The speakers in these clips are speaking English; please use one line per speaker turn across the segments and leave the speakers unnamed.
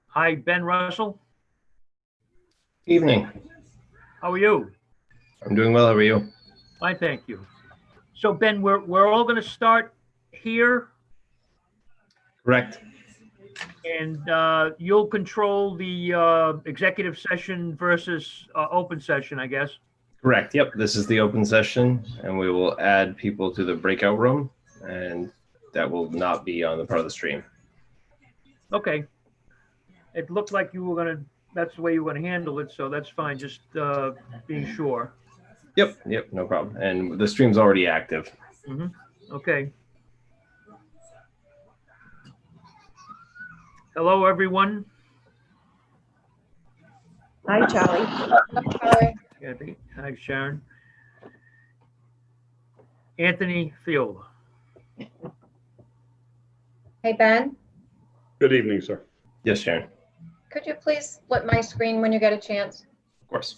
Hi, Ben Russell.
Evening.
How are you?
I'm doing well. How are you?
Fine, thank you. So, Ben, we're all going to start here,
Correct.
and you'll control the executive session versus open session, I guess.
Correct. Yep. This is the open session, and we will add people to the breakout room, and that will not be on the part of the stream.
Okay. It looked like you were going to, that's the way you were going to handle it, so that's fine, just being sure.
Yep. No problem. And the stream's already active.
Okay. Hello, everyone.
Hi, Charlie.
Hi.
Kathy. Hi, Sharon. Anthony Field.
Hey, Ben,
Good evening, sir.
Yes, Sharon.
could you please flip my screen when you get a chance?
Of course.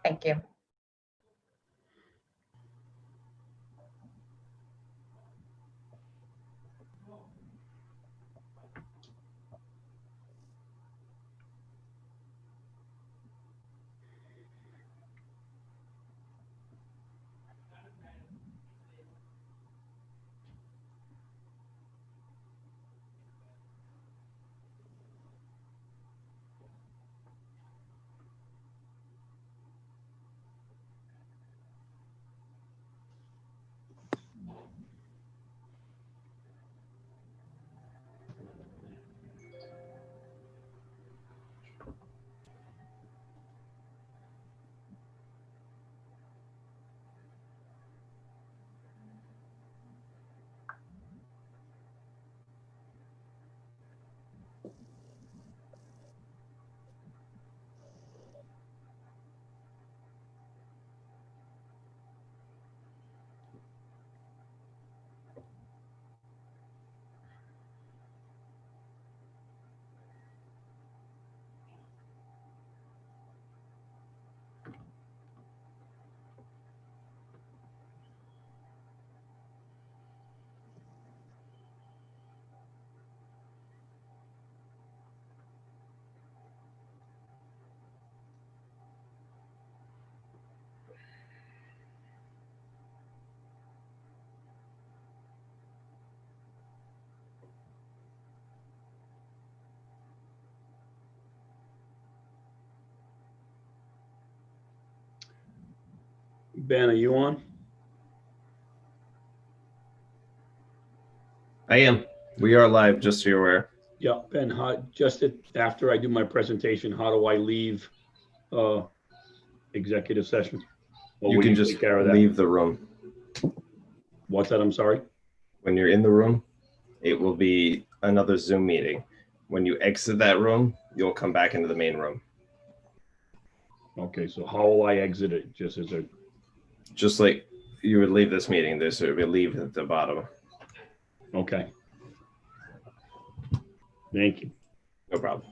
Thank you.
Ben, are you on?
I am. We are live, just so you're aware.
Yeah, Ben, just after I do my presentation, how do I leave executive session? Or
You
will
can just
take care of that?
leave the room.
What's that? I'm sorry.
When you're in the room, it will be another Zoom meeting. When you exit that room, you'll come back into the main room.
Okay, so how will I exit it? Just as a,
Just like you would leave this meeting, there's a leave at the bottom.
okay. Thank you.
No problem.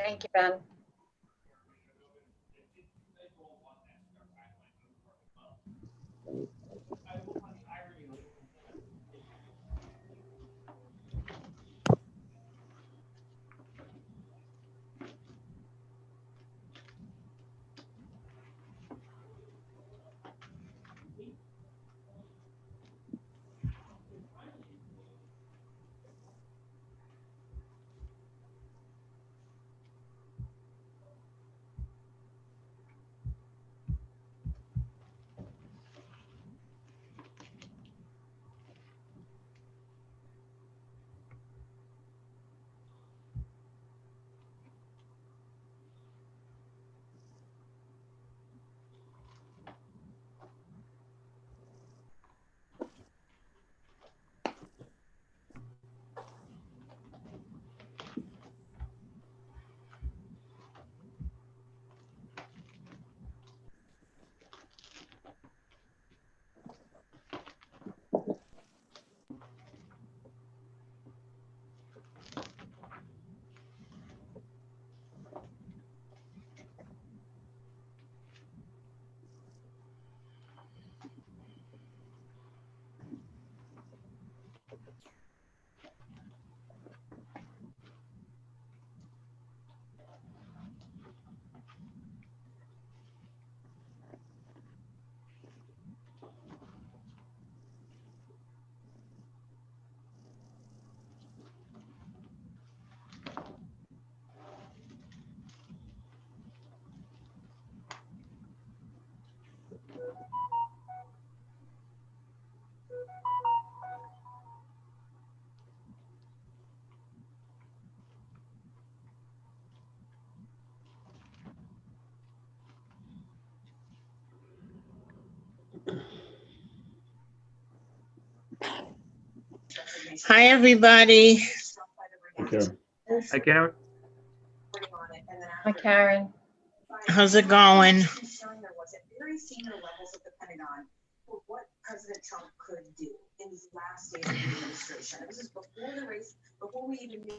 Thank you, Ben.
Hi, everybody.
Okay.
Hi, Karen.
Hi, Karen.
How's it going?
What President Trump could do in these last days of the administration. This is before the race, before we even knew.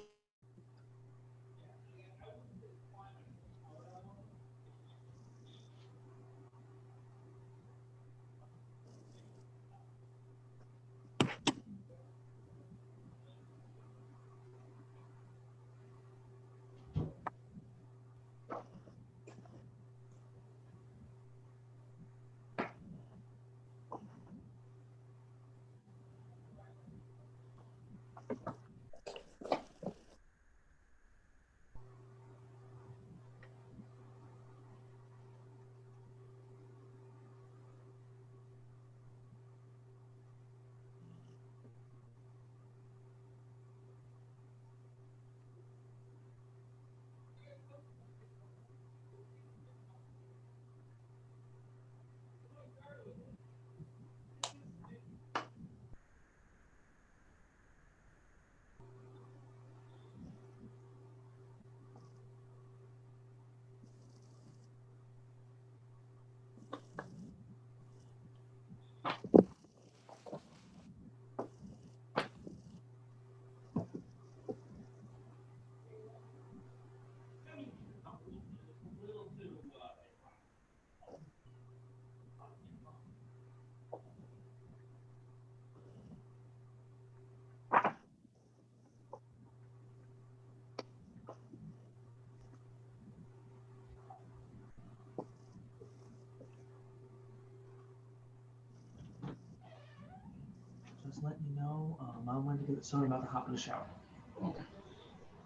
Just letting you know, Mom went to get the soda, about to hop in the shower.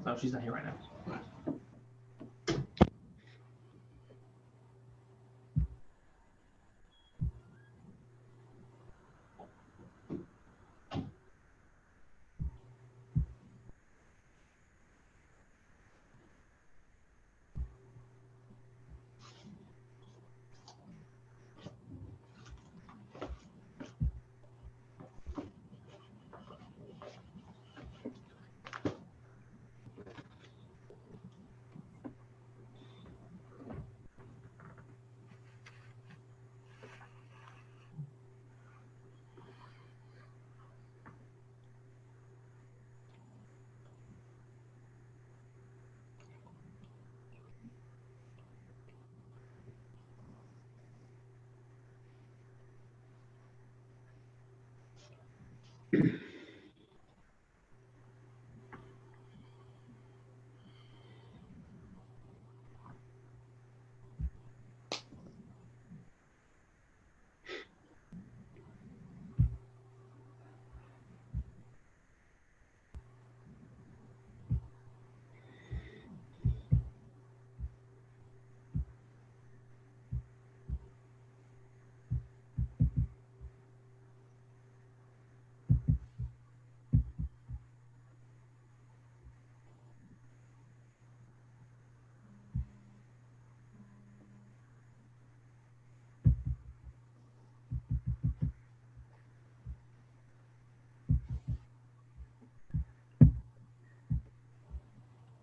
No, she's not here right now.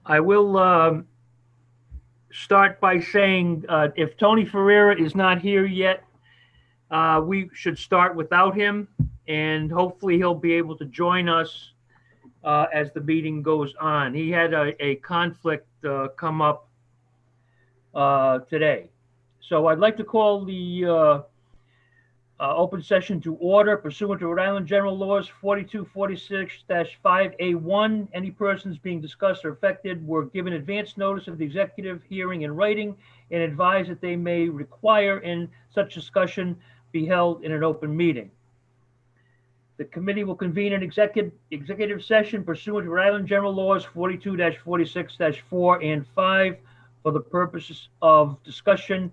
I will start by saying if Tony Ferreira is not here yet, we should start without him, and hopefully he'll be able to join us as the meeting goes on. He had a conflict come up today. So I'd like to call the open session to order pursuant to Rhode Island General Laws 4246-5A1. Any persons being discussed or affected were given advance notice of the executive hearing in writing and advised that they may require in such discussion be held in an open meeting. The committee will convene an executive session pursuant to Rhode Island General Laws 42-46-4 and 5 for the purposes of discussion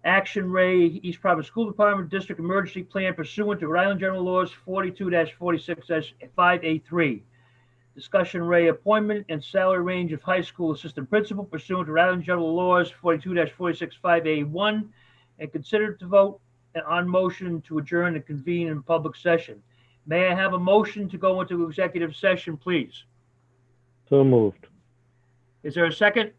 Action Ray, East Providence School Department District Emergency Plan pursuant to Rhode Island General Laws 42-46-5A3. Discussion Ray, appointment and salary range of high school assistant principal pursuant to Rhode Island General Laws 42-46-5A1, and consider to vote on motion to adjourn and convene in public session. May I have a motion to go into executive session, please?
So moved.
Is there a second?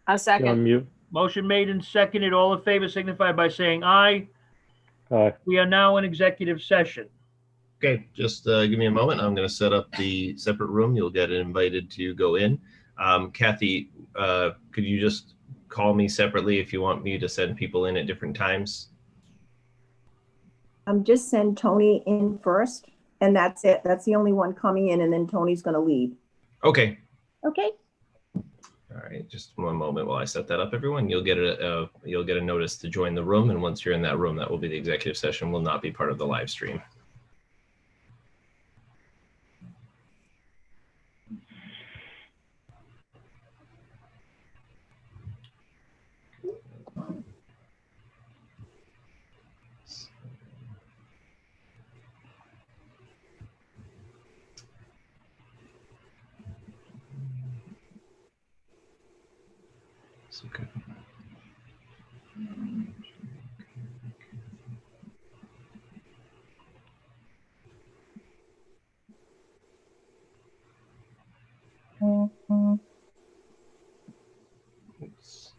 A
You're on
second.
mute.
Motion made and seconded. All in favor signify by saying aye.
Aye.
We are now in executive session.
Okay, just give me a moment. I'm going to set up the separate room. You'll get invited to go in. Kathy, could you just call me separately if you want me to send people in at different times?
Just send Tony in first, and that's it. That's the only one coming in, and then Tony's gonna leave.
Okay.
Okay.
All right, just one moment while I set that up, everyone. You'll get a notice to join the room, and once you're in that room, that will be the executive session. Will not be part of the live stream. Okay. Oops.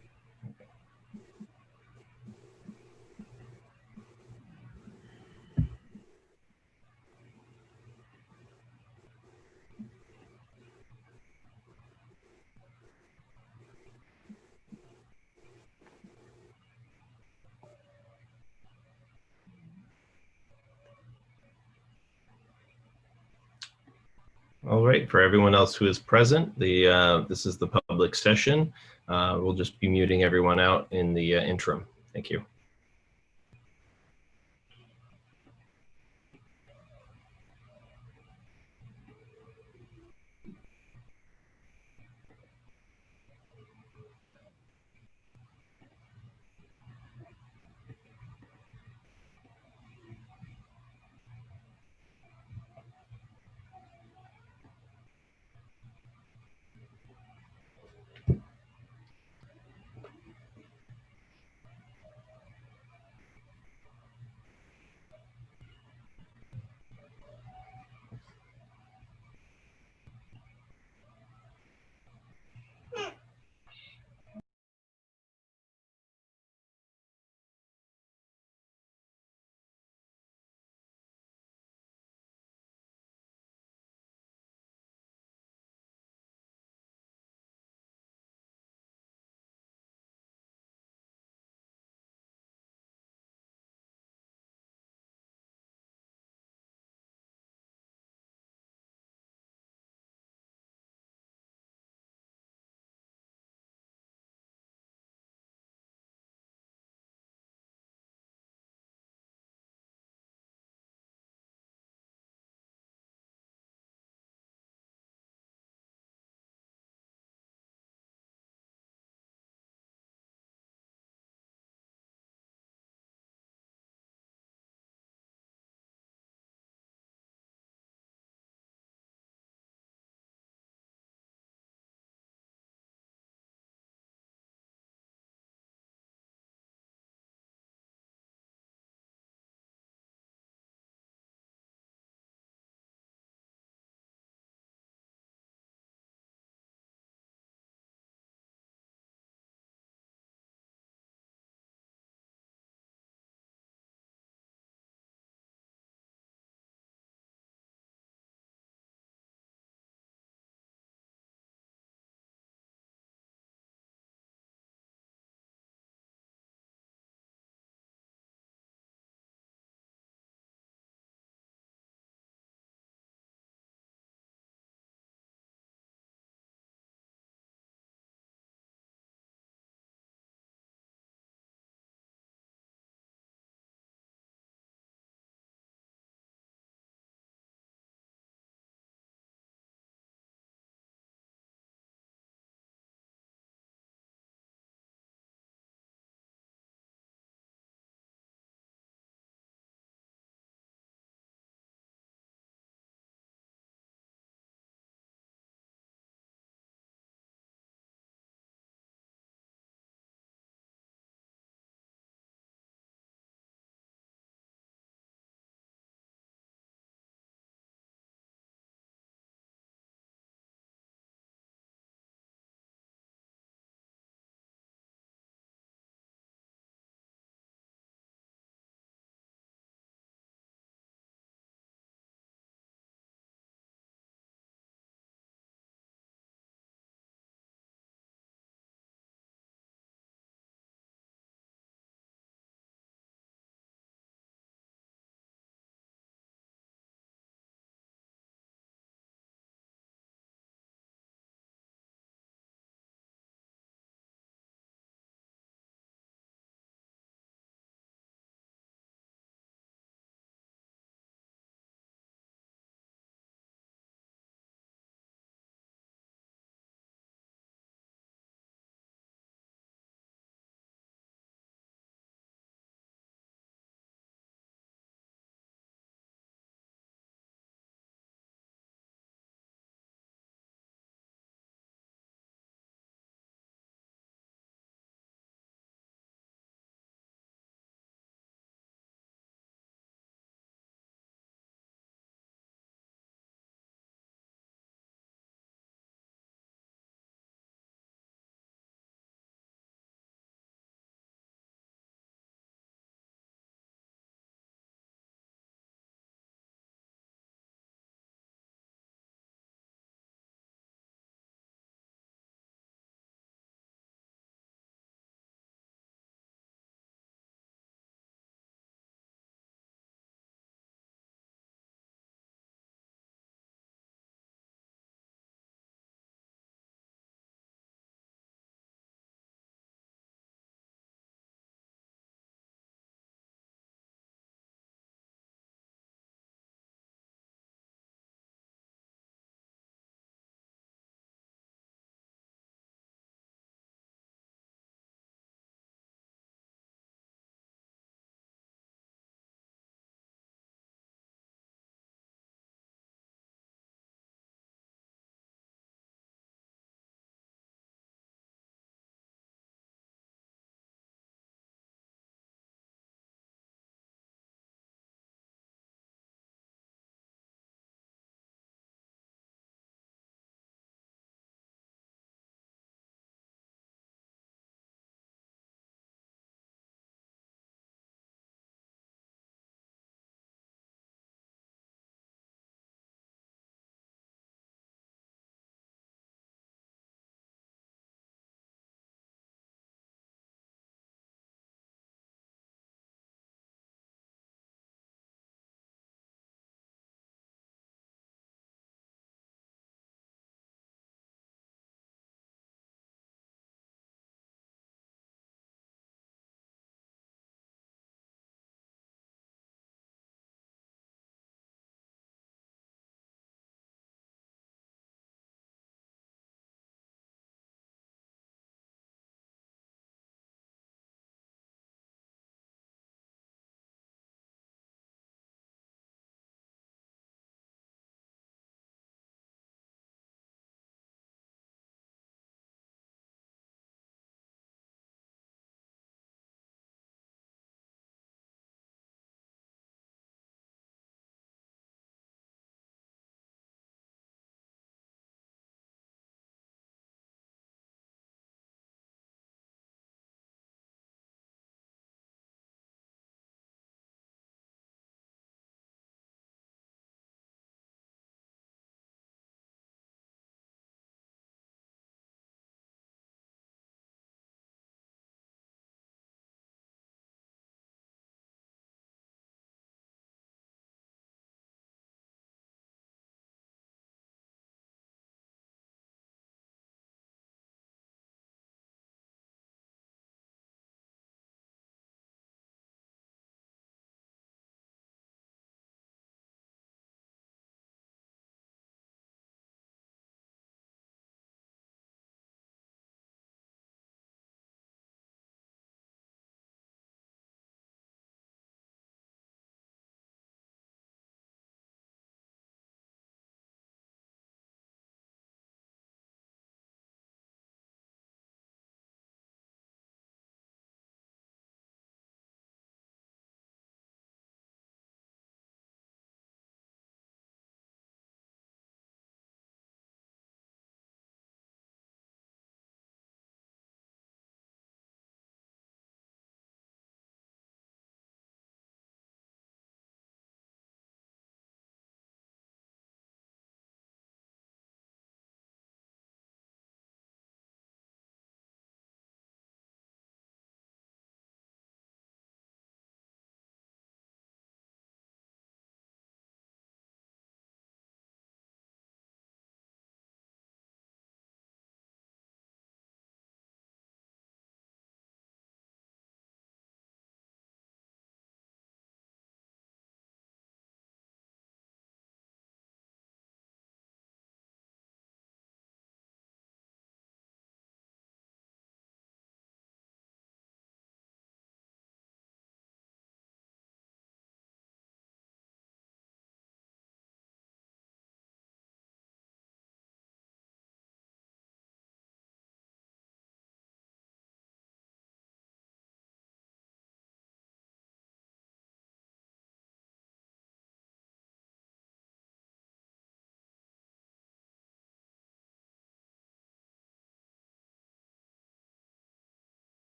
All right, for everyone else who is present, this is the public session. We'll just be muting everyone out in the interim. Thank you.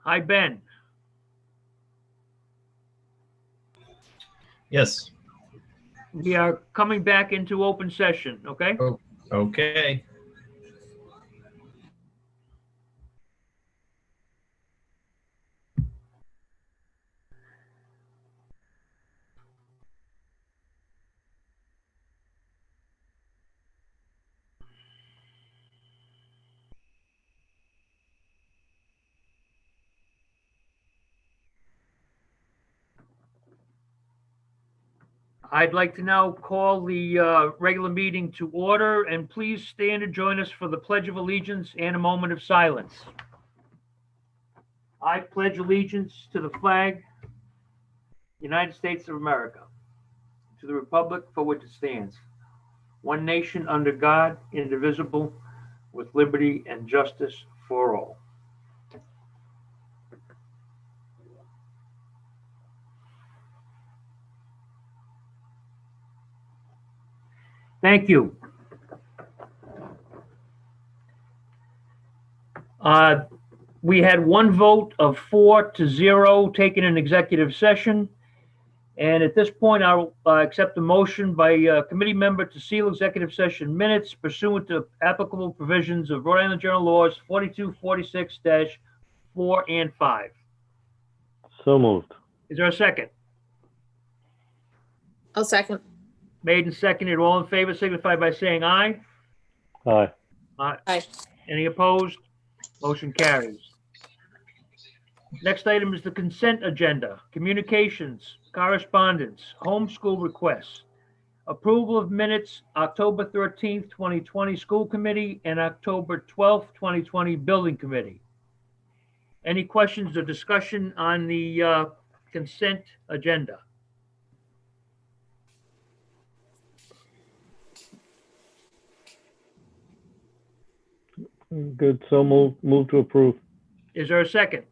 Hi, Ben.
Yes.
We are coming back into open session, okay?
Oh, okay.
I'd like to now call the regular meeting to order, and please stand and join us for the Pledge of Allegiance and a moment of silence. I pledge allegiance to the flag, United States of America, to the republic for which it stands, one nation under God, indivisible, with liberty and justice for all. Thank you. We had one vote of 4-0 taken in executive session. And at this point, I'll accept a motion by a committee member to seal executive session minutes pursuant to applicable provisions of Rhode Island General Laws 4246-4 and 5.
So moved.
Is there a second?
I'll second.
Made and seconded. All in favor signify by saying aye.
Aye.
Aye.
Any opposed? Motion carries. Next item is the consent agenda. Communications, correspondence, homeschool requests, approval of minutes, October 13th, 2020 School Committee and October 12th, 2020 Building Committee. Any questions or discussion on the consent agenda?
Good. So move to approve.
Is there a second?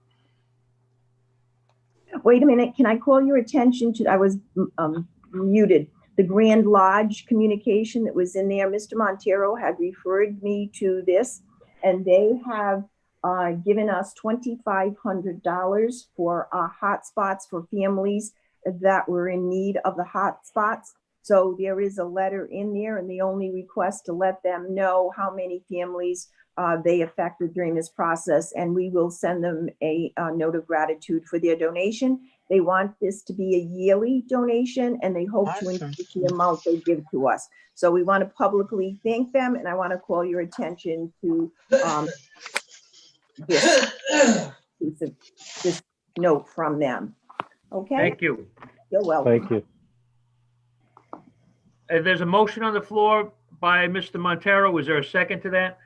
Wait a minute, can I call your attention to, I was muted, the Grand Lodge communication that was in there. Mr. Montero had referred me to this, and they have given us $2,500 for hotspots for families that were in need of the hotspots. So there is a letter in there, and the only request to let them know how many families they affected during this process, and we will send them a note of gratitude for their donation. They want this to be a yearly donation, and they hope to increase the amount they give to us. So we want to publicly thank them, and I want to call your attention to this note from them. Okay?
Thank you.
You're welcome.
Thank you.
There's a motion on the floor by Mr. Montero. Is there a second to that?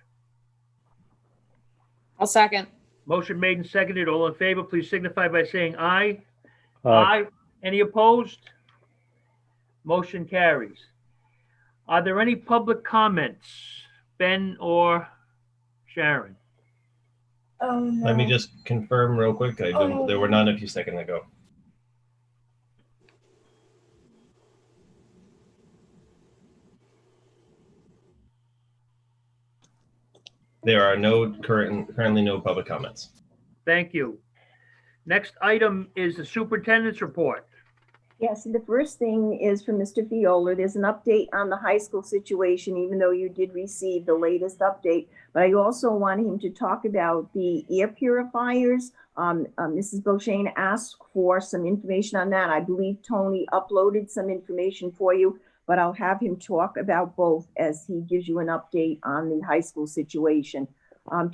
I'll second.
Motion made and seconded. All in favor, please signify by saying aye.
Aye.
Any opposed? Motion carries. Are there any public comments, Ben or Sharon?
Let me just confirm real quick. There were none a few seconds ago. There are currently no public comments.
Thank you. Next item is the superintendent's report.
Yes, and the first thing is from Mr. Fiola. There's an update on the high school situation, even though you did receive the latest update. But I also want him to talk about the air purifiers. Mrs. Beauchene asked for some information on that. I believe Tony uploaded some information for you, but I'll have him talk about both as he gives you an update on the high school situation.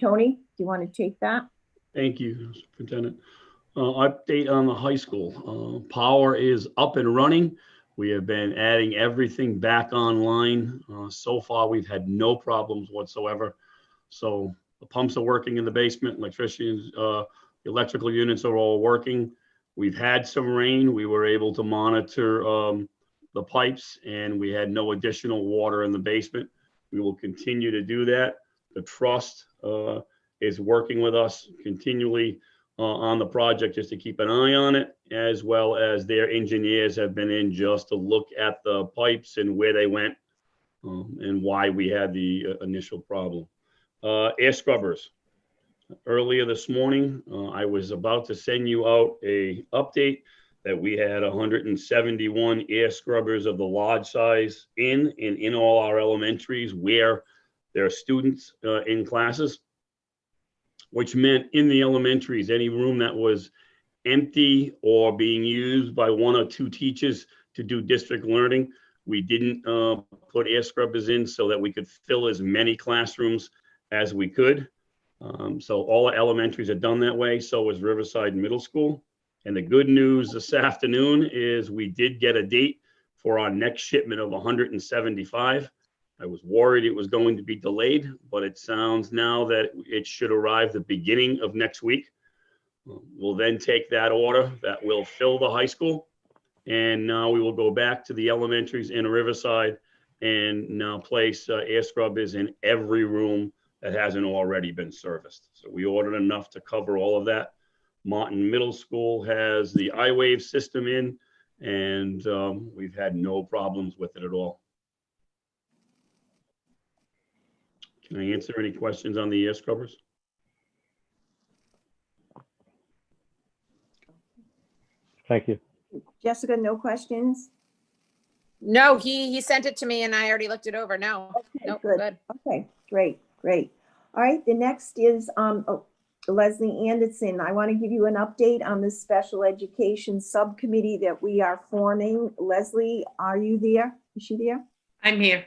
Tony, do you want to take that?
Thank you, Superintendent. Update on the high school. Power is up and running. We have been adding everything back online. So far, we've had no problems whatsoever. So the pumps are working in the basement, electricians, electrical units are all working. We've had some rain. We were able to monitor the pipes, and we had no additional water in the basement. We will continue to do that. The trust is working with us continually on the project just to keep an eye on it, as well as their engineers have been in just to look at the pipes and where they went and why we had the initial problem. Air scrubbers. earlier this morning, I was about to send you out a update that we had 171 air scrubbers of the large size in all our elementaries where there are students in classes, which meant in the elementaries, any room that was empty or being used by one or two teachers to do district learning, we didn't put air scrubbers in so that we could fill as many classrooms as we could. So all our elementaries are done that way. So is Riverside Middle School. And the good news this afternoon is we did get a date for our next shipment of 175. I was worried it was going to be delayed, but it sounds now that it should arrive the beginning of next week. We'll then take that order that will fill the high school. And now we will go back to the elementaries in Riverside and now place air scrubbers in every room that hasn't already been serviced. So we ordered enough to cover all of that. Martin Middle School has the iWave system in, and we've had no problems with it at all. Can I answer any questions on the air scrubbers?
Thank you.
Jessica, no questions?
No, he sent it to me and I already looked it over. No,
Okay,
nope,
good.
good.
Okay, great. All right, the next is Leslie Anderson. I want to give you an update on the special education subcommittee that we are forming. Leslie, are you there? Is she there?
I'm here.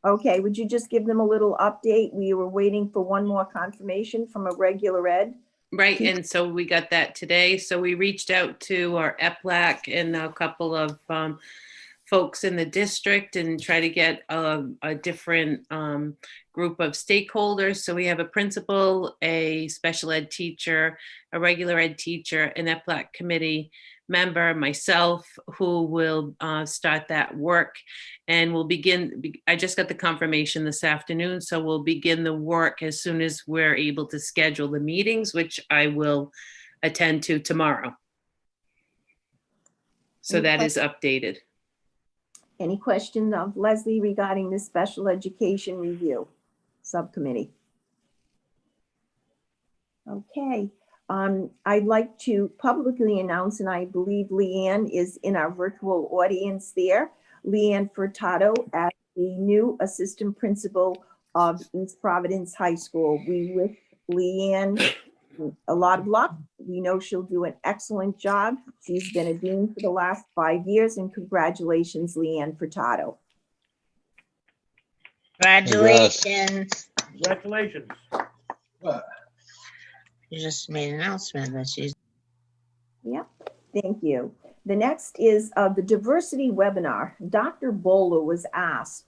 Okay, would you just give them a little update? We were waiting for one more confirmation from a regular ed.
Right, and so we got that today. So we reached out to our EPLAC and a couple of folks in the district and try to get a different group of stakeholders. So we have a principal, a special ed teacher, a regular ed teacher, an EPLAC committee member, myself, who will start that work. And we'll begin, I just got the confirmation this afternoon, so we'll begin the work as soon as we're able to schedule the meetings, which I will attend to tomorrow. So that is updated.
Any questions of Leslie regarding the special education review subcommittee? Okay, I'd like to publicly announce, and I believe Leanne is in our virtual audience there, Leanne Furtado as the new assistant principal of East Providence High School. We wish Leanne a lot of luck. We know she'll do an excellent job. She's been a dean for the last 5 years, and congratulations, Leanne Furtado.
Congratulations.
Congratulations.
You just made an announcement that she's.
Yep, thank you. The next is the diversity webinar. Dr. Bowler was asked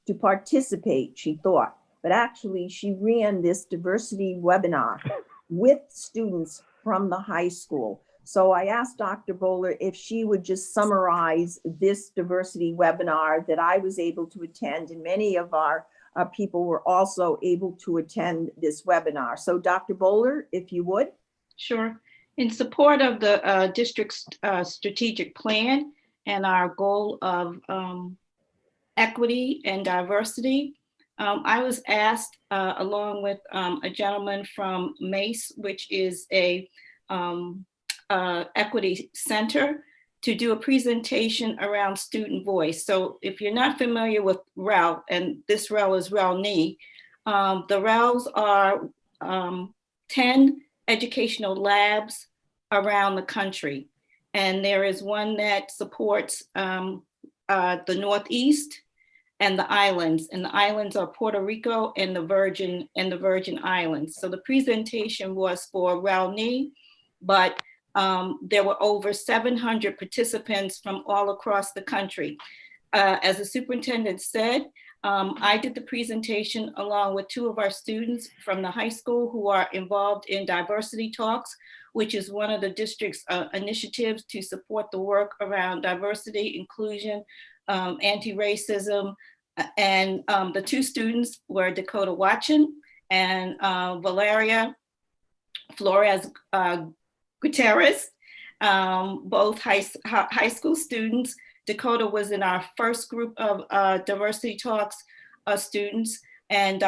to participate, she thought, but actually she ran this diversity webinar with students from the high school. So I asked Dr. Bowler if she would just summarize this diversity webinar that I was able to attend, and many of our people were also able to attend this webinar. So Dr. Bowler, if you would.
Sure. In support of the district's strategic plan and our goal of equity and diversity, I was asked, along with a gentleman from MACE, which is a equity center, to do a presentation around student voice. So if you're not familiar with REL, and this REL is REL-NE, the RELs are 10 educational labs around the country. And there is one that supports the Northeast and the islands. And the islands are Puerto Rico and the Virgin Islands. So the presentation was for REL-NE, but there were over 700 participants from all across the country. As the superintendent said, I did the presentation along with 2 of our students from the high school who are involved in Diversity Talks, which is one of the district's initiatives to support the work around diversity, inclusion, anti-racism. And the 2 students were Dakota Watson and Valeria Flores Gutierrez, both high school students. Dakota was in our first group of Diversity Talks students. and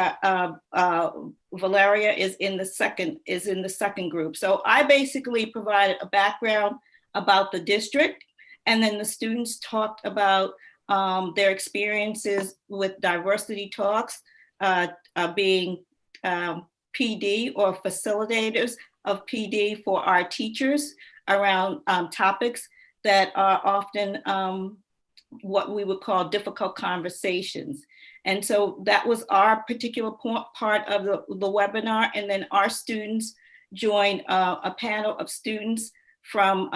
Valeria is in the second group. So I basically provided a background about the district, and then the students talked about their experiences with diversity talks, being PD or facilitators of PD for our teachers around topics that are often what we would call difficult conversations. And so that was our particular part of the webinar. And then our students joined a panel of students from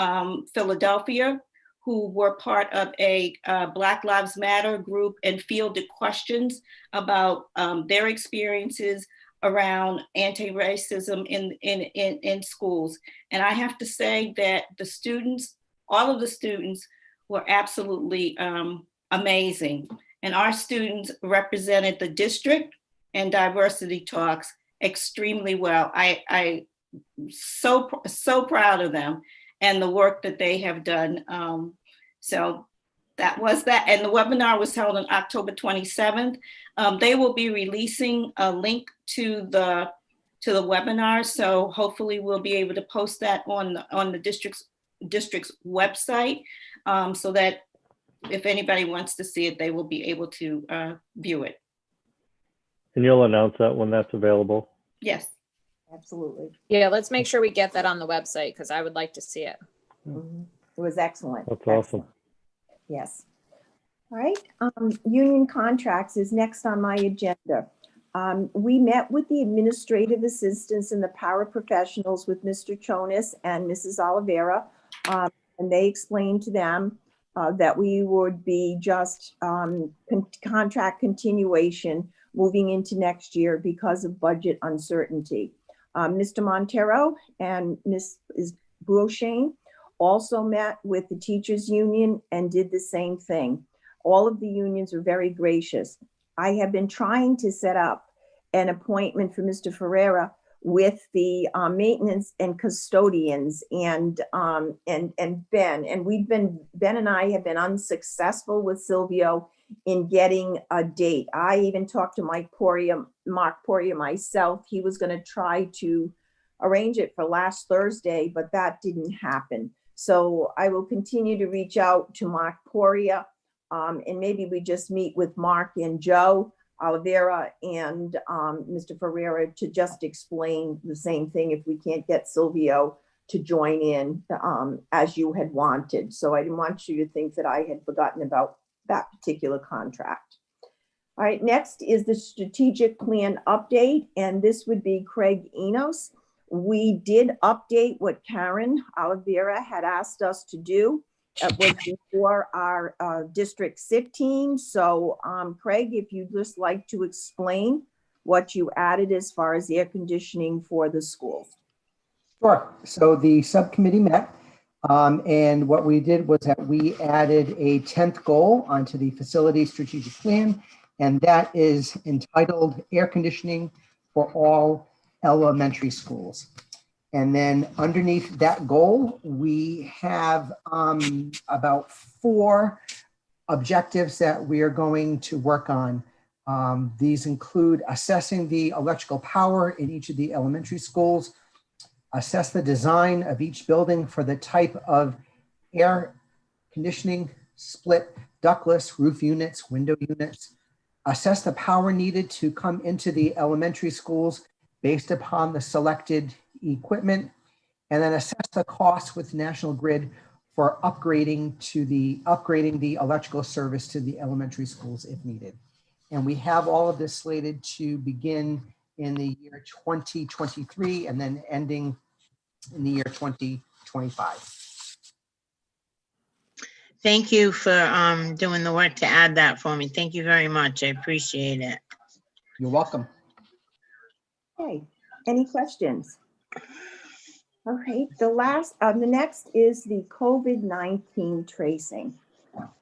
Philadelphia who were part of a Black Lives Matter group and fielded questions about their experiences around anti-racism in schools. And I have to say that the students, all of the students were absolutely amazing. And our students represented the district and diversity talks extremely well. I'm so proud of them and the work that they have done. So that was that. And the webinar was held on October 27th. They will be releasing a link to the webinar. So hopefully we'll be able to post that on the district's website, so that if anybody wants to see it, they will be able to view it.
And you'll announce that when that's available?
Yes.
Absolutely.
Yeah, let's make sure we get that on the website because I would like to see it.
Mhm. It was excellent.
That's awesome.
Excellent. Yes. All right. Union contracts is next on my agenda. We met with the administrative assistants and the paraprofessionals with Mr. Chonis and Mrs. Oliveira, and they explained to them that we would be just contract continuation moving into next year because of budget uncertainty. Mr. Montero and Ms. Brochane also met with the teachers union and did the same thing. All of the unions were very gracious. I have been trying to set up an appointment for Mr. Ferreira with the maintenance and custodians and Ben. And Ben and I have been unsuccessful with Silvio in getting a date. I even talked to Mark Poria myself. He was going to try to arrange it for last Thursday, but that didn't happen. So I will continue to reach out to Mark Poria, and maybe we just meet with Mark and Joe Oliveira and Mr. Ferreira to just explain the same thing if we can't get Silvio to join in as you had wanted. So I didn't want you to think that I had forgotten about that particular contract. All right, next is the strategic plan update, and this would be Craig Enos. We did update what Karen Oliveira had asked us to do. It was before our district SIT team. So Craig, if you'd just like to explain what you added as far as air conditioning for the schools.
Sure. So the subcommittee met, and what we did was that we added a 10th goal onto the facility strategic plan, and that is entitled Air Conditioning for All Elementary Schools. And then underneath that goal, we have about 4 objectives that we are going to work on. These include assessing the electrical power in each of the elementary schools, assess the design of each building for the type of air conditioning, split, ductless, roof units, window units, assess the power needed to come into the elementary schools based upon the selected equipment, and then assess the cost with National Grid for upgrading the electrical service to the elementary schools if needed. And we have all of this slated to begin in the year 2023 and then ending in the year 2025.
Thank you for doing the work to add that for me. Thank you very much. I appreciate it.
You're welcome.
Okay, any questions? All right, the next is the COVID-19 tracing.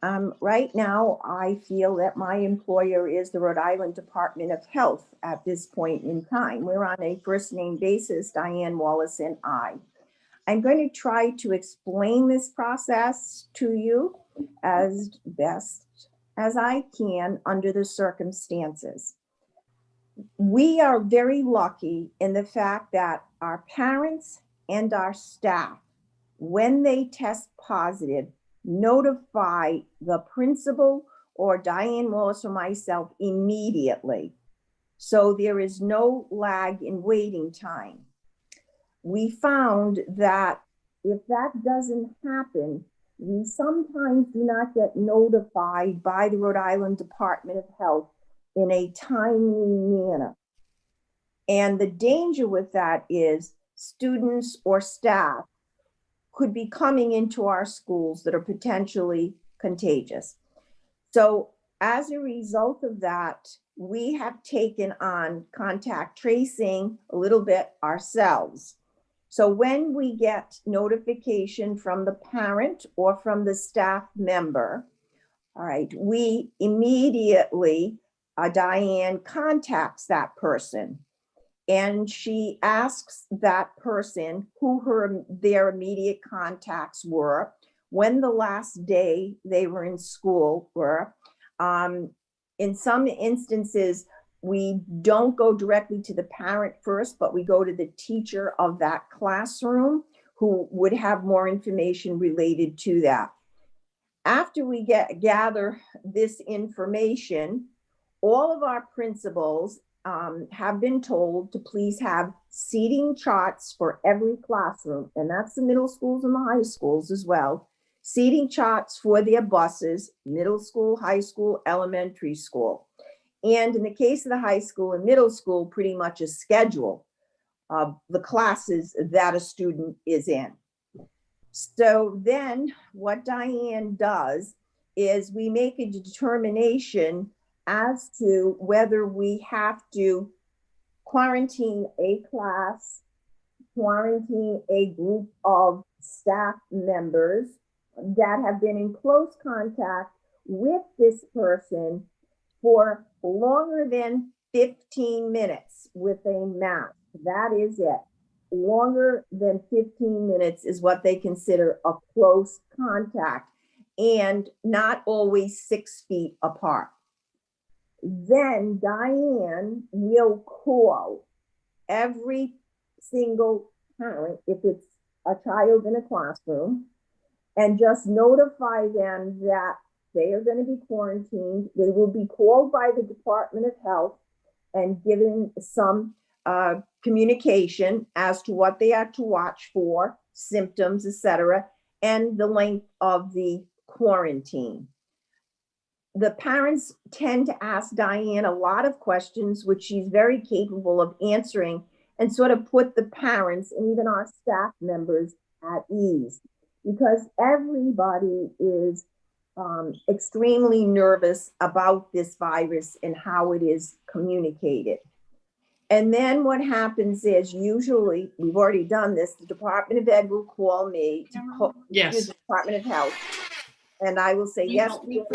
Right now, I feel that my employer is the Rhode Island Department of Health at this point in time. We're on a first name basis, Diane Wallace and I. I'm going to try to explain this process to you as best as I can under the circumstances. We are very lucky in the fact that our parents and our staff, when they test positive, notify the principal or Diane Wallace or myself immediately. So there is no lag in waiting time. We found that if that doesn't happen, we sometimes do not get notified by the Rhode Island Department of Health in a timely manner. And the danger with that is students or staff could be coming into our schools that are potentially contagious. So as a result of that, we have taken on contact tracing a little bit ourselves. So when we get notification from the parent or from the staff member, all right, we immediately, Diane contacts that person and she asks that person who their immediate contacts were, when the last day they were in school were. In some instances, we don't go directly to the parent first, but we go to the teacher of that classroom who would have more information related to that. After we gather this information, all of our principals have been told to please have seating charts for every classroom, and that's the middle schools and the high schools as well. Seating charts for their buses, middle school, high school, elementary school. And in the case of the high school and middle school, pretty much a schedule of the classes that a student is in. So then what Diane does is we make a determination as to whether we have to quarantine a class, quarantine a group of staff members that have been in close contact with this person for longer than 15 minutes with a mask. That is it. Longer than 15 minutes is what they consider a close contact, and not always 6 feet apart. Then Diane will call every single parent, if it's a child in a classroom, and just notify them that they are going to be quarantined. They will be called by the Department of Health and given some communication as to what they are to watch for, symptoms, etc., and the length of the quarantine. The parents tend to ask Diane a lot of questions, which she's very capable of answering, and sort of put the parents and even our staff members at ease, because everybody is extremely nervous about this virus and how it is communicated. And then what happens is, usually, we've already done this, the Department of Ed will call me,
Yes.
the Department of Health, and I will say, yes, no.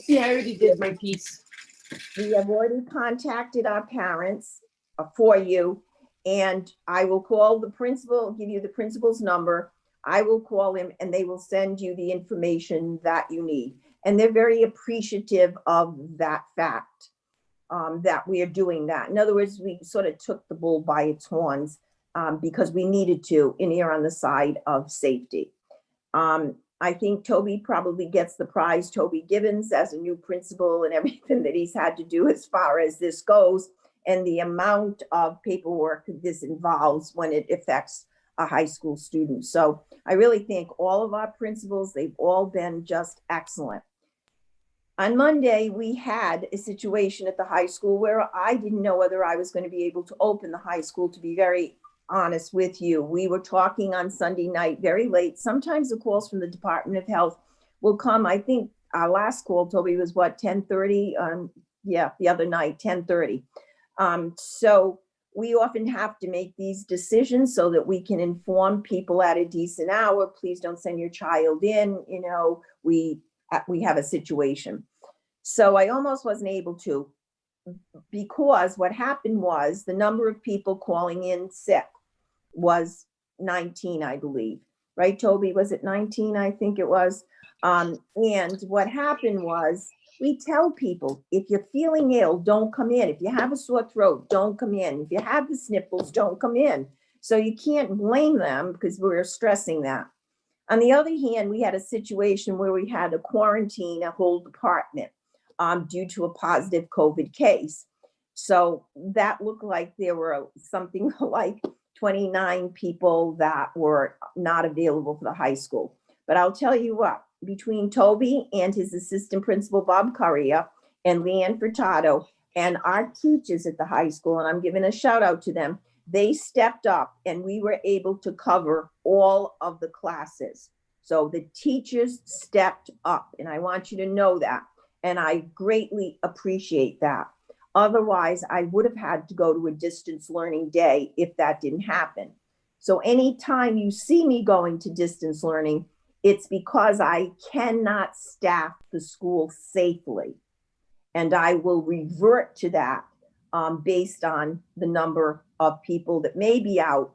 Yeah, I already did my piece.
We have already contacted our parents for you, and I will call the principal, give you the principal's number. I will call him and they will send you the information that you need. And they're very appreciative of that fact, that we are doing that. In other words, we sort of took the bull by its horns because we needed to err on the side of safety. I think Toby probably gets the prize, Toby Gibbons, as a new principal, and everything that he's had to do as far as this goes, and the amount of paperwork this involves when it affects a high school student. So I really thank all of our principals. They've all been just excellent. On Monday, we had a situation at the high school where I didn't know whether I was going to be able to open the high school, to be very honest with you. We were talking on Sunday night very late. Sometimes the calls from the Department of Health will come. I think our last call, Toby, was what, 10:30? Yeah, the other night, 10:30. So we often have to make these decisions so that we can inform people at a decent hour. Please don't send your child in, you know, we have a situation. So I almost wasn't able to, because what happened was the number of people calling in sick was 19, I believe. Right, Toby? Was it 19? I think it was. And what happened was, we tell people, if you're feeling ill, don't come in. If you have a sore throat, don't come in. If you have the sniffles, don't come in. So you can't blame them because we're stressing that. On the other hand, we had a situation where we had to quarantine a whole department due to a positive COVID case. So that looked like there were something like 29 people that were not available for the high school. But I'll tell you what, between Toby and his assistant principal, Bob Correa, and Leanne Furtado, and our teachers at the high school, and I'm giving a shout out to them, they stepped up and we were able to cover all of the classes. So the teachers stepped up, and I want you to know that. And I greatly appreciate that. Otherwise, I would have had to go to a distance learning day if that didn't happen. So anytime you see me going to distance learning, it's because I cannot staff the school safely. And I will revert to that based on the number of people that may be out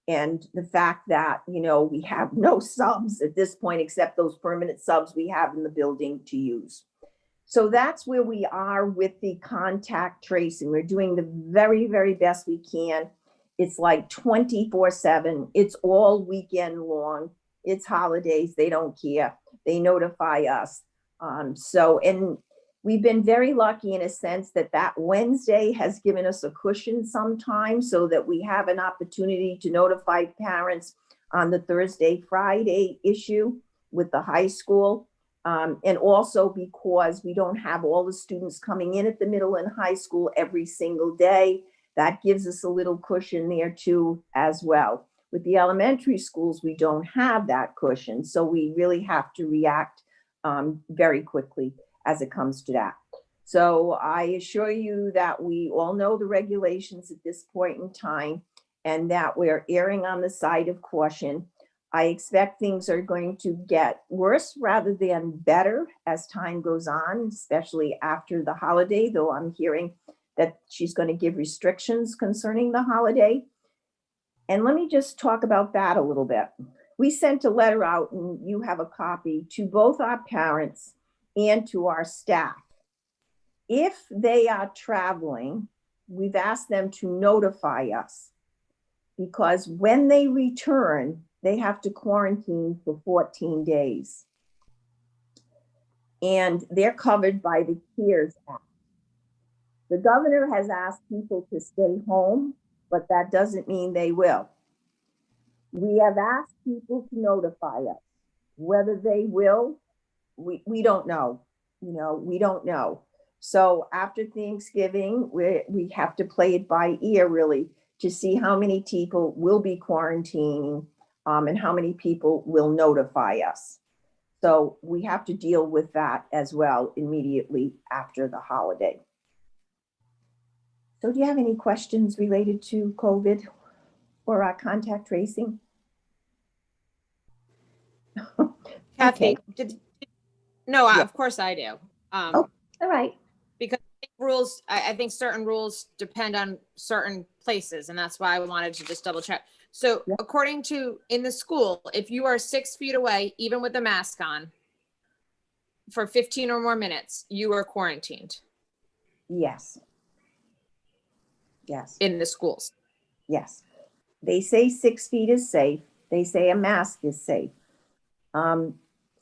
and the fact that, you know, we have no subs at this point except those permanent subs we have in the building to use. So that's where we are with the contact tracing. We're doing the very, very best we can. It's like 24/7. It's all weekend long. It's holidays. They don't care. They notify us. And we've been very lucky in a sense that that Wednesday has given us a cushion sometimes so that we have an opportunity to notify parents on the Thursday, Friday issue with the high school. And also because we don't have all the students coming in at the middle and high school every single day, that gives us a little cushion there too as well. With the elementary schools, we don't have that cushion. So we really have to react very quickly as it comes to that. So I assure you that we all know the regulations at this point in time and that we're erring on the side of caution. I expect things are going to get worse rather than better as time goes on, especially after the holiday, though I'm hearing that she's going to give restrictions concerning the holiday. And let me just talk about that a little bit. We sent a letter out, and you have a copy, to both our parents and to our staff. If they are traveling, we've asked them to notify us because when they return, they have to quarantine for 14 days. And they're covered by the CARES Act. The governor has asked people to stay home, but that doesn't mean they will. We have asked people to notify us. Whether they will, we don't know. You know, we don't know. So after Thanksgiving, we have to play it by ear really to see how many people will be quarantining and how many people will notify us. So we have to deal with that as well immediately after the holiday. So do you have any questions related to COVID or our contact tracing?
Kathy,
Okay.
no,
Yeah.
of course I do.
All right.
Because rules, I think certain rules depend on certain places, and that's why I wanted to just double check. So according to in the school, if you are 6 feet away, even with a mask on, for 15 or more minutes, you are quarantined.
Yes. Yes.
In the schools.
Yes. They say 6 feet is safe. They say a mask is safe.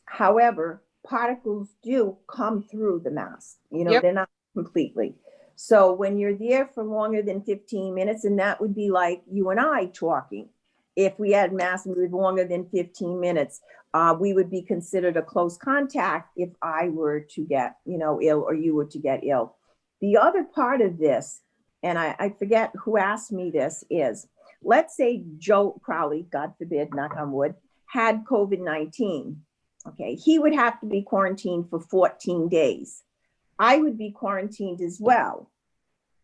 However, particles do come through the mask. You know, they're not completely. So when you're there for longer than 15 minutes, and that would be like you and I talking, if we had masks and we were longer than 15 minutes, we would be considered a close contact if I were to get, you know, ill or you were to get ill. The other part of this, and I forget who asked me this, is let's say Joe Crowley, God forbid, knock on wood, had COVID-19. Okay, he would have to be quarantined for 14 days. I would be quarantined as well.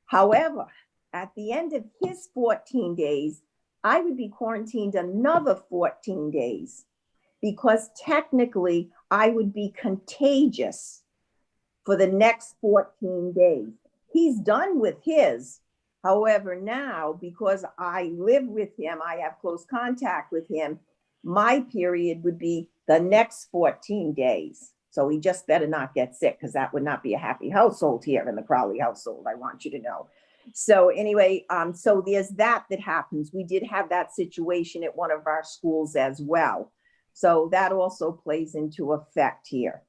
However, at the end of his 14 days, I would be quarantined another 14 days because technically I would be contagious for the next 14 days. He's done with his. However, now, because I live with him, I have close contact with him, my period would be the next 14 days. So he just better not get sick, because that would not be a happy household here in the Crowley household, I want you to know. So anyway, so there's that happens. We did have that situation at one of our schools as well. So that also plays into effect here.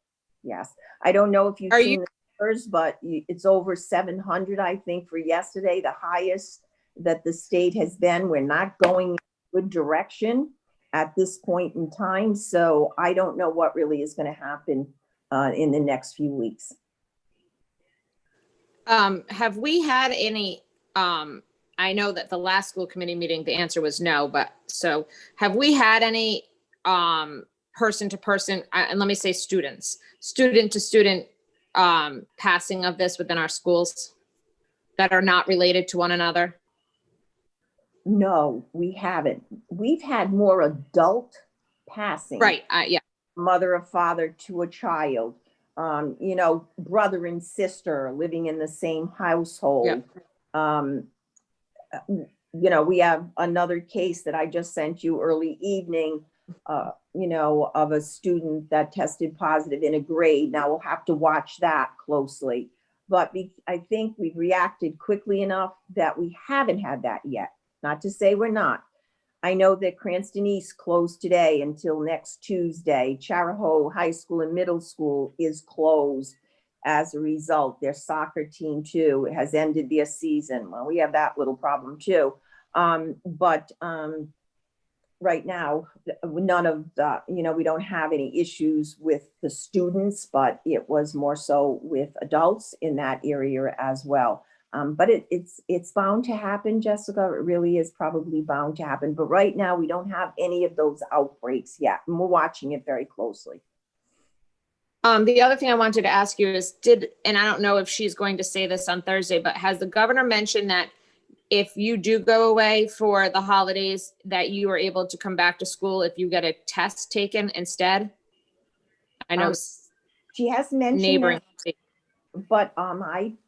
Yes. I don't know if you've seen the numbers, but it's over 700, I think, for yesterday, the highest that the state has been. We're not going in a good direction at this point in time. So I don't know what really is going to happen in the next few weeks.
Have we had any, I know that the last school committee meeting, the answer was no, but so have we had any person to person, and let me say student to student passing of this within our schools that are not related to one another?
No, we haven't. We've had more adult passing.
Right, yeah.
Mother or father to a child, you know, brother and sister living in the same household. You know, we have another case that I just sent you early evening, you know, of a student that tested positive in a grade. Now we'll have to watch that closely. But I think we've reacted quickly enough that we haven't had that yet. Not to say we're not. I know that Cranston East closed today until next Tuesday. Charahoe High School and Middle School is closed as a result. Their soccer team too has ended their season. Well, we have that little problem too. But right now, none of the, you know, we don't have any issues with the students, but it was more so with adults in that area as well. But it's bound to happen, Jessica. It really is probably bound to happen. But right now, we don't have any of those outbreaks yet, and we're watching it very closely.
The other thing I wanted to ask you is, and I don't know if she's going to say this on Thursday, but has the governor mentioned that if you do go away for the holidays, that you are able to come back to school if you get a test taken instead? I know
she has mentioned
neighboring
that, but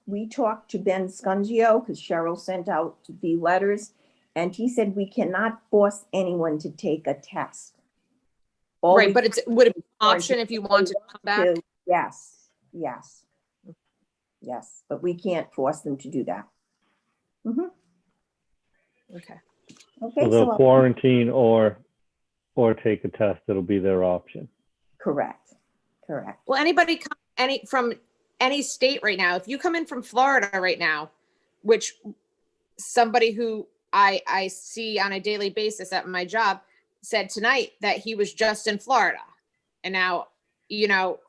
we talked to Ben Scungio because Cheryl sent out the letters, and he said we cannot force anyone to take a test.
Right, but would it be an option if you wanted to come back?
Yes, but we can't force them to do that.
Okay.
So they'll quarantine or take a test. It'll be their option.
Correct.
Well, anybody from any state right now, if you come in from Florida right now, which somebody who I see on a daily basis at my job said tonight that he was just in Florida, and now, you know,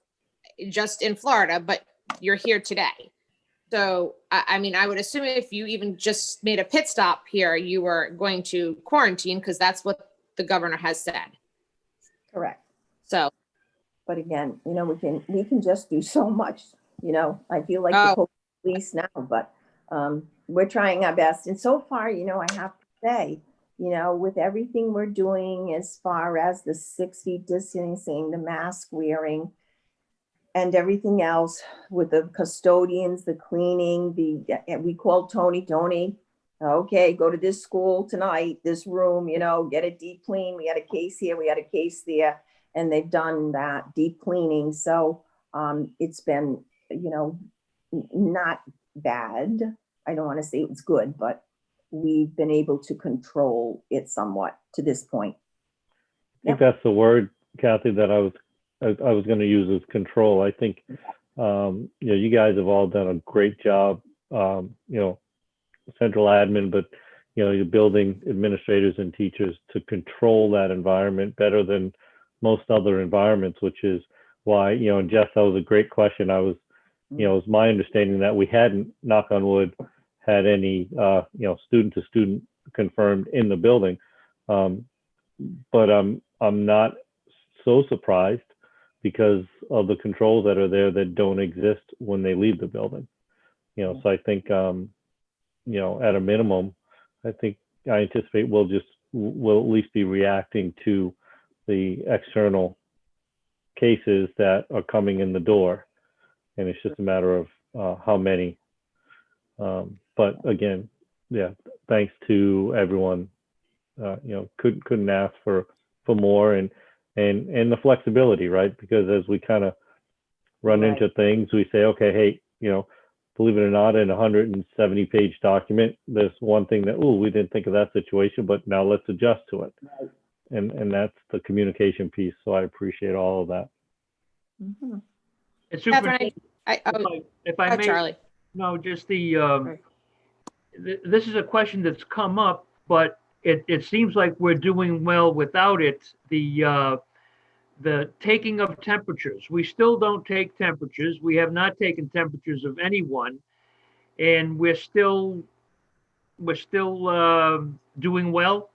just in Florida, but you're here today. So, I mean, I would assume if you even just made a pit stop here, you were going to quarantine, because that's what the governor has said.
Correct.
So,
but again, you know, we can just do so much. You know, I feel like the police now, but we're trying our best. And so far, you know, I have to say, you know, with everything we're doing as far as the 6 feet distancing, the mask wearing, and everything else with the custodians, the cleaning, we called Tony, okay, go to this school tonight, this room, you know, get it deep clean. We had a case here, we had a case there, and they've done that deep cleaning. So it's been, you know, not bad. I don't want to say it was good, but we've been able to control it somewhat to this point.
I think that's the word, Kathy, that I was going to use, is control. I think, you know, you guys have all done a great job, you know, central admin, but, you know, your building administrators and teachers to control that environment better than most other environments, which is why, you know, and Jess, that was a great question. I was, you know, it's my understanding that we hadn't, knock on wood, had any, you know, student to student confirmed in the building. But I'm not so surprised, because of the controls that are there that don't exist when they leave the building. You know, so I think, you know, at a minimum, I anticipate we'll at least be reacting to the external cases that are coming in the door. And it's just a matter of how many. But again, yeah, thanks to everyone, you know, couldn't ask for more. And and the flexibility, right? Because as we kind of run
Right.
into things, we say, okay, hey, believe it or not, in a 170-page document, there's one thing that, we didn't think of that situation, but now let's adjust to it.
Right.
And that's the communication piece. So I appreciate all of that.
Mhm.
And
Catherine,
Superintendent, if I may,
Charlie.
no, just this is a question that's come up, but it seems like we're doing well without it. The taking of temperatures. We still don't take temperatures. We have not taken temperatures of anyone, and we're still doing well.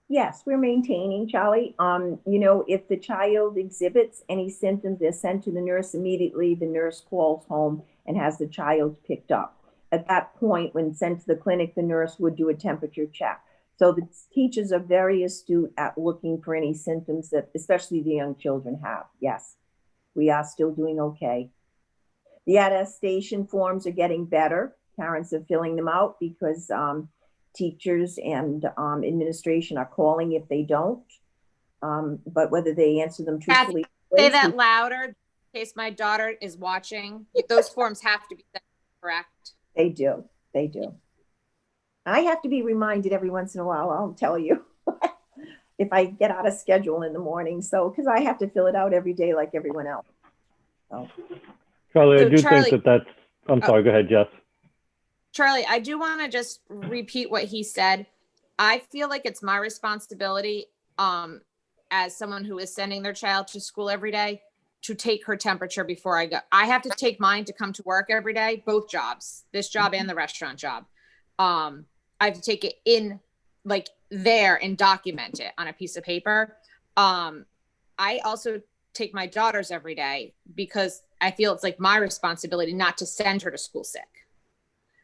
Yes, we're maintaining, Charlie. If the child exhibits any symptoms, they're sent to the nurse immediately. The nurse calls home and has the child picked up. At that point, when sent to the clinic, the nurse would do a temperature check. So the teachers are very astute at looking for any symptoms that, especially the young children, have. Yes, we are still doing okay. The attestation forms are getting better. Parents are filling them out because teachers and administration are calling if they don't. But whether they answer them truthfully.
Say that louder in case my daughter is watching. Those forms have to be sent, correct?
They do. They do. I have to be reminded every once in a while, I'll tell you, if I get out of schedule in the morning. So, because I have to fill it out every day like everyone else. So.
Charlie, I do
Charlie,
think that's, I'm sorry, go ahead, Jess.
Charlie, I do want to just repeat what he said. I feel like it's my responsibility as someone who is sending their child to school every day to take her temperature before I go. I have to take mine to come to work every day, both jobs, this job and the restaurant job. I have to take it in like there and document it on a piece of paper. I also take my daughters every day because I feel it's like my responsibility not to send her to school sick.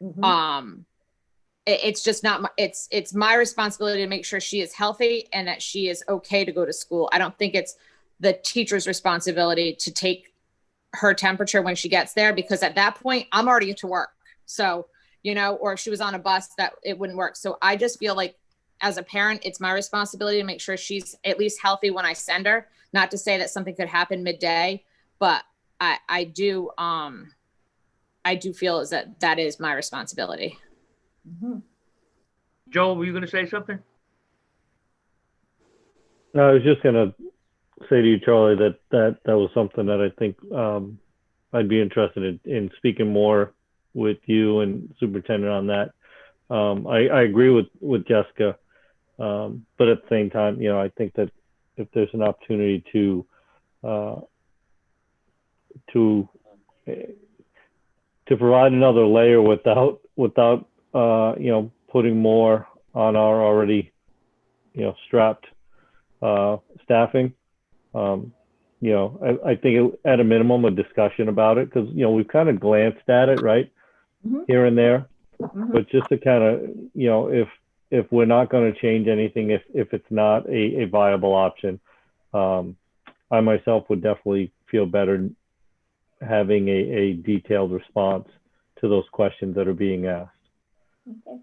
Mm-hmm. It's just not it's my responsibility to make sure she is healthy and that she is okay to go to school. I don't think it's the teacher's responsibility to take her temperature when she gets there, because at that point I'm already to work. So, or if she was on a bus, that it wouldn't work. So I just feel like as a parent, it's my responsibility to make sure she's at least healthy when I send her. Not to say that something could happen midday, but I do feel that is my responsibility.
Mm-hmm.
Joel, were you going to say something?
No, I was just going to say to you, Charlie, that was something that I think I'd be interested in speaking more with you and superintendent on that. I agree with Jessica, but at the same time, I think that if there's an opportunity to provide another layer without putting more on our already strapped staffing, I think at a minimum a discussion about it, because we've kind of glanced at it right here and there, but just to kind of if we're not going to change anything, if it's not a viable option, I myself would definitely feel better having a detailed response to those questions that are being asked.
Okay.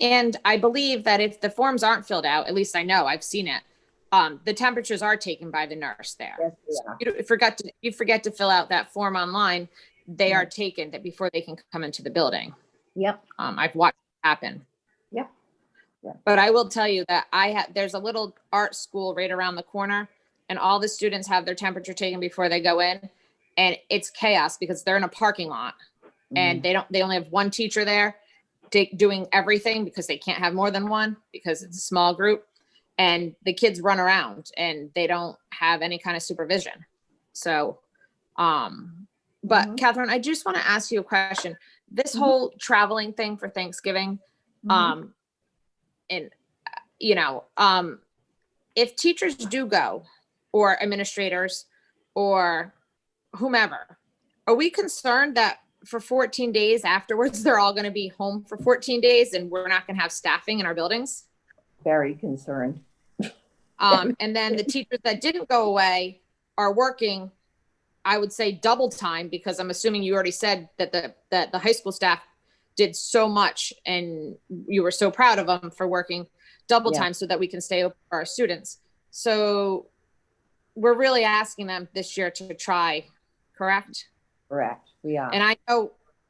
And I believe that if the forms aren't filled out, at least I know I've seen it, the temperatures are taken by the nurse there.
Yes, they
So
are.
you forget to fill out that form online, they are taken before they can come into the building.
Yep.
I've watched it happen.
Yep.
But I will tell you that there's a little art school right around the corner, and all the students have their temperature taken before they go in, and it's chaos because they're in a parking lot and they only have one teacher there doing everything because they can't have more than one because it's a small group, and the kids run around and they don't have any kind of supervision. So, but Catherine, I just want to ask you a question. This whole traveling thing for Thanksgiving, and if teachers do go, or administrators or whomever, are we concerned that for 14 days afterwards, they're all going to be home for 14 days and we're not going to have staffing in our buildings?
Very concerned.
And then the teachers that didn't go away are working, I would say double time, because I'm assuming you already said that the high school staff did so much and you were so proud of them for working double time so that we can stay open for our students. So we're really asking them this year to try, correct?
Correct, we are.
And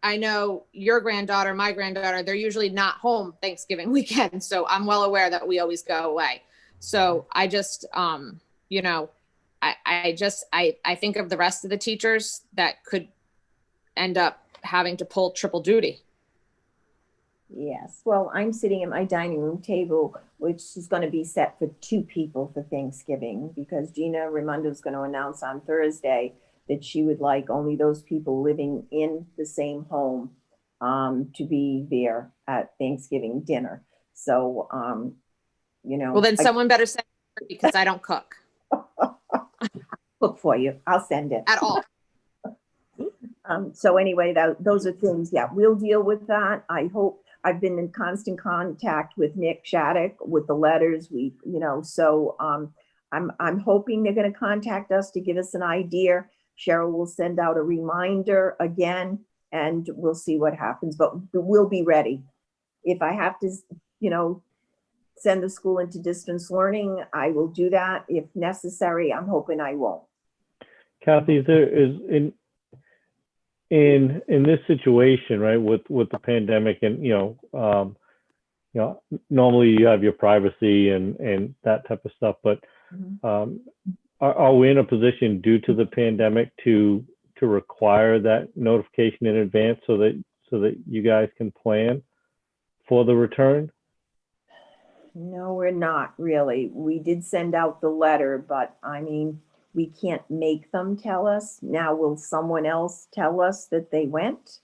I know your granddaughter, my granddaughter, they're usually not home Thanksgiving weekend. So I'm well aware that we always go away. So I just, you know, I think of the rest of the teachers that could end up having to pull triple duty.
Yes, well, I'm sitting at my dining room table, which is going to be set for 2 people for Thanksgiving, because Gina Raimondo is going to announce on Thursday that she would like only those people living in the same home to be there at Thanksgiving dinner. So, you know.
Well, then someone better send it because I don't cook
Cook for you. I'll send it.
at all.
So anyway, those are things, yeah, we'll deal with that. I hope. I've been in constant contact with Nick Shattuck with the letters. So I'm hoping they're going to contact us to give us an idea. Cheryl will send out a reminder again, and we'll see what happens, but we'll be ready. If I have to, send the school into distance learning, I will do that. If necessary, I'm hoping I won't.
Kathy, in this situation, right, with the pandemic, and normally you have your privacy and that type of stuff, but are we in a position due to the pandemic to require that notification in advance so that you guys can plan for the return?
No, we're not really. We did send out the letter, but I mean, we can't make them tell us. Now, will someone else tell us that they went?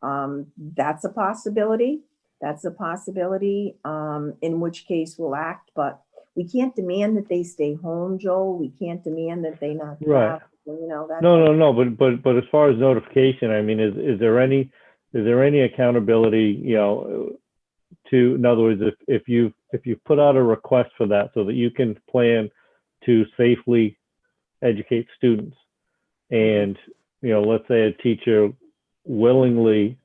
That's a possibility. In which case we'll act, but we can't demand that they stay home, Joel. We can't demand that they not
Right.
That's
No. But as far as notification, I mean, is there any accountability, in other words, if you put out a request for that so that you can plan to safely educate students, and let's say a teacher willingly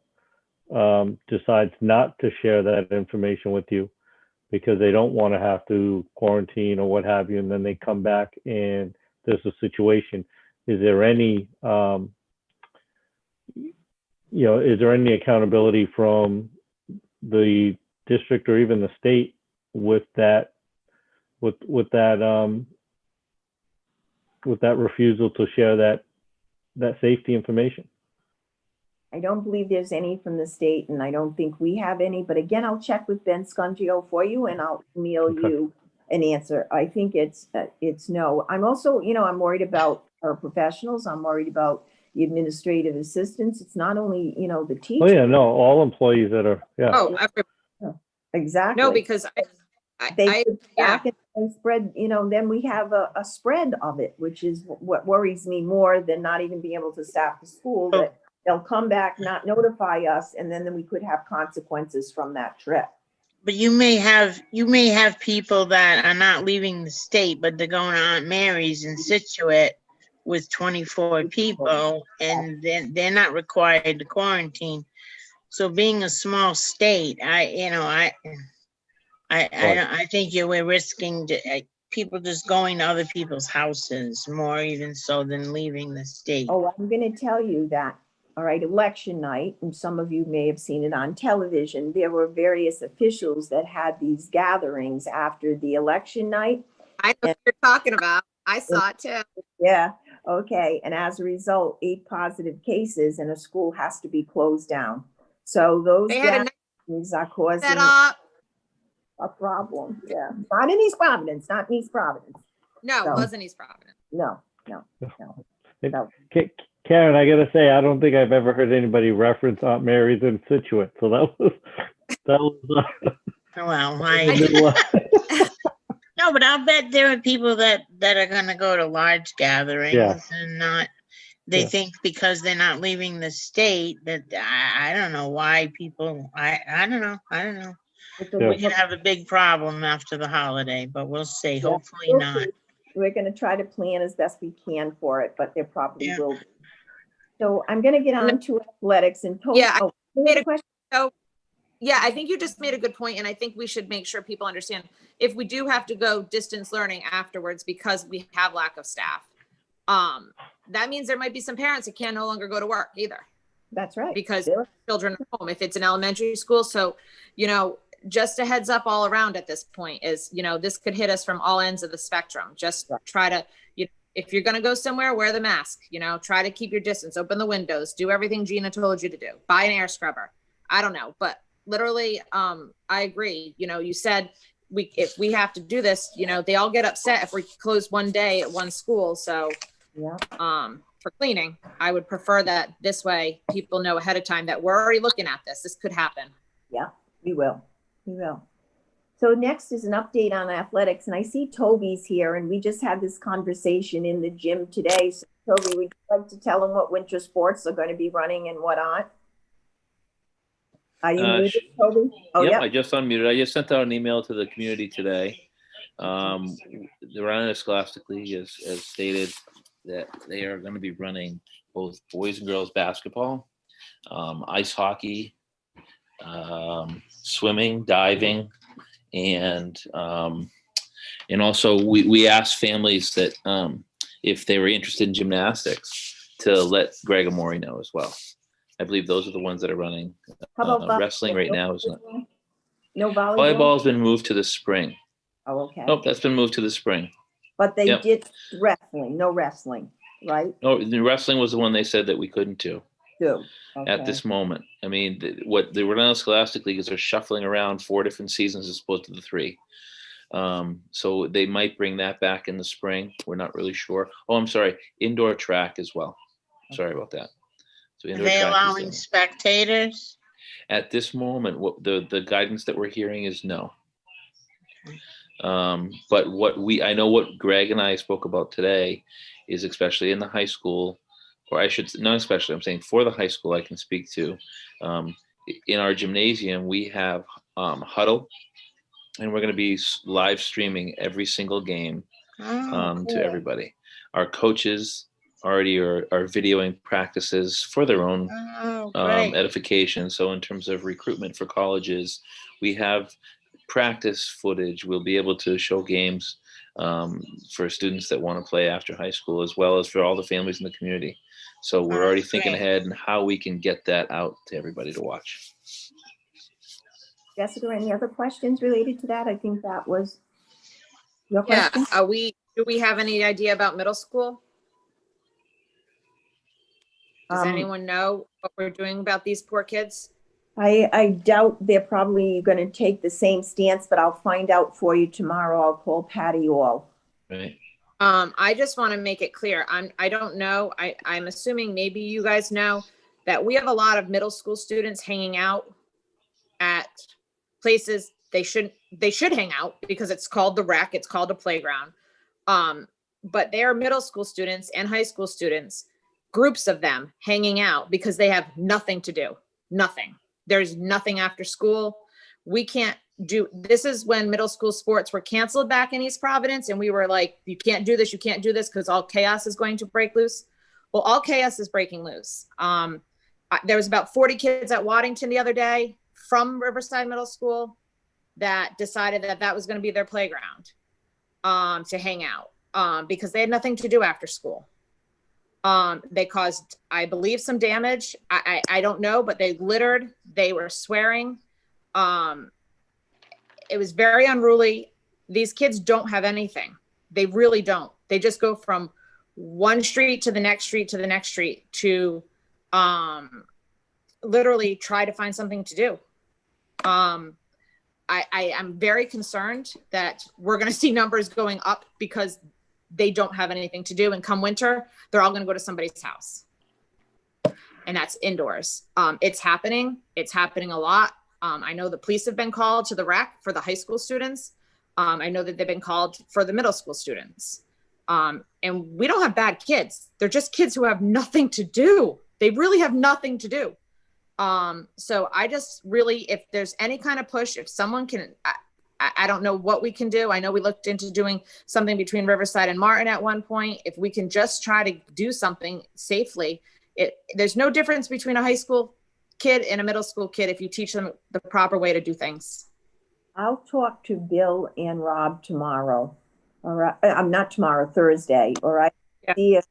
decides not to share that information with you because they don't want to have to quarantine or what have you, and then they come back and there's a situation, is there any accountability from the district or even the state with that refusal to share that safety information?
I don't believe there's any from the state, and I don't think we have any, but again, I'll check with Ben Scungio for you and I'll email you an answer. I think it's no. I'm also, I'm worried about our professionals. I'm worried about the administrative assistants. It's not only, the teachers.
Oh yeah, no, all employees that are, yeah.
Oh,
exactly.
no, because
they back and spread, then we have a spread of it, which is what worries me more than not even being able to staff the school, that they'll come back, not notify us, and then we could have consequences from that trip.
But you may have people that are not leaving the state, but they're going to Aunt Mary's in Situate with 24 people, and then they're not required to quarantine. So being a small state, I think we're risking people just going to other people's houses more even so than leaving the state.
Oh, I'm going to tell you that. All right, election night, and some of you may have seen it on television, there were various officials that had these gatherings after the election night.
I know what you're talking about. I saw it too.
Yeah, okay. And as a result, 8 positive cases, and a school has to be closed down. So those gatherings are causing a problem. Yeah, not in East Providence, not in East Providence.
No, it wasn't East Providence.
No.
Karen, I gotta say, I don't think I've ever heard anybody reference Aunt Mary's in Situate. So that was
well, no, but I'll bet there are people that are going to go to large gatherings and not. They think because they're not leaving the state that I don't know why people. I don't know. We could have a big problem after the holiday, but we'll see. Hopefully not.
We're going to try to plan as best we can for it, but there probably will be. So I'm going to get on to athletics and
I made a question. So Yeah, I think you just made a good point, and I think we should make sure people understand if we do have to go distance learning afterwards because we have lack of staff. That means there might be some parents that can no longer go to work either.
That's right.
Because
Yeah.
children are home if it's an elementary school. So, you know, just a heads up all around at this point is, you know, this could hit us from all ends of the spectrum. Just try to, you know, if you're going to go somewhere, wear the mask, you know, try to keep your distance, open the windows, do everything Gina told you to do, buy an air scrubber. I don't know, but literally, I agree. You know, you said if we have to do this, you know, they all get upset if we close one day at one school. So,
Yeah.
for cleaning, I would prefer that this way people know ahead of time that we're already looking at this. This could happen.
Yeah, we will. We will. So next is an update on athletics, and I see Toby's here, and we just had this conversation in the gym today. So Toby, would you like to tell him what winter sports are going to be running and what aren't? Are you muted, Toby? Oh,
yep,
yeah.
I just unmuted. I just sent out an email to the community today. The Round Scholastic League has stated that they are going to be running both boys and girls basketball, ice hockey, swimming, diving, and also we asked families that if they were interested in gymnastics to let Greg Amori know as well. I believe those are the ones that are running.
How about
wrestling right now is not.
No volleyball?
Volleyball's been moved to the spring.
Oh, okay.
Nope, that's been moved to the spring.
But they
Yep.
did wrestling, no wrestling, right?
No, the wrestling was the one they said that we couldn't do
Do.
at
Okay.
this moment. I mean, what the Rhode Island Scholastic League is, they're shuffling around 4 different seasons as opposed to the 3. So they might bring that back in the spring. We're not really sure. Oh, I'm sorry, indoor track as well. Sorry about that. So
Are
indoor
they
track is
allowing spectators?
at this moment, what the guidance that we're hearing is no. But I know what Greg and I spoke about today is, especially in the high school, or I should not especially, I'm saying for the high school I can speak to, in our gymnasium, we have Huddle, and we're going to be live streaming every single game
Oh,
to
cool.
everybody. Our coaches already are videoing practices for their own
Oh, great.
edification. So in terms of recruitment for colleges, we have practice footage. We'll be able to show games for students that want to play after high school, as well as for all the families in the community. So we're already thinking
great.
ahead and how we can get that out to everybody to watch.
Jessica, any other questions related to that? I think that was your
Yeah.
question.
Do we have any idea about middle school? Does anyone know what we're doing about these poor kids?
I doubt they're probably going to take the same stance, but I'll find out for you tomorrow. I'll call Patty All.
Right.
I just want to make it clear. I don't know. I'm assuming maybe you guys know that we have a lot of middle school students hanging out at places they should hang out because it's called the rec, it's called a playground. But they are middle school students and high school students, groups of them hanging out because they have nothing to do. Nothing. There's nothing after school. We can't do, this is when middle school sports were canceled back in East Providence. And we were like, you can't do this because all chaos is going to break loose. Well, all chaos is breaking loose. There was about 40 kids at Waddington the other day from Riverside Middle School that decided that was going to be their playground to hang out because they had nothing to do after school. They caused, I believe, some damage. I don't know, but they littered. They were swearing. It was very unruly. These kids don't have anything. They really don't. They just go from one street to the next street to the next street to literally try to find something to do. I am very concerned that we're going to see numbers going up because they don't have anything to do. And come winter, they're all going to go to somebody's house. And that's indoors. It's happening. It's happening a lot. I know the police have been called to the rec for the high school students. I know that they've been called for the middle school students. And we don't have bad kids. They're just kids who have nothing to do. They really have nothing to do. So I just really, if there's any kind of push, if someone can, I don't know what we can do. I know we looked into doing something between Riverside and Martin at one point. If we can just try to do something safely, there's no difference between a high school kid and a middle school kid if you teach them the proper way to do things.
I'll talk to Bill and Rob tomorrow. All right, I'm not tomorrow, Thursday. All right.
Yeah.
See if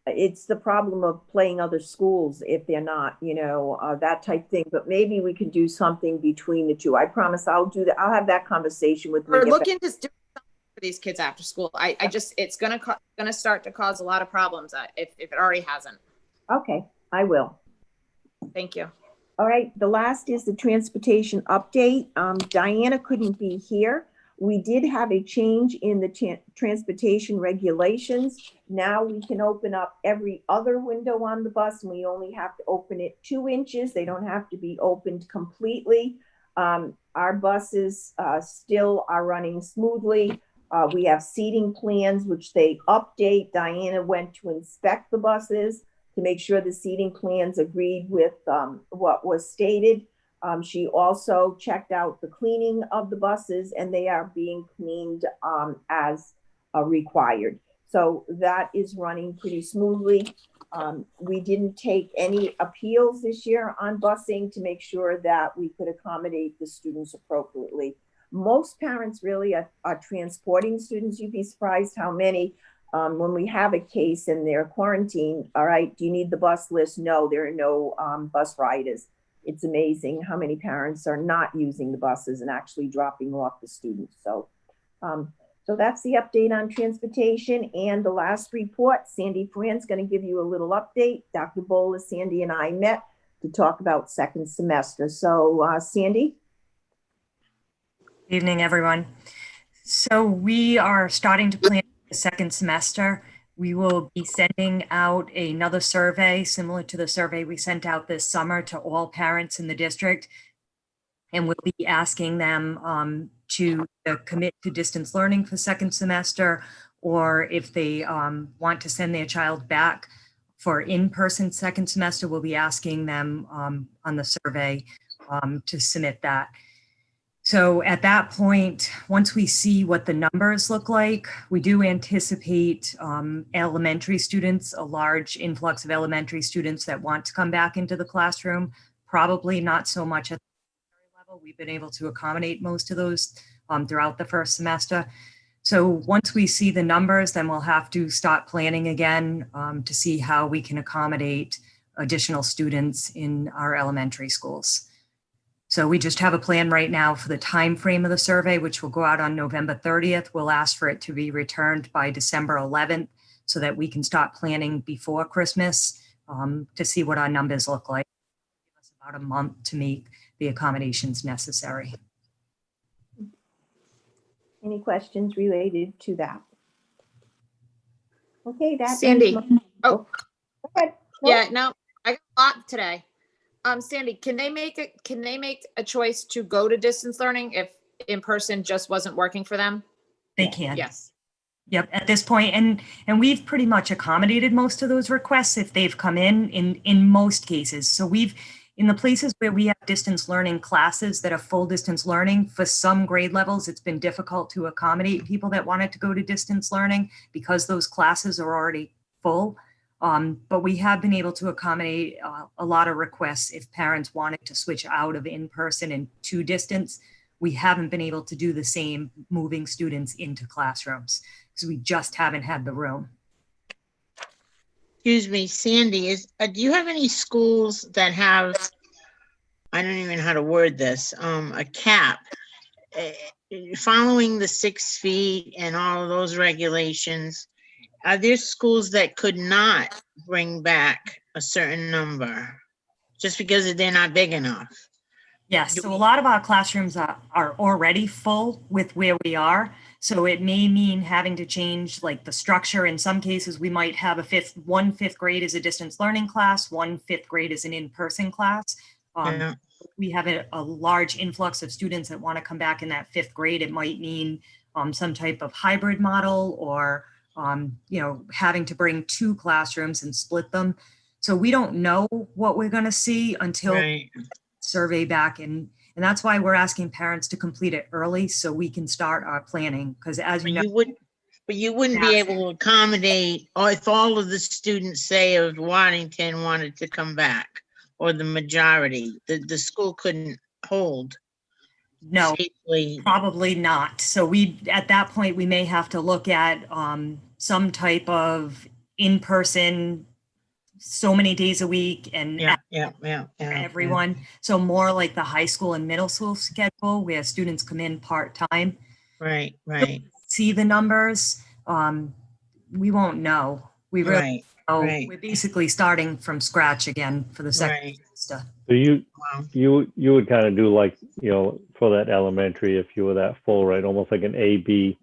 it's the problem of playing other schools if they're not, that type thing. But maybe we could do something between the two. I promise I'll do that. I'll have that conversation with them.
We're looking to do something for these kids after school. I just, it's gonna start to cause a lot of problems if it already hasn't.
Okay, I will.
Thank you.
All right, the last is the transportation update. Diana couldn't be here. We did have a change in the transportation regulations. Now we can open up every other window on the bus, and we only have to open it 2 inches. They don't have to be opened completely. Our buses still are running smoothly. We have seating plans, which they update. Diana went to inspect the buses to make sure the seating plans agreed with what was stated. She also checked out the cleaning of the buses, and they are being cleaned as required. So that is running pretty smoothly. We didn't take any appeals this year on busing to make sure that we could accommodate the students appropriately. Most parents really are transporting students. You'd be surprised how many. When we have a case and they're quarantined, all right, do you need the bus list? No, there are no bus riders. It's amazing how many parents are not using the buses and actually dropping off the students. So, so that's the update on transportation. And the last report, Sandy Fran's going to give you a little update. Dr. Bolas, Sandy, and I met to talk about second semester. So, Sandy.
Good evening, everyone. So we are starting to plan the second semester. We will be sending out another survey similar to the survey we sent out this summer to all parents in the district. And we'll be asking them to commit to distance learning for second semester, or if they want to send their child back for in-person second semester, we'll be asking them on the survey to submit that. So at that point, once we see what the numbers look like, we do anticipate elementary students, a large influx of elementary students that want to come back into the classroom, probably not so much at the level. We've been able to accommodate most of those throughout the first semester. So once we see the numbers, then we'll have to start planning again to see how we can accommodate additional students in our elementary schools. So we just have a plan right now for the time frame of the survey, which will go out on November 30th. We'll ask for it to be returned by December 11th so that we can start planning before Christmas to see what our numbers look like. It'll give us about a month to make the accommodations necessary.
Any questions related to that? Okay, that's
Sandy.
Go ahead. No.
Yeah, no, I got a lot today. Sandy, can they make a choice to go to distance learning if in person just wasn't working for them?
They can.
Yes.
Yep, at this point, and we've pretty much accommodated most of those requests if they've come in most cases. So we've, in the places where we have distance learning classes that are full distance learning, for some grade levels, it's been difficult to accommodate people that wanted to go to distance learning because those classes are already full. But we have been able to accommodate a lot of requests if parents wanted to switch out of in-person and to distance. We haven't been able to do the same moving students into classrooms because we just haven't had the room.
Excuse me, Sandy, do you have any schools that have, I don't even know how to word this, a cap? Following the 6 feet and all of those regulations, are there schools that could not bring back a certain number just because they're not big enough?
Yes, so a lot of our classrooms are already full with where we are. So it may mean having to change like the structure. In some cases, we might have one fifth grade as a distance learning class, one fifth grade as an in-person class. We have a large influx of students that want to come back in that fifth grade. It might mean some type of hybrid model or having to bring 2 classrooms and split them. So we don't know what we're going to see until survey back. And that's why we're asking parents to complete it early so we can start our planning. Because as you know,
but you wouldn't be able to accommodate, or if all of the students, say, of Waddington wanted to come back, or the majority? The school couldn't hold
No,
safely.
probably not. So at that point, we may have to look at some type of in-person, so many days a week and
Yeah.
everyone. So more like the high school and middle school schedule where students come in part-time.
Right.
See the numbers. We won't know. We really
Right.
We're basically starting from scratch again for the second semester.
So you would kind of do like, for that elementary, if you were that full, right? Almost like an A, B,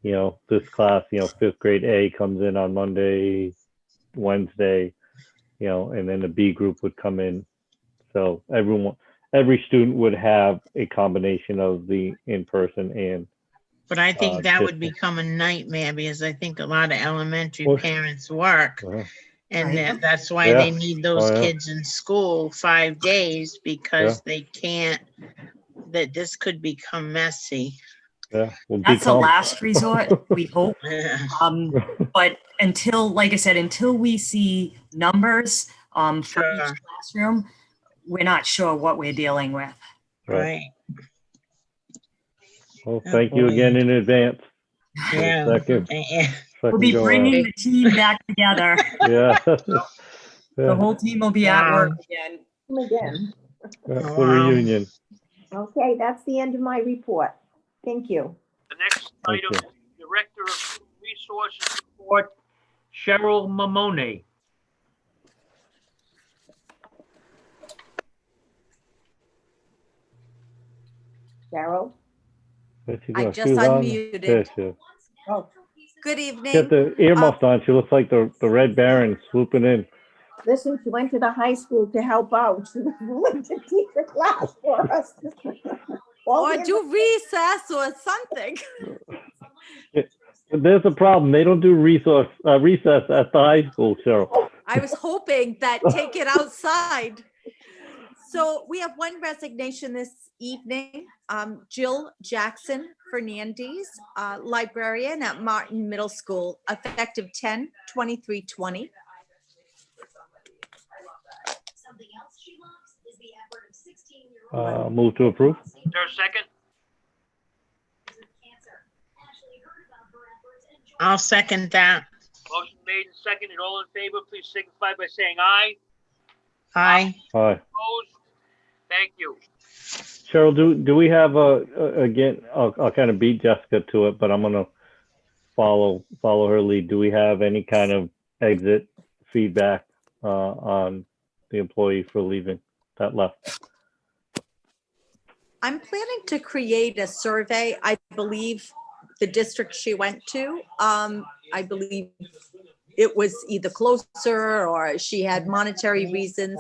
this class, 5th grade A comes in on Monday, Wednesday, and then the B group would come in. So every student would have a combination of the in-person and
But I think that would become a nightmare because I think a lot of elementary parents work. And that's why they need those kids in school 5 days because they can't, that this could become messy.
That's a last resort, we hope. But like I said, until we see numbers for each classroom, we're not sure what we're dealing with.
Right.
Well, thank you again in advance.
We'll be bringing the team back together. The whole team will be at work again.
The reunion.
Okay, that's the end of my report. Thank you.
The next item is Director of Resources Report, Cheryl Mamone.
Cheryl?
I just unmuted.
Oh.
Good evening.
Get the earmuffs on. She looks like the Red Baron swooping in.
Listen, she went to the high school to help out. She went to teach a class for us.
Or do recess or something.
There's a problem. They don't do recess at the high school, Cheryl.
I was hoping that take it outside. So we have one resignation this evening. Jill Jackson Fernandez, librarian at Martin Middle School, effective 10/23/20.
Move to approve.
Is there a second?
I'll second that.
Motion made and seconded. All in favor, please signify by saying aye.
Aye.
Aye.
Opposed? Thank you.
Cheryl, do we have again? I'll kind of beat Jessica to it, but I'm gonna follow her lead. Do we have any kind of exit feedback on the employee for leaving that left?
I'm planning to create a survey. I believe the district she went to, I believe it was either closer or she had monetary reasons.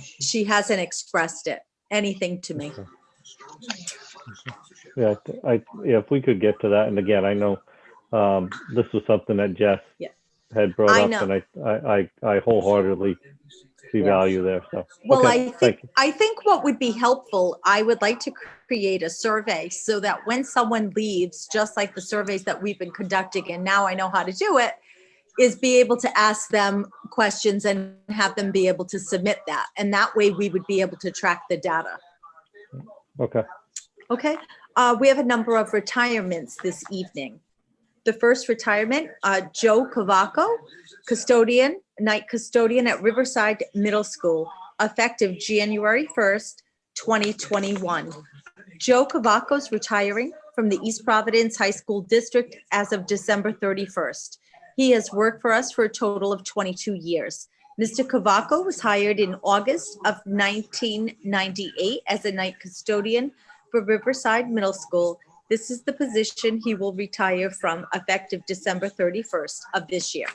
She hasn't expressed anything to me.
Yeah, if we could get to that, and again, I know this was something that Jess had brought up, and I wholeheartedly see value there. So,
well,
okay,
I think what would be helpful, I would like to create a survey so that when someone leaves, just like the surveys that we've been conducting, and now I know how to do it, is be able to ask them questions and have them be able to submit that. And that way we would be able to track the data.
Okay.
Okay. We have a number of retirements this evening. The first retirement, Joe Cavaco, custodian, night custodian at Riverside Middle School, effective January 1st, 2021. Joe Cavaco is retiring from the East Providence High School District as of December 31st. He has worked for us for a total of 22 years. Mr. Cavaco was hired in August of 1998 as a night custodian for Riverside Middle School. This is the position he will retire from effective December 31st of this year.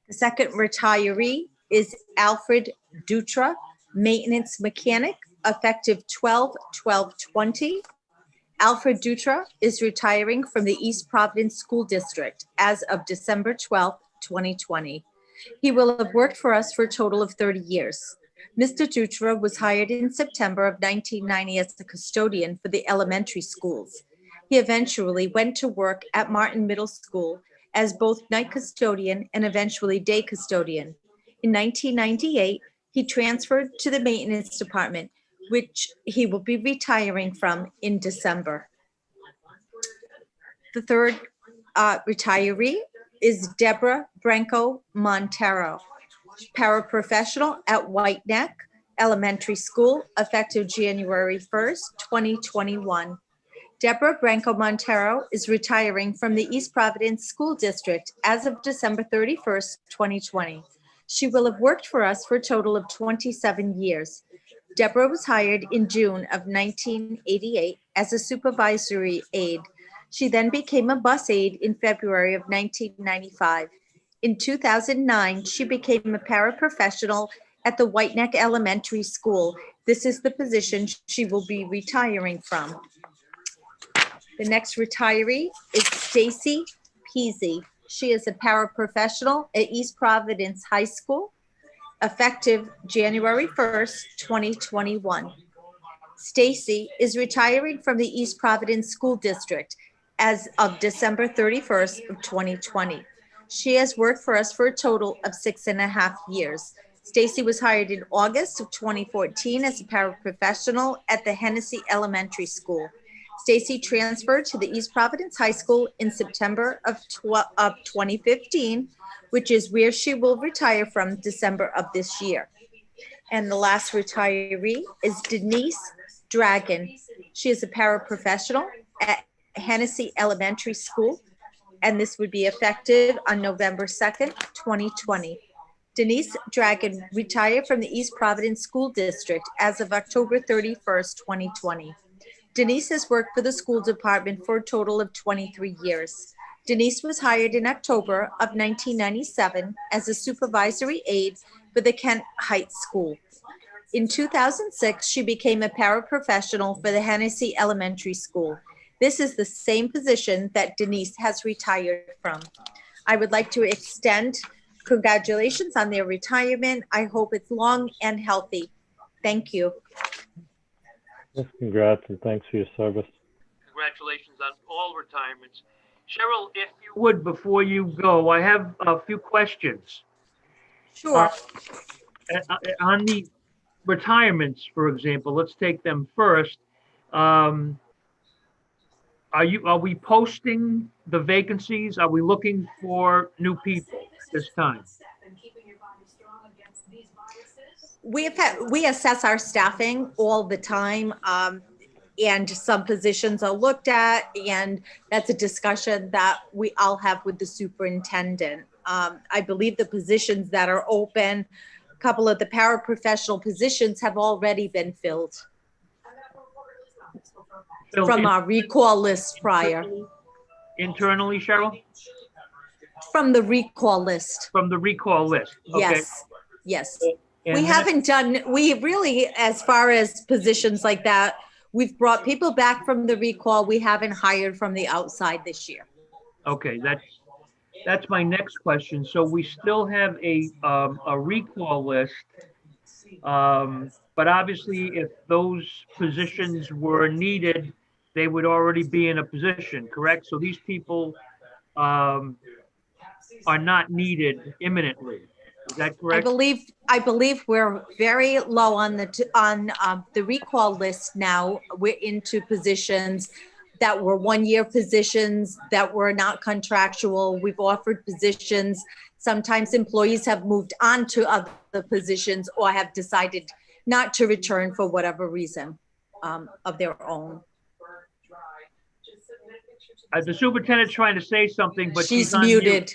The second retiree is Alfred Dutra, maintenance mechanic, effective 12/12/20. Alfred Dutra is retiring from the East Providence School District as of December 12th, 2020. He will have worked for us for a total of 30 years. Mr. Dutra was hired in September of 1990 as the custodian for the elementary schools. He eventually went to work at Martin Middle School as both night custodian and eventually day custodian. In 1998, he transferred to the maintenance department, which he will be retiring from in December. The third retiree is Deborah Branco Montero, paraprofessional at White Neck Elementary School, effective January 1st, 2021. Deborah Branco Montero is retiring from the East Providence School District as of December 31st, 2020. She will have worked for us for a total of 27 years. Deborah was hired in June of 1988 as a supervisory aide. She then became a bus aide in February of 1995. In 2009, she became a paraprofessional at the White Neck Elementary School. This is the position she will be retiring from. The next retiree is Stacy Peasy. She is a paraprofessional at East Providence High School, effective January 1st, 2021. Stacy is retiring from the East Providence School District as of December 31st of 2020. She has worked for us for a total of 6.5 years. Stacy was hired in August of 2014 as a paraprofessional at the Hennessy Elementary School. Stacy transferred to the East Providence High School in September of 2015, which is where she will retire from December of this year. And the last retiree is Denise Dragon. She is a paraprofessional at Hennessy Elementary School, and this would be effective on November 2nd, 2020. Denise Dragon retired from the East Providence School District as of October 31st, 2020. Denise has worked for the school department for a total of 23 years. Denise was hired in October of 1997 as a supervisory aide for the Kent Heights School. In 2006, she became a paraprofessional for the Hennessy Elementary School. This is the same position that Denise has retired from. I would like to extend congratulations on their retirement. I hope it's long and healthy. Thank you.
Yes, congrats and thanks for your service.
Congratulations on all retirements. Cheryl, if you would, before you go, I have a few questions.
Sure.
On the retirements, for example, let's take them first. Are we posting the vacancies? Are we looking for new people at this time?
We assess our staffing all the time, and some positions are looked at, and that's a discussion that I'll have with the superintendent. I believe the positions that are open, a couple of the paraprofessional positions have already been filled from our recall list prior.
Internally, Cheryl?
From the recall list.
From the recall list. Okay.
Yes, yes.
And
we haven't done, we really, as far as positions like that, we've brought people back from the recall. We haven't hired from the outside this year.
Okay, that's my next question. So we still have a recall list, but obviously if those positions were needed, they would already be in a position, correct? So these people are not needed imminently. Is that correct?
I believe we're very low on the recall list now. We're into positions that were one-year positions that were not contractual. We've offered positions. Sometimes employees have moved on to other positions or have decided not to return for whatever reason of their own.
The superintendent's trying to say something, but
she's muted.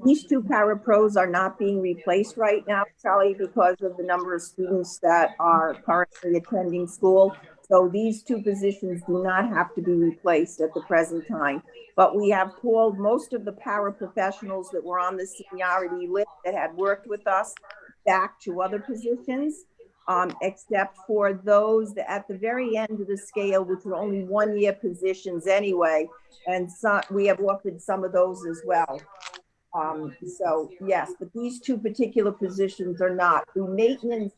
These two parapros are not being replaced right now, Charlie, because of the number of students that are currently attending school. So these two positions do not have to be replaced at the present time. But we have called most of the paraprofessionals that were on the seniority list that had worked with us back to other positions, except for those that at the very end of the scale, which were only one-year positions anyway. And some, we have offered some of those as well. So yes, but these two particular positions are not. The maintenance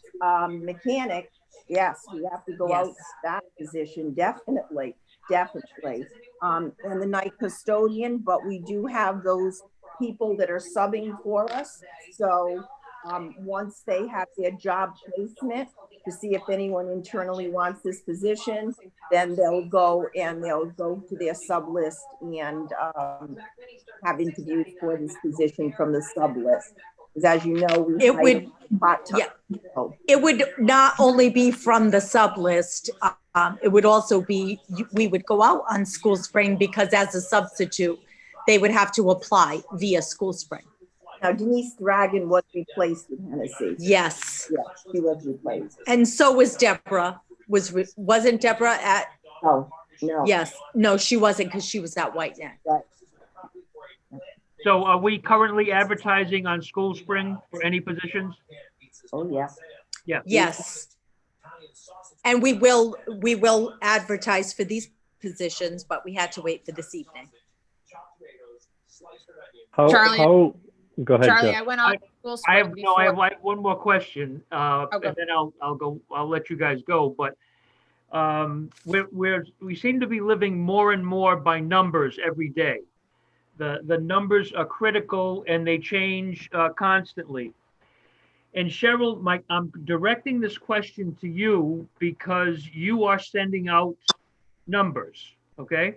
mechanic, yes, we have to go out to that position, definitely. And the night custodian, but we do have those people that are subbing for us. So once they have their job placement to see if anyone internally wants this position, then they'll go to their sub list and have interviews for this position from the sub list. Because as you know,
it would not only be from the sub list, it would also be, we would go out on School Spring because as a substitute, they would have to apply via School Spring.
Now Denise Dragon was replaced in Hennessy.
Yes.
Yes, she was replaced.
And so was Deborah. Wasn't Deborah at?
No.
Yes. No, she wasn't because she was at White Neck.
Right.
So are we currently advertising on School Spring for any positions?
Oh, yeah.
Yeah.
Yes. And we will advertise for these positions, but we had to wait for this evening.
Charlie,
go ahead,
Charlie,
Jeff.
I went on School Spring
I have
before.
one more question, and then I'll let you guys go. But we seem to be living more and more by numbers every day. The numbers are critical and they change constantly. And Cheryl, I'm directing this question to you because you are sending out numbers, okay?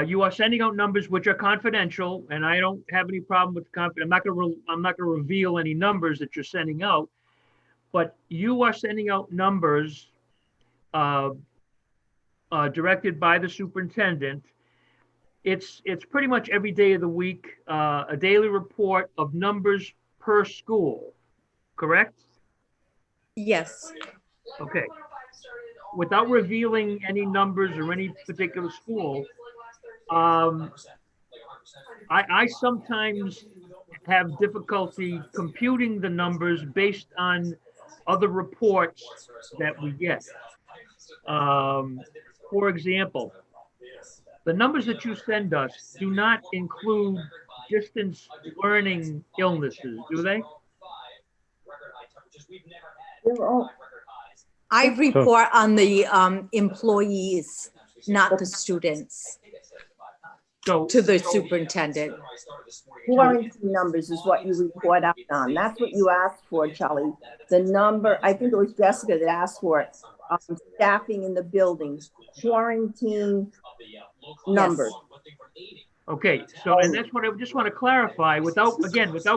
You are sending out numbers which are confidential, and I don't have any problem with I'm not gonna reveal any numbers that you're sending out, but you are sending out numbers directed by the superintendent. It's pretty much every day of the week, a daily report of numbers per school, correct?
Yes.
Okay. Without revealing any numbers or any particular school, I sometimes have difficulty computing the numbers based on other reports that we get. For example, the numbers that you send us do not include distance learning illnesses, do they?
I report on the employees, not the students, to the superintendent.
Quarantine numbers is what you report out on. That's what you asked for, Charlie. The number, I think it was Jessica that asked for it. Staffing in the buildings, quarantine numbers.
Okay, so and that's what I just want to clarify without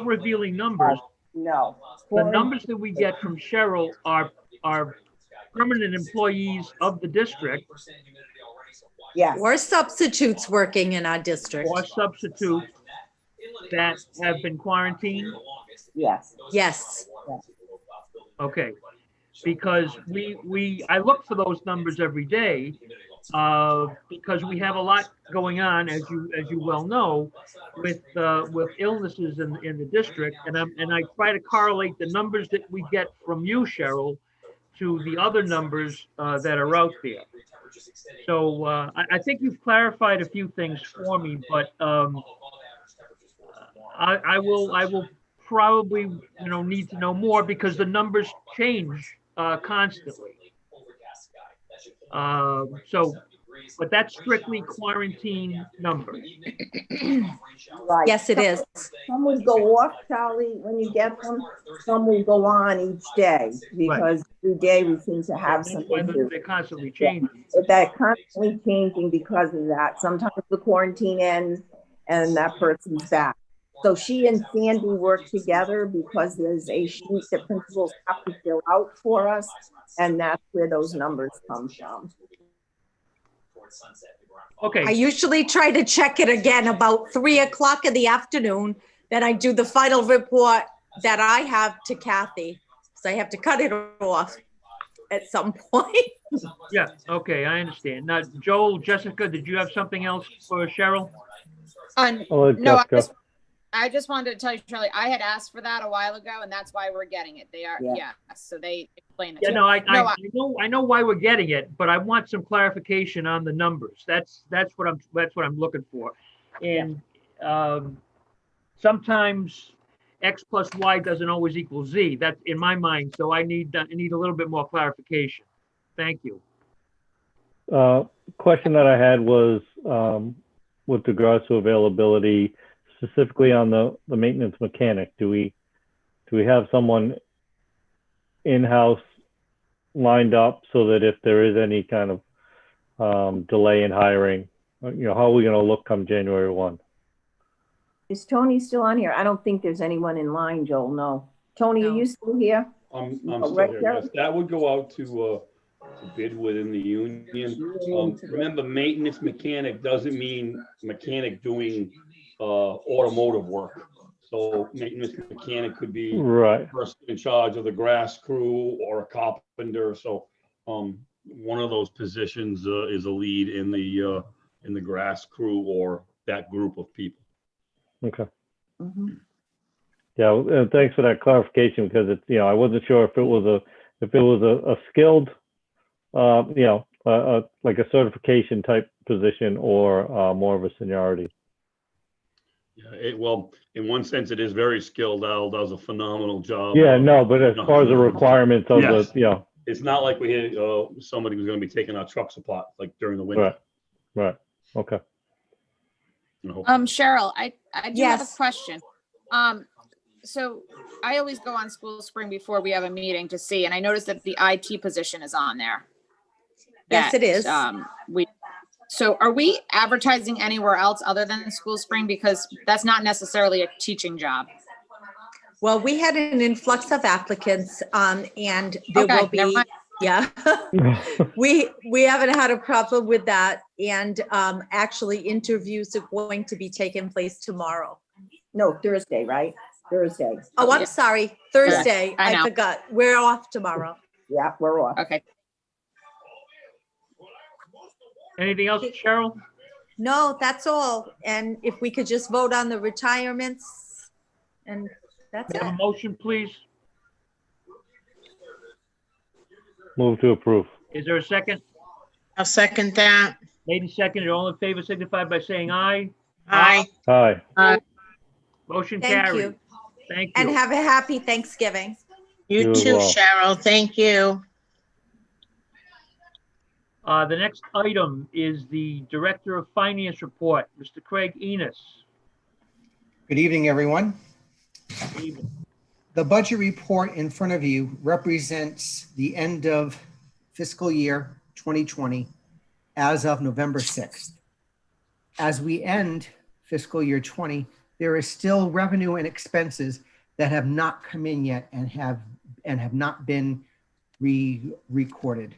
revealing numbers.
No.
The numbers that we get from Cheryl are permanent employees of the district.
Yes.
Or substitutes working in our district.
Or substitutes that have been quarantined.
Yes.
Yes.
Okay, because I look for those numbers every day because we have a lot going on, as you well know, with illnesses in the district, and I try to correlate the numbers that we get from you, Cheryl, to the other numbers that are out there. So I think you've clarified a few things for me, but I will probably need to know more because the numbers change constantly. But that's strictly quarantine numbers.
Right.
Yes, it is.
Some will go off, Charlie, when you get them. Some will go on each day because every day we seem to have something new.
They're constantly changing.
They're constantly changing because of that. Sometimes the quarantine ends and that person's back. So she and Sandy work together because there's a sheet that principals have to fill out for us, and that's where those numbers come from.
Okay.
I usually try to check it again about 3 o'clock in the afternoon. Then I do the final report that I have to Kathy. So I have to cut it off at some point.
Yeah, okay, I understand. Now, Joel, Jessica, did you have something else for Cheryl?
No, I just wanted to tell you, Charlie, I had asked for that a while ago, and that's why we're getting it. They are, so they explain it.
Yeah, I know why we're getting it, but I want some clarification on the numbers. That's what I'm looking for. And sometimes X plus Y doesn't always equal Z. That's in my mind. So I need a little bit more clarification. Thank you.
Question that I had was with regards to availability. specifically on the maintenance mechanic, do we have someone in-house lined up so that if there is any kind of delay in hiring, how are we going to look come January 1?
Is Tony still on here? I don't think there's anyone in line, Joel, no. Tony, are you still here?
I'm
Oh,
still
right
here.
there.
Yes, that would go out to bid within the union. Remember, maintenance mechanic doesn't mean mechanic doing automotive work. So maintenance mechanic could be
Right.
person in charge of the grass crew or a carpenter. So one of those positions is a lead in the grass crew or that group of people.
Okay.
Mm-hmm.
Yeah, and thanks for that clarification, because it's, I wasn't sure if it was a skilled, like a certification type position or more of a seniority.
Yeah, well, in one sense, it is very skilled. Al does a phenomenal job.
Yeah, no, but as far as the requirements of
Yes.
the,
It's not like we had somebody who's going to be taking our trucks apart like during the winter.
Right. Okay.
Cheryl, I do have a
Yes.
question. So I always go on School Spring before we have a meeting to see, and I noticed that the IT position is on there.
Yes, it is.
So are we advertising anywhere else other than School Spring? Because that's not necessarily a teaching job.
Well, we had an influx of applicants, and there will
Okay, never
be,
mind.
yeah. We haven't had a problem with that. And actually interviews are going to be taking place tomorrow.
No, Thursday, right? Thursday.
Oh, I'm sorry, Thursday.
I
I
know.
forgot. We're off tomorrow.
Yeah, we're off.
Okay.
Anything else, Cheryl?
No, that's all. And if we could just vote on the retirements, and that's
May I have
it.
a motion, please?
Move to approve.
Is there a second?
I'll second that.
Made and seconded. All in favor signify by saying aye.
Aye.
Hi.
Motion
Thank
carried.
you.
Thank
And
you.
have a happy Thanksgiving.
You
You as
too,
well.
Cheryl. Thank you.
The next item is the Director of Finance report, Mr. Craig Enos.
Good evening, everyone.
Good evening.
The budget report in front of you represents the end of fiscal year 2020 as of November 6th. As we end fiscal year 20, there is still revenue and expenses that have not come in yet and have not been recorded.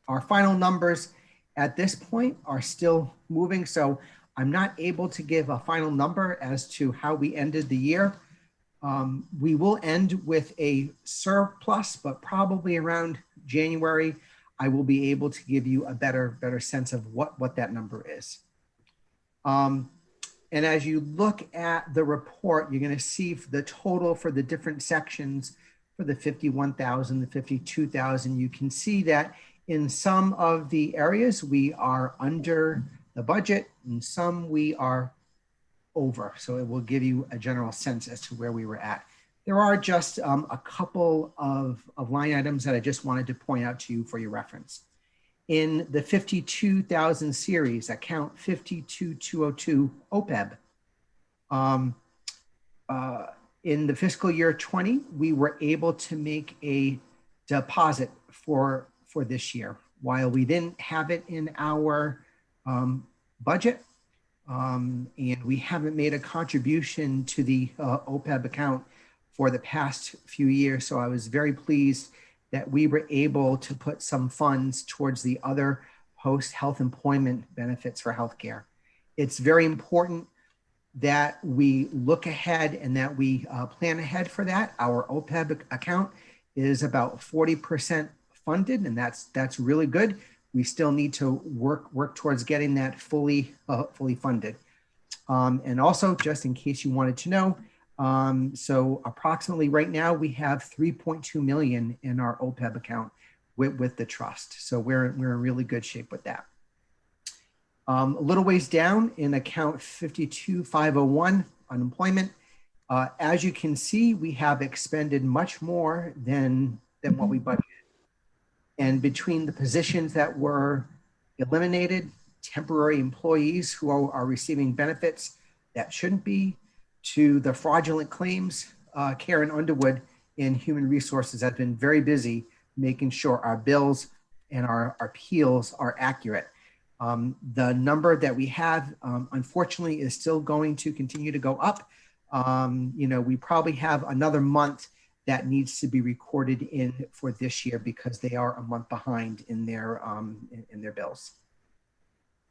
Our final numbers at this point are still moving, so I'm not able to give a final number as to how we ended the year. We will end with a surplus, but probably around January, I will be able to give you a better sense of what that number is. And as you look at the report, you're going to see the total for the different sections for the 51,000, the 52,000. You can see that in some of the areas we are under the budget, and some we are over. So it will give you a general sense as to where we were at. There are just a couple of line items that I just wanted to point out to you for your reference. In the 52,000 series, account 52202 OPEB, in the fiscal year 20, we were able to make a deposit for this year. While we didn't have it in our budget, and we haven't made a contribution to the OPEB account for the past few years. So I was very pleased that we were able to put some funds towards the other post-health employment benefits for healthcare. It's very important that we look ahead and that we plan ahead for that. Our OPEB account is about 40% funded, and that's really good. We still need to work towards getting that fully funded. And also, just in case you wanted to know, so approximately right now we have 3.2 million in our OPEB account with the trust. So we're in really good shape with that. A little ways down in account 52501 unemployment, as you can see, we have expended much more than what we budgeted. And between the positions that were eliminated, temporary employees who are receiving benefits that shouldn't be, to the fraudulent claims. Karen Underwood in Human Resources has been very busy making sure our bills and our appeals are accurate. The number that we have, unfortunately, is still going to continue to go up. We probably have another month that needs to be recorded in for this year because they are a month behind in their bills.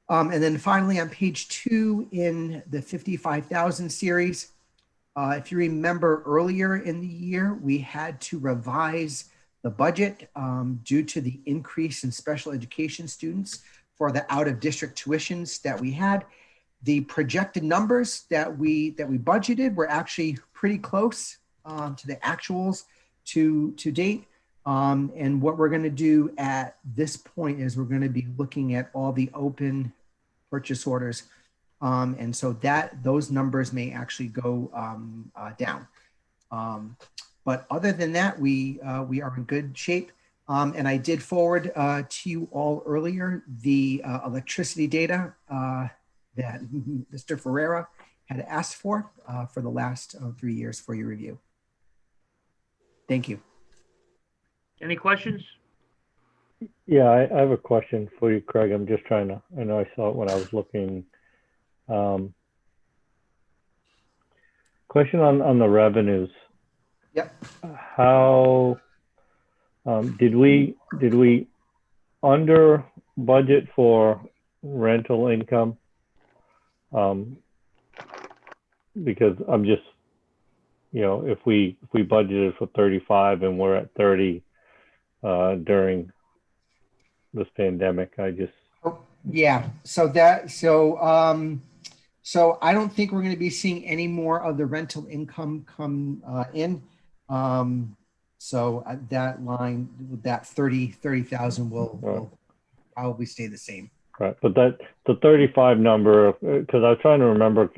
And then finally on page 2 in the 55,000 series, if you remember earlier in the year, we had to revise the budget due to the increase in special education students for the out-of-district tuitions that we had. The projected numbers that we budgeted were actually pretty close to the actuals to date. And what we're going to do at this point is we're going to be looking at all the open purchase orders. And so those numbers may actually go down. But other than that, we are in good shape. And I did forward to you all earlier the electricity data that Mr. Ferreira had asked for the last 3 years for your review. Thank you.
Any questions?
Yeah, I have a question for you, Craig. I'm just trying to, I know I saw it when I was looking. Question on the revenues.
Yep.
How did we under budget for rental income? Because I'm just, if we budgeted for 35 and we're at 30 during this pandemic,
Yeah. So I don't think we're going to be seeing any more of the rental income come in. So that line, that 30,000 will probably stay the same.
Right, but the 35 number, because I was trying to remember,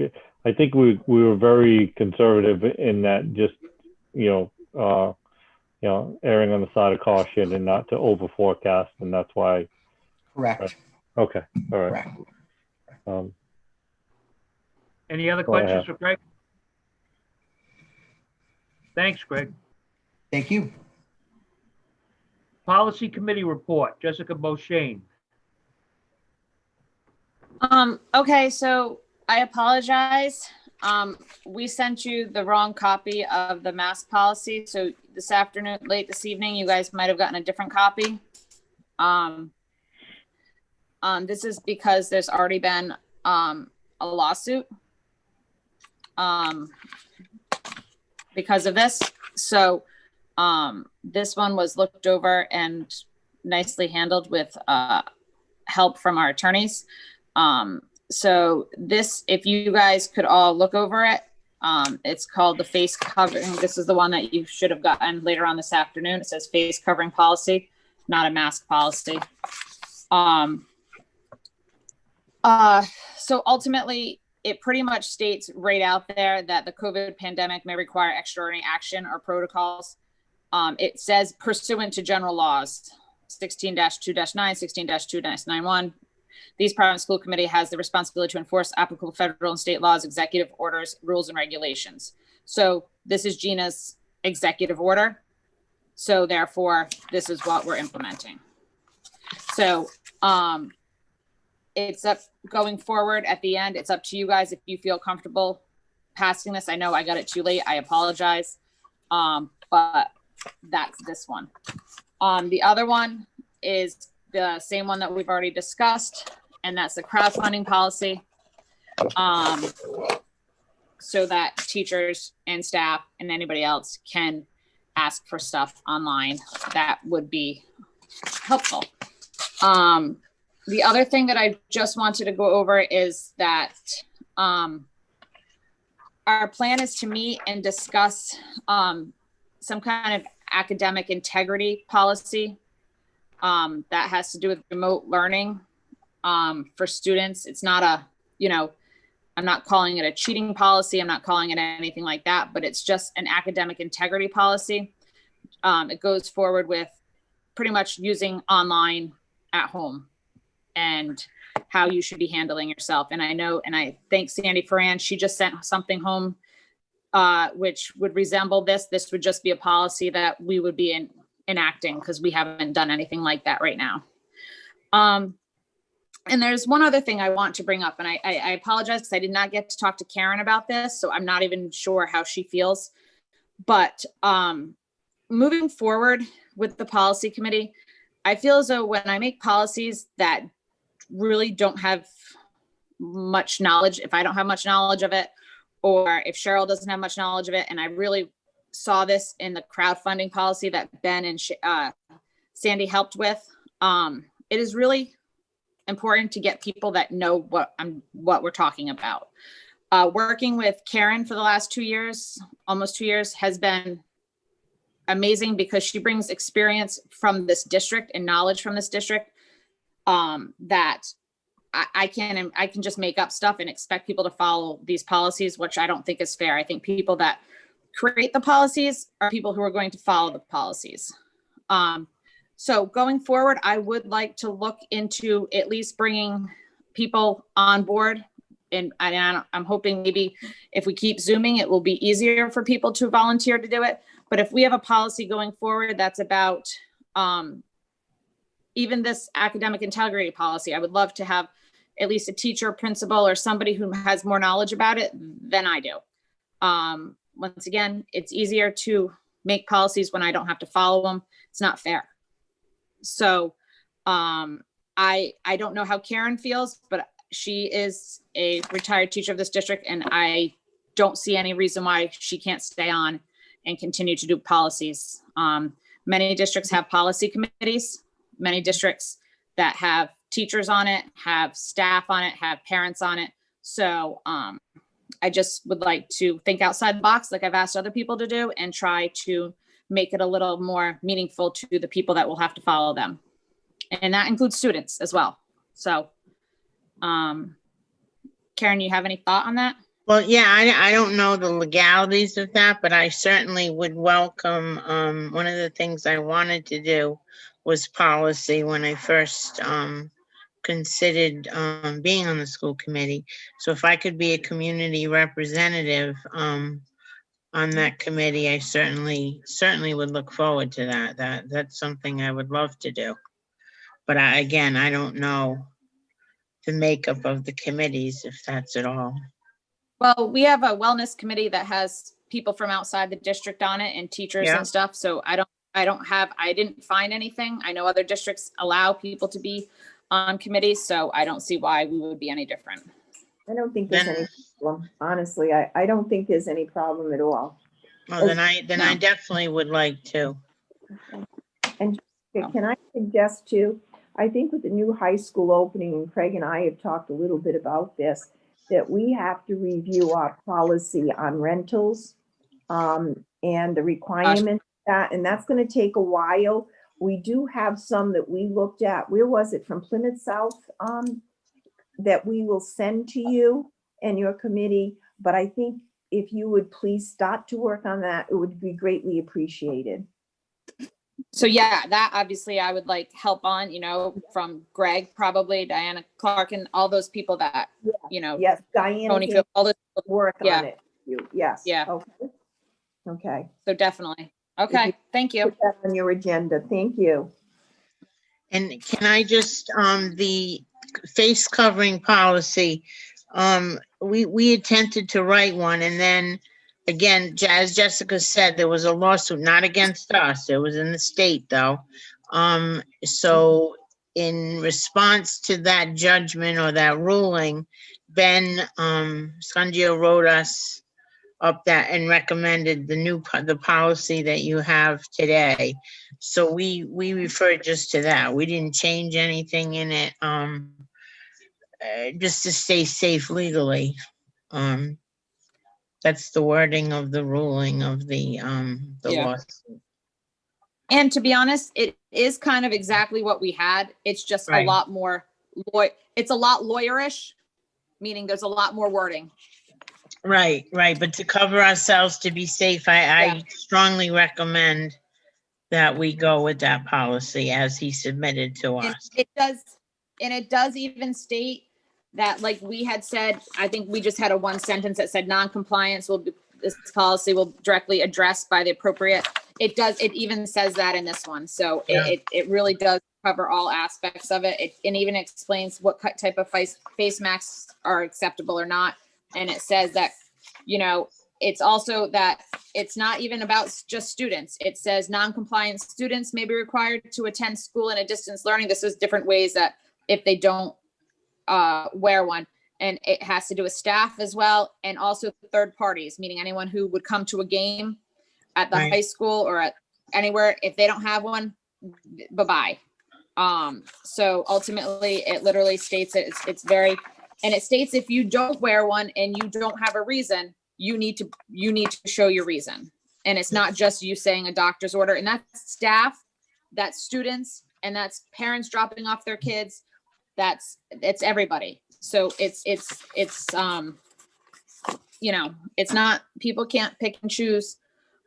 I think we were very conservative in that, just erring on the side of caution and not to over forecast, and that's why.
Correct.
Okay. All right.
Correct.
Any other questions for Greg? Thanks, Greg.
Thank you.
Policy Committee report, Jessica Beauchene.
Okay, so I apologize. We sent you the wrong copy of the mask policy. So this afternoon, late this evening, you guys might have gotten a different copy. This is because there's already been a lawsuit because of this. So this one was looked over and nicely handled with help from our attorneys. So this, if you guys could all look over it, it's called the face covering. This is the one that you should have gotten later on this afternoon. It says face covering policy, not a mask policy. So ultimately, it pretty much states right out there that the COVID pandemic may require extraordinary action or protocols. It says pursuant to general laws, 16-2-9, 16-2-91. These Providence School Committee has the responsibility to enforce applicable federal and state laws, executive orders, rules, and regulations. So this is Gina's executive order. So therefore, this is what we're implementing. So it's up going forward at the end. It's up to you guys if you feel comfortable passing this. I know I got it too late. I apologize. But that's this one. The other one is the same one that we've already discussed, and that's the crowdfunding policy. So that teachers and staff and anybody else can ask for stuff online. That would be helpful. The other thing that I just wanted to go over is that our plan is to meet and discuss some kind of academic integrity policy that has to do with remote learning for students. It's not a, I'm not calling it a cheating policy. I'm not calling it anything like that, but it's just an academic integrity policy. It goes forward with pretty much using online at home and how you should be handling yourself. And I know, and I thank Sandy Ferran, she just sent something home which would resemble this. This would just be a policy that we would be enacting because we haven't done anything like that right now. And there's one other thing I want to bring up, and I apologize because I did not get to talk to Karen about this, so I'm not even sure how she feels. But moving forward with the policy committee, I feel as though when I make policies that really don't have much knowledge, if I don't have much knowledge of it, or if Cheryl doesn't have much knowledge of it, and I really saw this in the crowdfunding policy that Ben and Sandy helped with, it is really important to get people that know what we're talking about. Working with Karen for the last 2 years, almost 2 years, has been amazing because she brings experience from this district and knowledge from this district that I can just make up stuff and expect people to follow these policies, which I don't think is fair. I think people that create the policies are people who are going to follow the policies. So going forward, I would like to look into at least bringing people on board. And I'm hoping maybe if we keep Zooming, it will be easier for people to volunteer to do it. But if we have a policy going forward that's about even this academic integrity policy, I would love to have at least a teacher, principal, or somebody who has more knowledge about it than I do. Once again, it's easier to make policies when I don't have to follow them. It's not fair. So I don't know how Karen feels, but she is a retired teacher of this district, and I don't see any reason why she can't stay on and continue to do policies. Many districts have policy committees. Many districts that have teachers on it, have staff on it, have parents on it. So I just would like to think outside the box, like I've asked other people to do, and try to make it a little more meaningful to the people that will have to follow them. And that includes students as well. So, Karen, you have any thought on that?
Well, yeah, I don't know the legalities of that, but I certainly would welcome, one of the things I wanted to do was policy when I first considered being on the school committee. So if I could be a community representative on that committee, I certainly would look forward to that. That's something I would love to do. But again, I don't know the makeup of the committees, if that's at all.
Well, we have a wellness committee that has people from outside the district on it and teachers
Yeah.
and stuff. So I didn't find anything. I know other districts allow people to be on committees, so I don't see why we would be any different.
I don't think there's any problem. Honestly, I don't think there's any problem at all.
Well, then I definitely would like to.
And can I suggest too, I think with the new high school opening, and Craig and I have talked a little bit about this, that we have to review our policy on rentals and the requirements of that, and that's going to take a while. We do have some that we looked at. Where was it? From Plymouth South that we will send to you and your committee. But I think if you would please start to work on that, it would be greatly appreciated.
So yeah, that obviously I would like help on, from Greg, probably Diana Clark, and all those people that,
Yes, Diana,
Tony, all those
work
yeah.
on it. Yes.
Yeah.
Okay.
So definitely. Okay. Thank you.
Put that on your agenda. Thank you.
And can I just, the face covering policy, we attempted to write one, and then again, as Jessica said, there was a lawsuit, not against us. It was in the state though. So in response to that judgment or that ruling, Ben Scungio wrote us up that and recommended the policy that you have today. So we referred just to that. We didn't change anything in it, just to stay safe legally. That's the wording of the ruling of the lawsuit.
And to be honest, it is kind of exactly what we had. It's just
Right.
a lot more, it's a lot lawyerish, meaning there's a lot more wording.
Right. But to cover ourselves, to be safe, I strongly recommend that we go with that policy as he submitted to us.
It does even state that, like we had said, I think we just had a one sentence that said non-compliance will be, this policy will directly address by the appropriate. It even says that in this one. So it really does cover all aspects of it. It even explains what type of face masks are acceptable or not. And it says that, you know, it's also that it's not even about just students. It says non-compliant students may be required to attend school in a distance learning. This is different ways that if they don't wear one, and it has to do with staff as well. And also third parties, meaning anyone who would come to a game at the high school or at anywhere. If they don't have one, bye-bye. So ultimately it literally states it's very, and it states if you don't wear one and you don't have a reason, you need to show your reason. And it's not just you saying a doctor's order, and that's staff, that's students, and that's parents dropping off their kids. It's everybody. So it's you know, it's not, people can't pick and choose.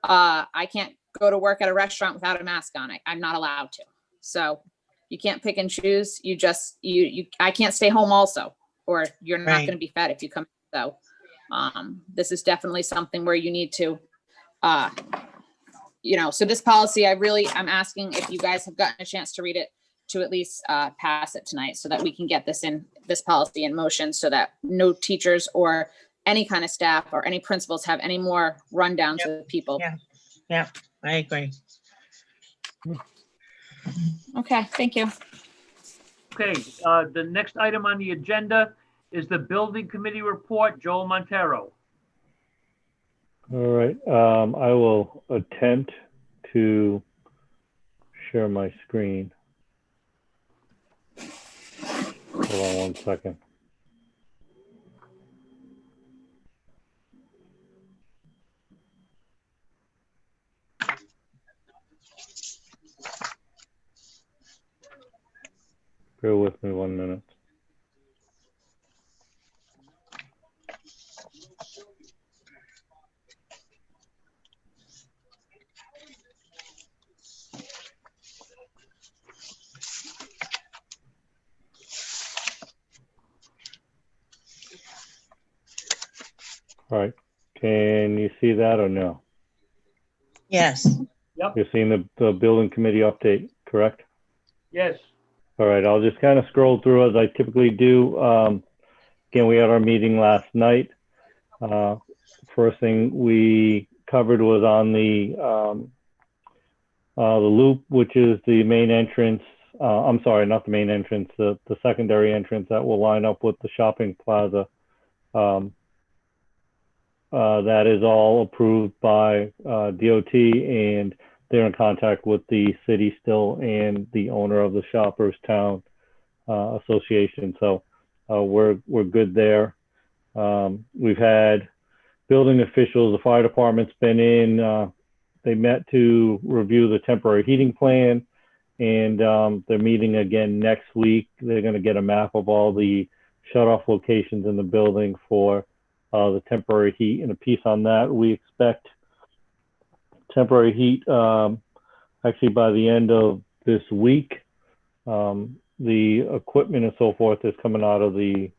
I can't go to work at a restaurant without a mask on. I'm not allowed to. So you can't pick and choose. You just, I can't stay home also, or you're not going to be fed if you come. So this is definitely something where you need to, you know, so this policy, I'm asking if you guys have gotten a chance to read it, to at least pass it tonight so that we can get this policy in motion so that no teachers or any kind of staff or any principals have any more rundowns with people.
Yeah, I agree.
Okay, thank you.
Okay, the next item on the agenda is the building committee report. Joel Montero.
All right, I will attempt to share my screen. Hold on one second. Bear with me 1 minute. All right, can you see that or no?
Yes.
Yep.
You're seeing the building committee update, correct?
Yes.
All right, I'll just kind of scroll through as I typically do. Again, we had our meeting last night. First thing we covered was on the loop, which is the main entrance. I'm sorry, not the main entrance, the secondary entrance that will line up with the shopping plaza. That is all approved by DOT, and they're in contact with the city still and the owner of the Shoppers Town Association. So we're good there. We've had building officials, the fire department's been in. They met to review the temporary heating plan, and they're meeting again next week. They're going to get a map of all the shut-off locations in the building for the temporary heat, and a piece on that. We expect temporary heat actually by the end of this week. The equipment and so forth is coming out of the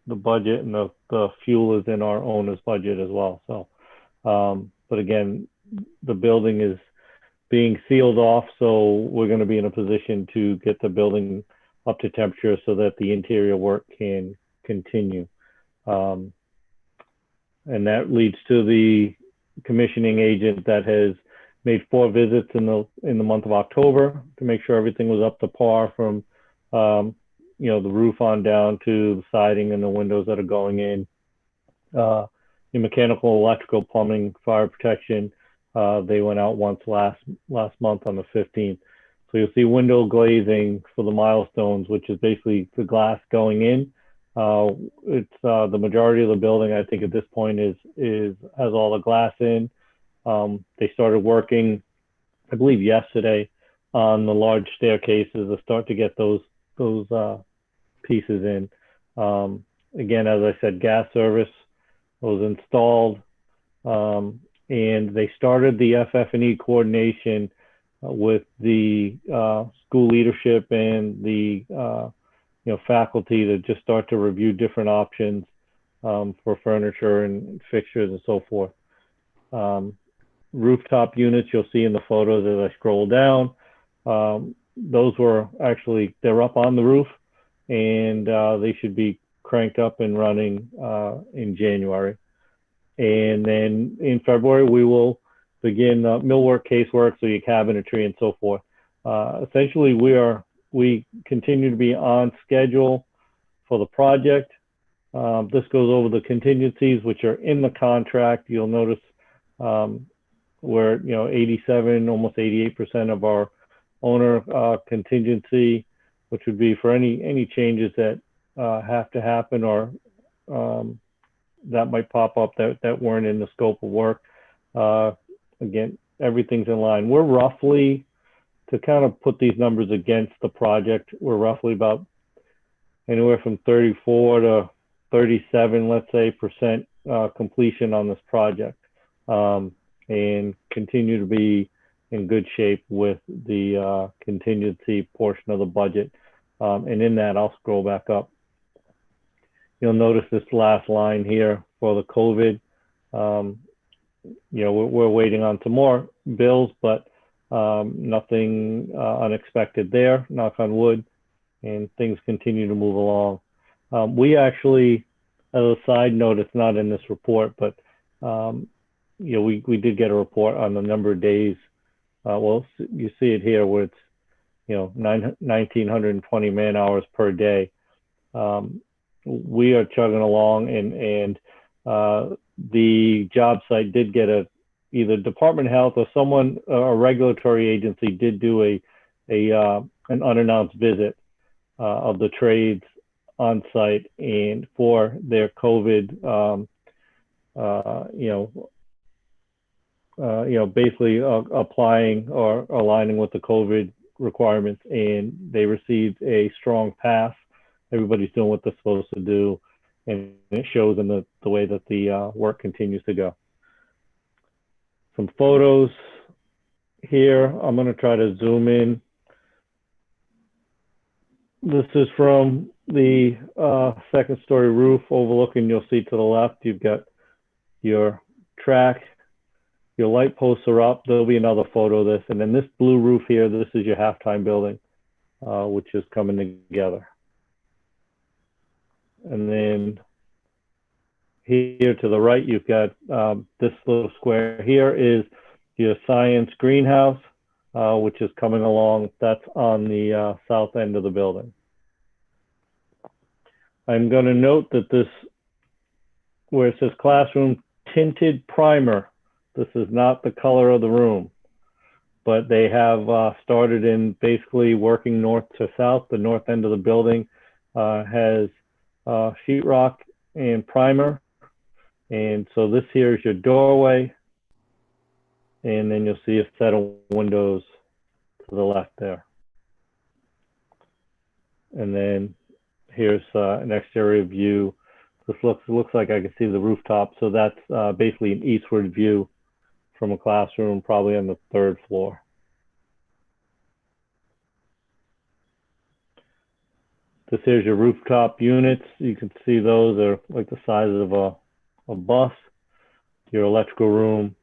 budget, and the fuel is in our owner's budget as well. So, but again, the building is being sealed off, so we're going to be in a position to get the building up to temperature so that the interior work can continue. And that leads to the commissioning agent that has made 4 visits in the month of October to make sure everything was up to par, from you know, the roof on down to the siding and the windows that are going in. The mechanical, electrical, plumbing, fire protection, they went out once last month on the 15th. So you'll see window glazing for the milestones, which is basically the glass going in. It's the majority of the building, I think at this point has all the glass in. They started working, I believe yesterday, on the large staircases to start to get those pieces in. Again, as I said, gas service was installed, and they started the FF&E coordination with the school leadership and the faculty to just start to review different options for furniture and fixtures and so forth. Rooftop units you'll see in the photos as I scroll down. Those were actually, they're up on the roof, and they should be cranked up and running in January. And then in February, we will begin millwork, casework, so your cabinetry and so forth. Essentially, we continue to be on schedule for the project. This goes over the contingencies, which are in the contract. You'll notice we're 87, almost 88% of our owner contingency, which would be for any changes that have to happen or that might pop up that weren't in the scope of work. Again, everything's in line. We're roughly, to kind of put these numbers against the project, we're roughly about anywhere from 34 to 37, let's say, percent completion on this project, and continue to be in good shape with the contingency portion of the budget. And in that, I'll scroll back up. You'll notice this last line here for the COVID. We're waiting on some more bills, but nothing unexpected there, knock on wood, and things continue to move along. We actually, as a side note, it's not in this report, but we did get a report on the number of days. Well, you see it here where it's 1,920 man hours per day. We are chugging along, and the job site did get either Department of Health or someone, a regulatory agency, did do an unannounced visit of the trades on site and for their COVID, basically applying or aligning with the COVID requirements, and they received a strong pass. Everybody's doing what they're supposed to do, and it shows in the way that the work continues to go. Some photos here. I'm going to try to zoom in. This is from the second story roof overlooking. You'll see to the left, you've got your track. Your light posts are up. There'll be another photo of this. And then this blue roof here, this is your halftime building, which is coming together. And then here to the right, you've got this little square here is your science greenhouse, which is coming along. That's on the south end of the building. I'm going to note that this, where it says classroom tinted primer, this is not the color of the room, but they have started in basically working north to south. The north end of the building has sheetrock and primer. And so this here is your doorway. And then you'll see a set of windows to the left there. And then here's an exterior view. This looks like I can see the rooftop. So that's basically an eastward view from a classroom, probably on the third floor. This here's your rooftop units. You can see those are like the size of a bus. Your electrical room.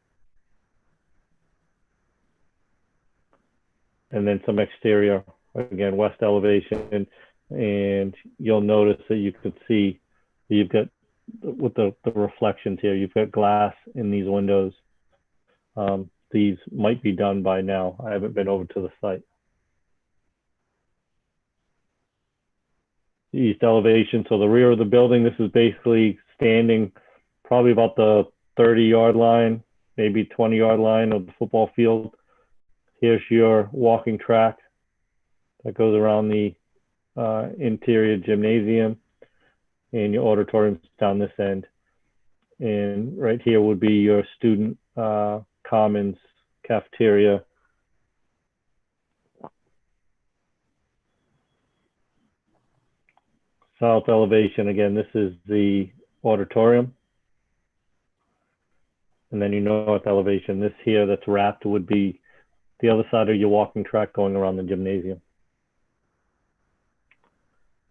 And then some exterior, again, west elevation. And you'll notice that you can see you've got, with the reflections here, you've got glass in these windows. These might be done by now. I haven't been over to the site. The east elevation, so the rear of the building, this is basically standing probably about the 30-yard line, maybe 20-yard line of the football field. Here's your walking track that goes around the interior gymnasium, and your auditorium's down this end. And right here would be your student commons, cafeteria. South elevation, again, this is the auditorium. And then your north elevation, this here that's wrapped would be the other side of your walking track going around the gymnasium.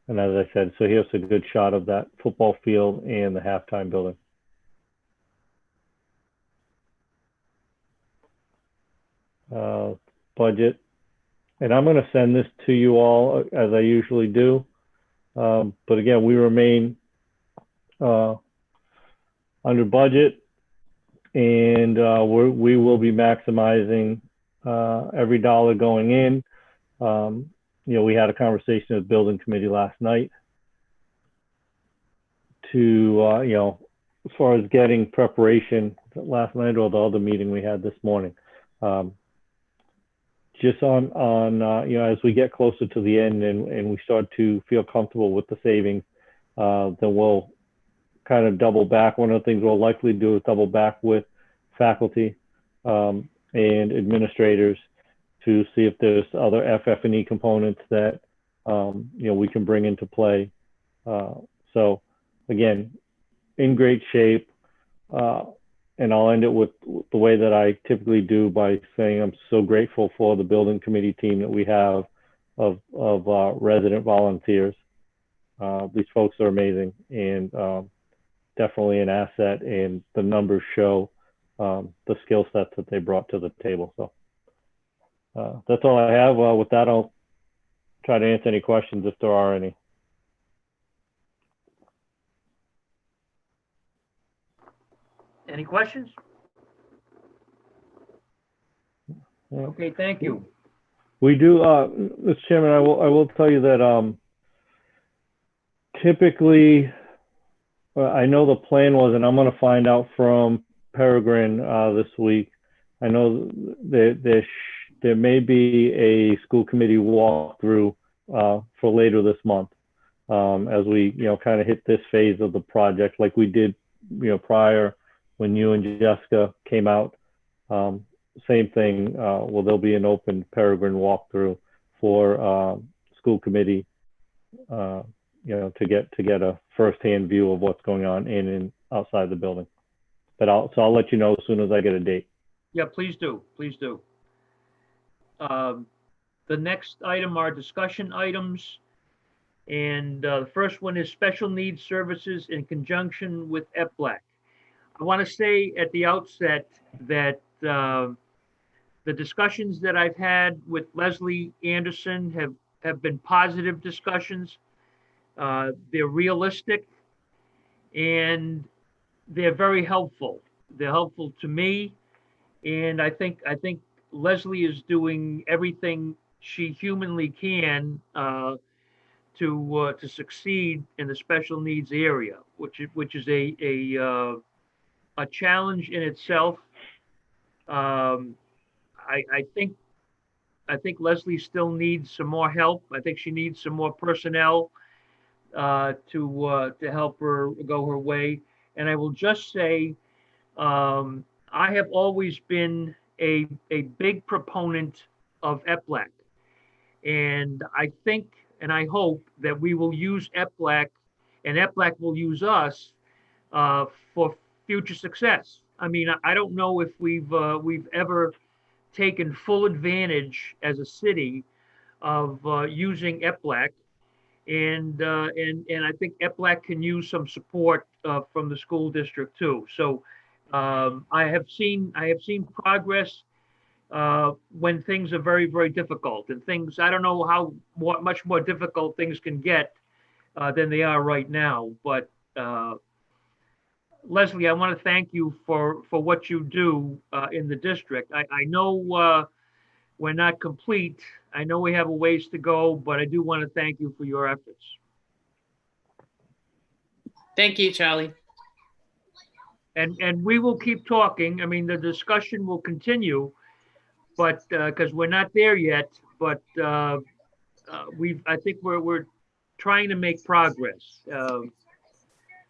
And as I said, so here's a good shot of that football field and the halftime building. Budget. And I'm going to send this to you all as I usually do. But again, we remain under budget, and we will be maximizing every dollar going in. You know, we had a conversation with the building committee last night to, you know, as far as getting preparation last night or the other meeting we had this morning. Just on you know, as we get closer to the end and we start to feel comfortable with the savings, then we'll kind of double back. One of the things we'll likely do is double back with faculty and administrators to see if there's other FF&E components that you know, we can bring into play. So again, in great shape. And I'll end it with the way that I typically do by saying I'm so grateful for the building committee team that we have of resident volunteers. These folks are amazing and definitely an asset, and the numbers show the skill sets that they brought to the table. So that's all I have. With that, I'll try to answer any questions if there are any.
Any questions? Okay, thank you.
We do, Mr. Chairman, I will tell you that typically, I know the plan was, and I'm going to find out from Peregrine this week. I know that there may be a school committee walkthrough for later this month as we, you know, kind of hit this phase of the project like we did, you know, prior when you and Jessica came out. Same thing. Well, there'll be an open Peregrine walkthrough for school committee, you know, to get a firsthand view of what's going on in and outside the building. But I'll let you know as soon as I get a date.
Yeah, please do. Please do. The next item are discussion items. And the first one is special needs services in conjunction with EPLAC. I want to say at the outset that the discussions that I've had with Leslie Anderson have been positive discussions. They're realistic and they're very helpful. They're helpful to me, and I think Leslie is doing everything she humanly can to succeed in the special needs area, which is a challenge in itself. I think Leslie still needs some more help. I think she needs some more personnel to help her go her way. And I will just say, I have always been a big proponent of EPLAC, and I think and I hope that we will use EPLAC, and EPLAC will use us for future success. I mean, I don't know if we've ever taken full advantage as a city of using EPLAC, and I think EPLAC can use some support from the school district too. So I have seen progress when things are very, very difficult, and things, I don't know how much more difficult things can get than they are right now. But Leslie, I want to thank you for what you do in the district. I know we're not complete. I know we have a ways to go, but I do want to thank you for your efforts.
Thank you, Charlie.
And we will keep talking. I mean, the discussion will continue, but because we're not there yet, but I think we're trying to make progress, and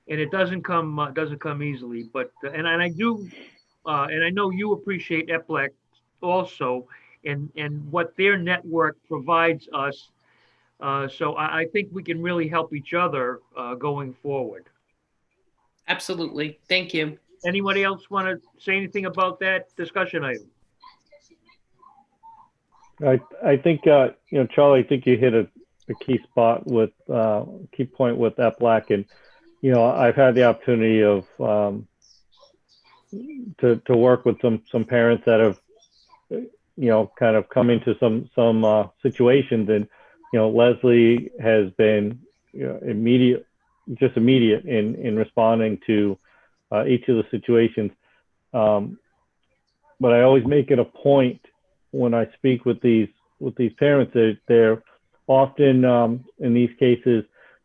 it doesn't come easily. But and I do, and I know you appreciate EPLAC also, and what their network provides us. So I think we can really help each other going forward.
Absolutely. Thank you.
Anybody else want to say anything about that discussion item?
I think, you know, Charlie, I think you hit key spot with key point with EPLAC, and I've had the opportunity of to work with some parents that have kind of come into some situations, and Leslie has been immediate in responding to each of the situations. But I always make it a point when I speak with these parents that they're often in these cases,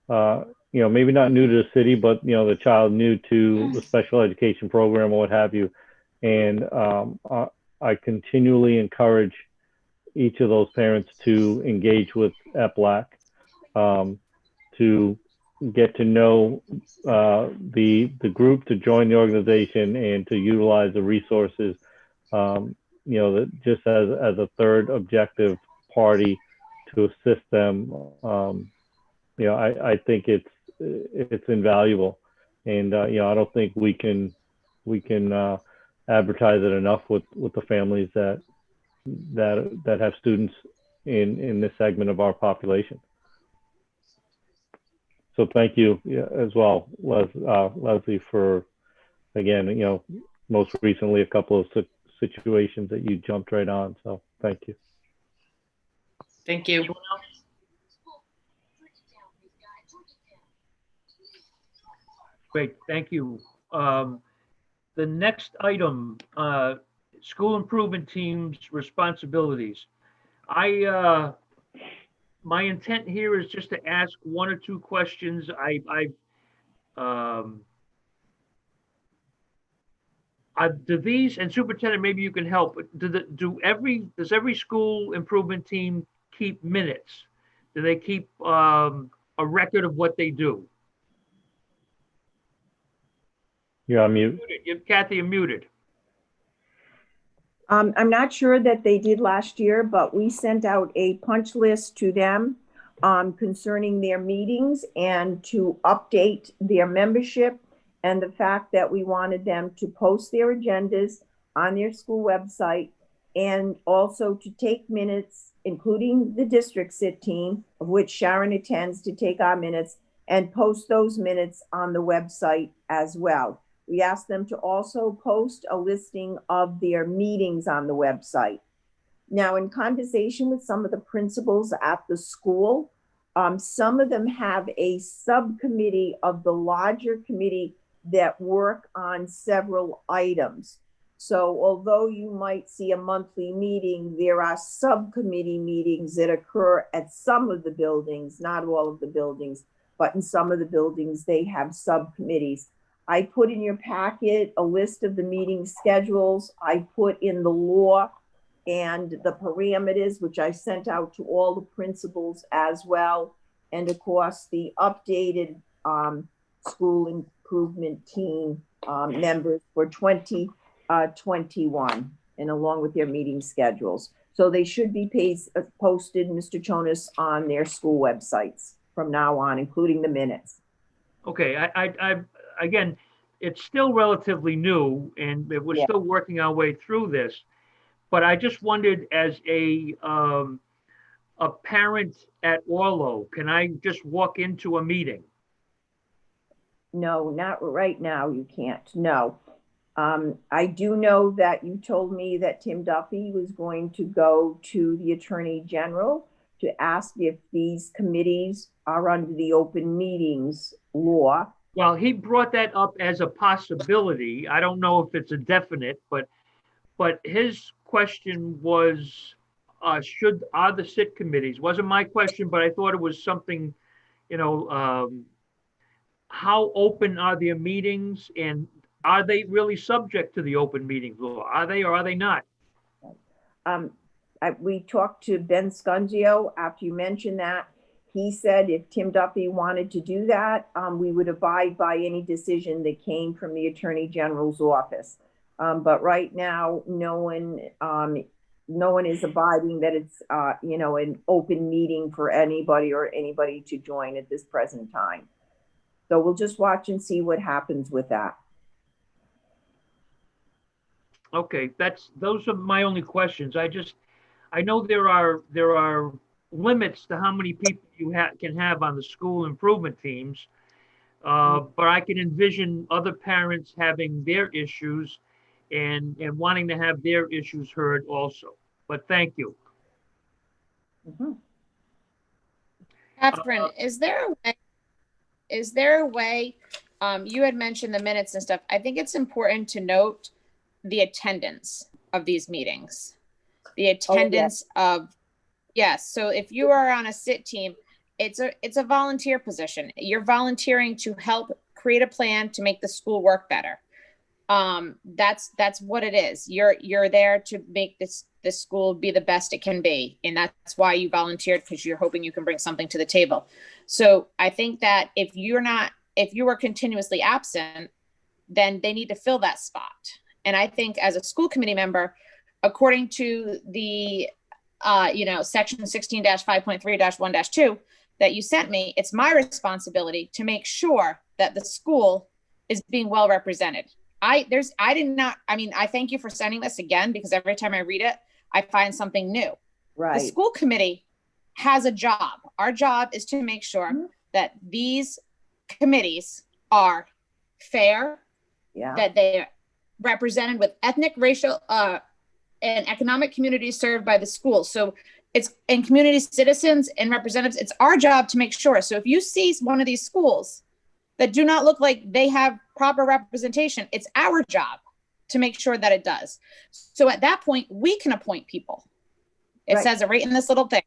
maybe not new to the city, but the child new to the special education program or what have you. And I continually encourage each of those parents to engage with EPLAC, to get to know the group, to join the organization, and to utilize the resources, that just as a third objective party to assist them. I think it's invaluable, and I don't think we can advertise it enough with the families that have students in this segment of our population. So thank you as well, Leslie, for, again, most recently a couple of situations that you jumped right on. So thank you.
Thank you.
Great, thank you. The next item, school improvement team's responsibilities. My intent here is just to ask one or two questions. Do these, and Superintendent, maybe you can help, does every school improvement team keep minutes? Do they keep a record of what they do?
You're on mute.
Kathy, you're muted.
I'm not sure that they did last year, but we sent out a punch list to them concerning their meetings and to update their membership, and the fact that we wanted them to post their agendas on their school website, and also to take minutes, including the district sit team, of which Sharon attends, to take our minutes and post those minutes on the website as well. We asked them to also post a listing of their meetings on the website. Now, in conversation with some of the principals at the school, some of them have a subcommittee of the larger committee that work on several items. So although you might see a monthly meeting, there are subcommittee meetings that occur at some of the buildings, not all of the buildings, but in some of the buildings, they have subcommittees. I put in your packet a list of the meeting schedules. I put in the law and the parameters, which I sent out to all the principals as well. And of course, the updated school improvement team members for 2021, and along with their meeting schedules. So they should be posted, Mr. Chonas, on their school websites from now on, including the minutes.
Okay, again, it's still relatively new, and we're still working our way through this. But I just wondered, as a parent at Orlo, can I just walk into a meeting?
No, not right now. You can't. No. I do know that you told me that Tim Duffy was going to go to the Attorney General to ask if these committees are under the open meetings law.
Well, he brought that up as a possibility. I don't know if it's a definite, but his question was, are the sit committees? Wasn't my question, but I thought it was something, how open are their meetings, and are they really subject to the open meetings law? Are they or are they not?
We talked to Ben Scungio after you mentioned that. He said if Tim Duffy wanted to do that, we would abide by any decision that came from the Attorney General's office. But right now, no one is abiding that it's an open meeting for anybody to join at this present time. So we'll just watch and see what happens with that.
Okay, those are my only questions. I know there are limits to how many people you can have on the school improvement teams. But I can envision other parents having their issues and wanting to have their issues heard also. But thank you.
Catherine, is there a way, you had mentioned the minutes and stuff. I think it's important to note the attendance of these meetings. The attendance of, yes. So if you are on a sit team, it's a volunteer position. You're volunteering to help create a plan to make the school work better. That's what it is. You're there to make this school be the best it can be. And that's why you volunteered, because you're hoping you can bring something to the table. So I think that if you are continuously absent, then they need to fill that spot. And I think as a school committee member, according to the section 16-5.3-1-2 that you sent me, it's my responsibility to make sure that the school is being well represented. I thank you for sending this again, because every time I read it, I find something new.
Right.
The school committee has a job. Our job is to make sure that these committees are fair, that they're represented with ethnic, racial, and economic communities served by the school. So it's in community citizens and representatives. It's our job to make sure. So if you see one of these schools that do not look like they have proper representation, it's our job to make sure that it does. So at that point, we can appoint people. It says it right in this little thing.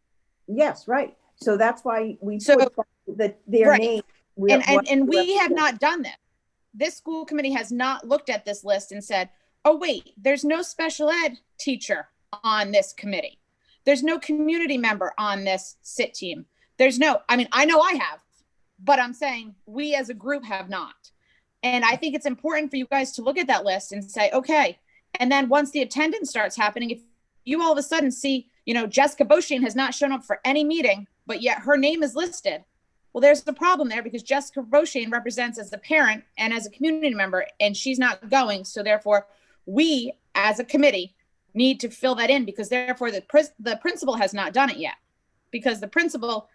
Yes, right. So that's why we put their name.
And we have not done this. This school committee has not looked at this list and said, oh, wait, there's no special ed teacher on this committee. There's no community member on this sit team. I know I have, but I'm saying we as a group have not. And I think it's important for you guys to look at that list and say, okay. And then once the attendance starts happening, if you all of a sudden see, Jessica Beauchene has not shown up for any meeting, but yet her name is listed. Well, there's the problem there, because Jessica Beauchene represents as a parent and as a community member, and she's not going. So therefore, we as a committee need to fill that in, because therefore the principal has not done it yet, because the principal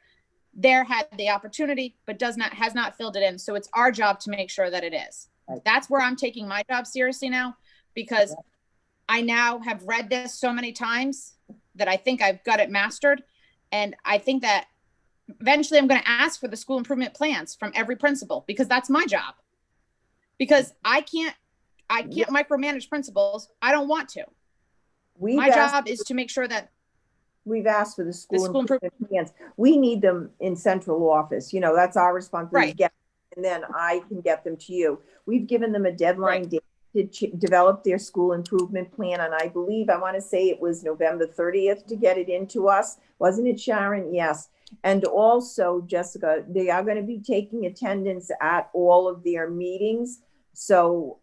there had the opportunity, but has not filled it in. So it's our job to make sure that it is. That's where I'm taking my job seriously now, because I now have read this so many times that I think I've got it mastered. And I think that eventually I'm going to ask for the school improvement plans from every principal, because that's my job. Because I can't micromanage principals. I don't want to. My job is to make sure that
we've asked for the school improvement plans. We need them in central office. That's our responsibility to get, and then I can get them to you. We've given them a deadline date to develop their school improvement plan. And I believe, I want to say it was November 30th to get it into us. Wasn't it, Sharon? Yes. And also, Jessica, they are going to be taking attendance at all of their meetings. So,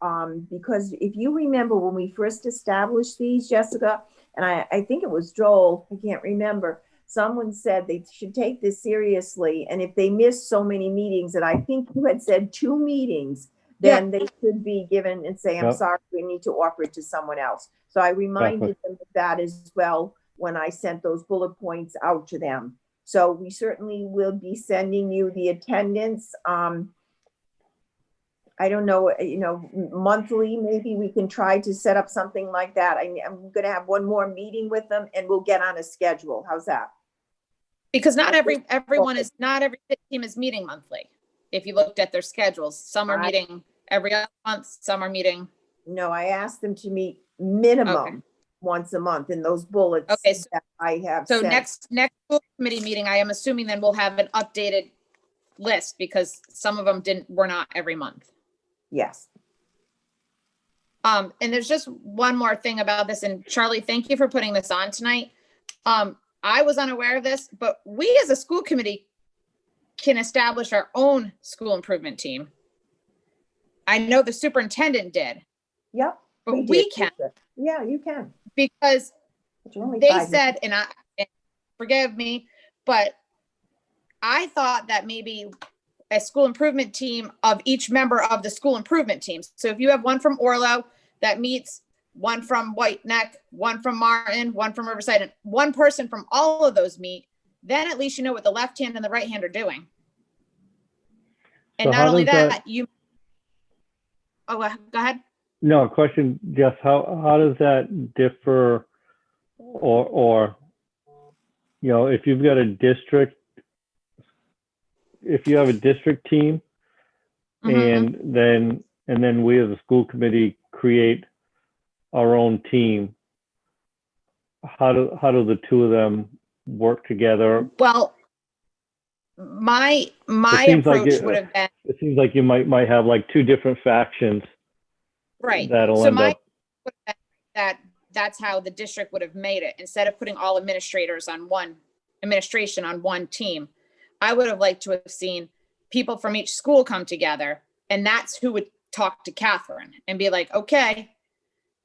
because if you remember when we first established these, Jessica, and I think it was Joel, I can't remember, someone said they should take this seriously. And if they miss so many meetings, and I think you had said 2 meetings, then they should be given and say, I'm sorry, we need to offer it to someone else. So I reminded them of that as well when I sent those bullet points out to them. So we certainly will be sending you the attendance. I don't know, monthly, maybe we can try to set up something like that. I'm going to have one more meeting with them and we'll get on a schedule. How's that?
Because not every team is meeting monthly. If you looked at their schedules, some are meeting every other month, some are meeting.
No, I asked them to meet minimum once a month in those bullets that I have
So
sent.
next school committee meeting, I am assuming then we'll have an updated list, because some of them were not every month.
Yes.
And there's just one more thing about this, and Charlie, thank you for putting this on tonight. I was unaware of this, but we as a school committee can establish our own school improvement team. I know the superintendent did.
Yep.
But we can.
Yeah, you can.
Because they said, and forgive me, but I thought that maybe a school improvement team of each member of the school improvement teams. So if you have one from Orlo that meets, one from White Neck, one from Martin, one from Riverside, and one person from all of those meet, then at least you know what the left hand and the right hand are doing. And
So
not
how
only
does
that, you, oh, go ahead.
No, question, Jess, how does that differ or, you know, if you've got a district, if you have a district team and then we as a school committee create our own team, how do the two of them work together?
Well, my
seems like
approach would have been,
it seems like you might have like two different factions.
right.
That'll
So
end
my
up.
would have been that's how the district would have made it. Instead of putting all administration on one team, I would have liked to have seen people from each school come together, and that's who would talk to Catherine and be like, okay,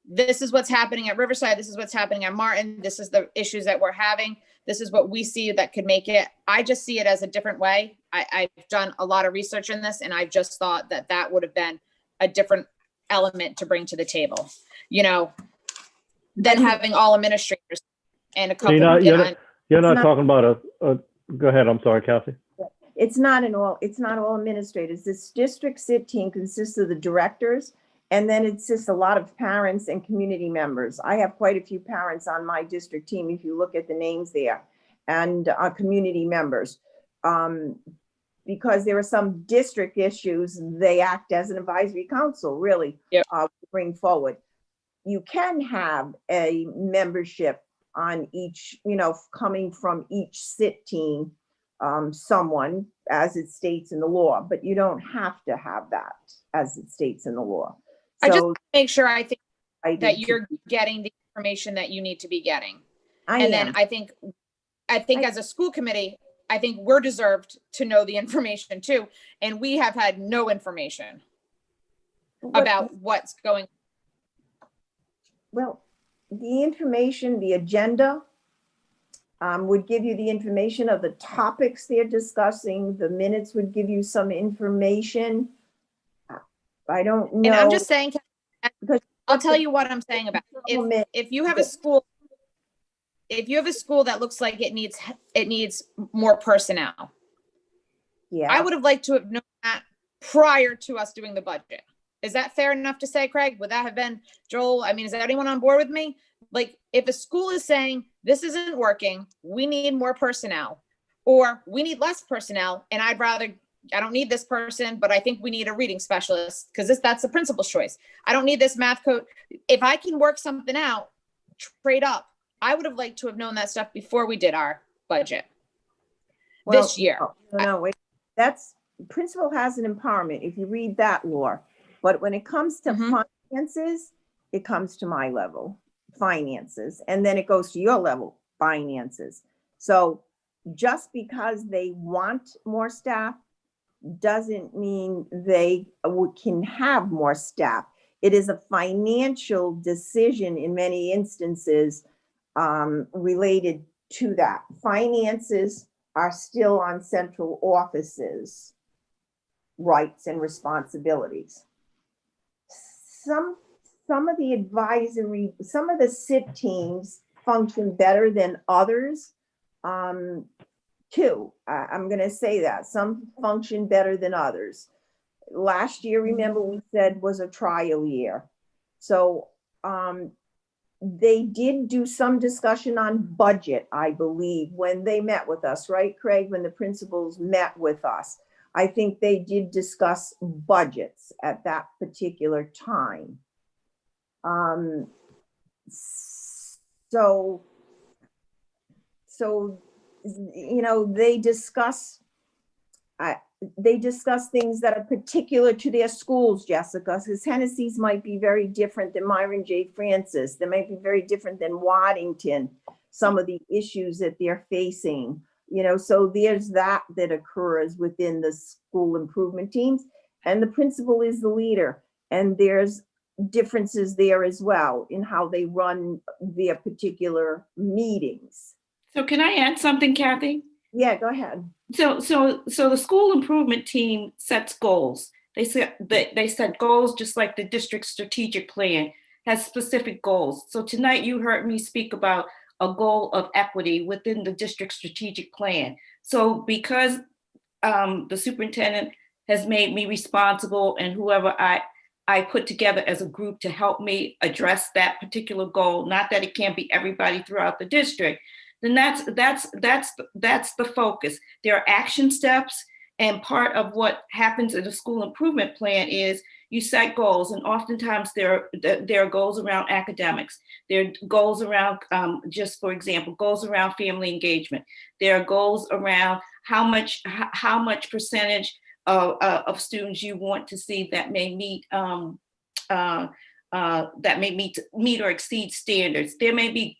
this is what's happening at Riverside. This is what's happening at Martin. This is the issues that we're having. This is what we see that could make it. I just see it as a different way. I've done a lot of research in this, and I just thought that would have been a different element to bring to the table, you know, than having all administrators and a couple.
You're not talking about go ahead. I'm sorry, Kathy.
It's not all administrators. This district SIT team consists of the directors, and then it's just a lot of parents and community members. I have quite a few parents on my district team, if you look at the names there, and community members. Because there are some district issues, they act as an advisory council, really, to bring forward. You can have a membership on each, you know, coming from each SIT team, someone, as it states in the law, but you don't have to have that as it states in the law. So,
I just make sure that you're getting the information that you need to be getting. Then I think as a school committee, I think we're deserved to know the information too. And we have had no information about what's going on.
Well, the information, the agenda would give you the information of the topics they're discussing. The minutes would give you some information. I don't know.
And I'm just saying, I'll tell you what I'm saying about it. If you have a school, that looks like it needs more personnel.
Yeah.
I would have liked to have known that prior to us doing the budget. Is that fair enough to say, Craig? Would that have been, Joel? I mean, is anyone on board with me? Like, if a school is saying this isn't working, we need more personnel, or we need less personnel, and I don't need this person, but I think we need a reading specialist because that's the principal's choice. I don't need this math coach. If I can work something out, trade up. I would have liked to have known that stuff before we did our budget this year.
No, wait. That's principal has an empowerment if you read that law. But when it comes to finances, it comes to my level, finances, and then it goes to your level, finances. So just because they want more staff doesn't mean they can have more staff. It is a financial decision in many instances related to that. Finances are still on central offices' rights and responsibilities. Some of the SIT teams function better than others, too. I'm going to say that. Some function better than others. Last year, remember, we said was a trial year. So they did do some discussion on budget, I believe, when they met with us, right, Craig? When the principals met with us. I think they did discuss budgets at that particular time. So, you know, they discuss things that are particular to their schools, Jessica, because Hennessy's might be very different than Myron J. Francis. They might be very different than Waddington, some of the issues that they're facing. You know, so there's that occurs within the school improvement teams, and the principal is the leader, and there's differences there as well in how they run their particular meetings.
So can I add something, Kathy?
Yeah, go ahead.
So the school improvement team sets goals. They set goals just like the district strategic plan has specific goals. So tonight you heard me speak about a goal of equity within the district strategic plan. So because the superintendent has made me responsible, and whoever I put together as a group to help me address that particular goal, not that it can't be everybody throughout the district, then that's the focus. There are action steps, and part of what happens in a school improvement plan is you set goals, and oftentimes there are goals around academics. There are goals around, just for example, goals around family engagement. There are goals around how much percentage of students you want to see that may meet meet or exceed standards. There may be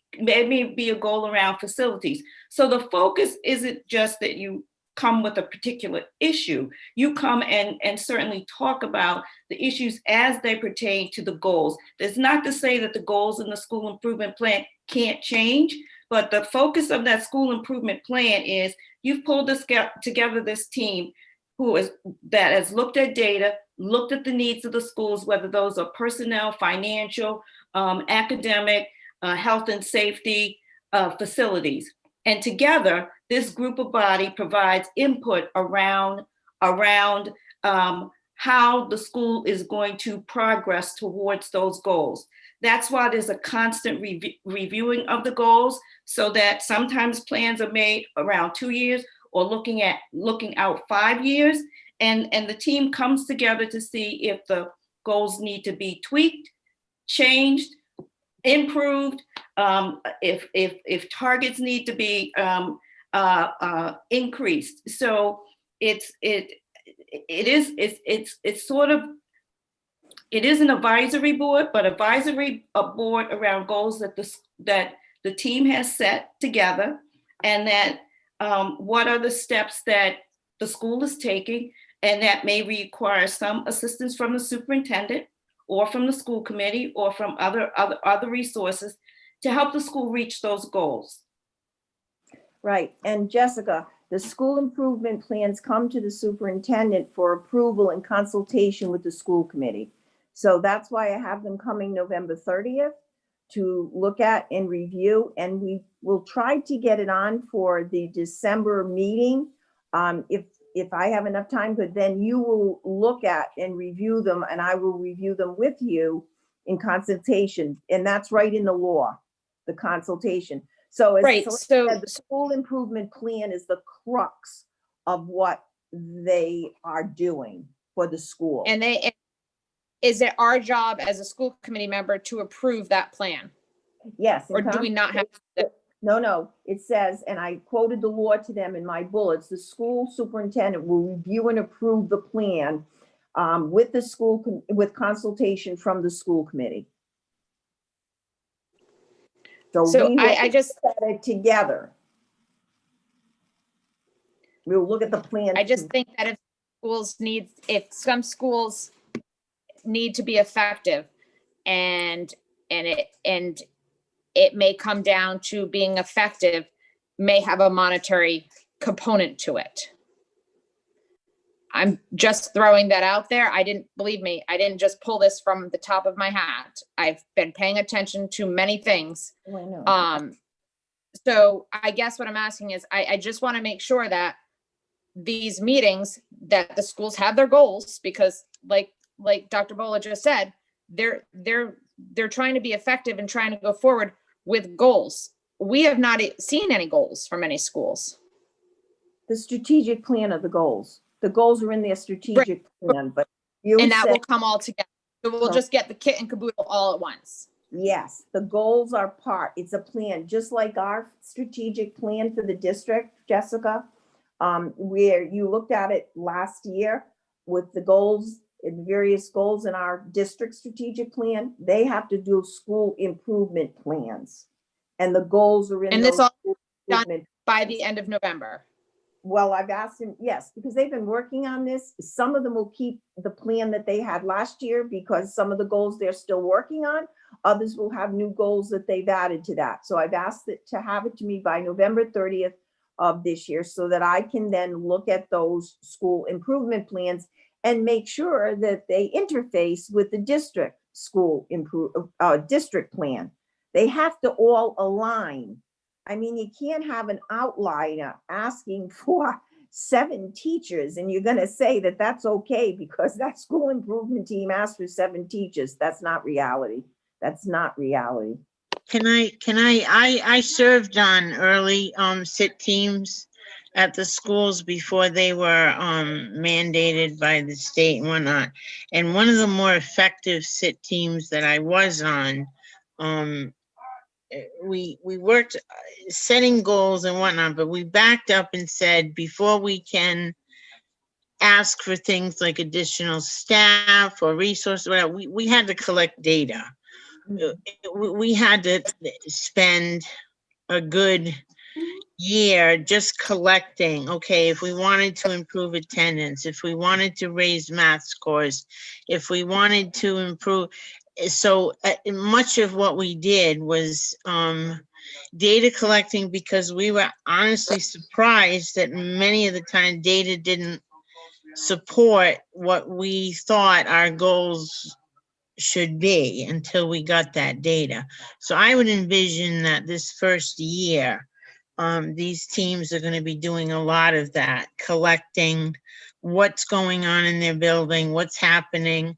a goal around facilities. So the focus isn't just that you come with a particular issue. You come and certainly talk about the issues as they pertain to the goals. That's not to say that the goals in the school improvement plan can't change, but the focus of that school improvement plan is you've pulled together this team that has looked at data, looked at the needs of the schools, whether those are personnel, financial, academic, health and safety, facilities. And together, this group of body provides input around how the school is going to progress towards those goals. That's why there's a constant reviewing of the goals, so that sometimes plans are made around 2 years or looking out 5 years. And the team comes together to see if the goals need to be tweaked, changed, improved, if targets need to be increased. So it is an advisory board, but a board around goals that the team has set together, and that what are the steps that the school is taking, and that may require some assistance from the superintendent or from the school committee or from other resources to help the school reach those goals.
Right. And Jessica, the school improvement plans come to the superintendent for approval and consultation with the school committee. So that's why I have them coming November 30th to look at and review. And we will try to get it on for the December meeting. If I have enough time, but then you will look at and review them, and I will review them with you in consultation. And that's right in the law, the consultation. So as
Right,
the school improvement plan is the crux of what they are doing for the school.
And is it our job as a school committee member to approve that plan?
Yes.
Or do we not have to?
No, it says, and I quoted the law to them in my bullets, the school superintendent will review and approve the plan with consultation from the school committee. So
I just
set it together. We'll look at the plan.
I just think that if some schools need to be effective, and it may come down to being effective, may have a monetary component to it. I'm just throwing that out there. Believe me, I didn't just pull this from the top of my hat. I've been paying attention to many things.
Oh, I know.
So I guess what I'm asking is, I just want to make sure that these meetings, that the schools have their goals, because like Dr. Bola just said, they're trying to be effective and trying to go forward with goals. We have not seen any goals from any schools.
The strategic plan of the goals. The goals are in their strategic plan, but
that will come all together. So we'll just get the kit and caboodle all at once.
Yes, the goals are part. It's a plan, just like our strategic plan for the district, Jessica, where you looked at it last year with the goals and various goals in our district strategic plan. They have to do school improvement plans, and the goals are in.
And this all done by the end of November.
Well, I've asked him, yes, because they've been working on this. Some of them will keep the plan that they had last year because some of the goals they're still working on. Others will have new goals that they've added to that. So I've asked it to have it to me by November 30th of this year so that I can then look at those school improvement plans and make sure that they interface with the district district plan. They have to all align I mean, you can't have an outliner asking for 7 teachers and you're gonna say that that's okay because that school improvement team asked for 7 teachers. That's not reality. That's not reality.
I served on early sit teams at the schools before they were mandated by the state and whatnot. And one of the more effective sit teams that I was on, we worked setting goals and whatnot, but we backed up and said, before we can ask for things like additional staff or resources, whatever, we had to collect data. We had to spend a good year just collecting, okay, if we wanted to improve attendance, if we wanted to raise math scores, if we wanted to improve. So much of what we did was data collecting, because we were honestly surprised that many of the time data didn't support what we thought our goals should be until we got that data. So I would envision that this first year, these teams are going to be doing a lot of that, collecting what's going on in their building, what's happening,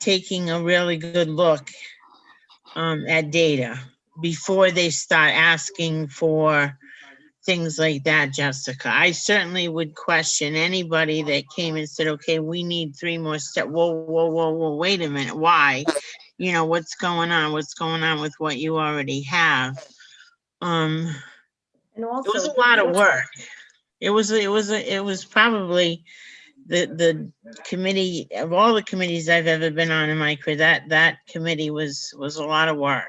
taking a really good look at data before they start asking for things like that, Jessica. I certainly would question anybody that came and said, okay, we need 3 more steps. Whoa, wait a minute. Why? You know, what's going on? What's going on with what you already have?
And also,
it was a lot of work. It was probably the committee of all the committees I've ever been on in my career. That committee was a lot of work,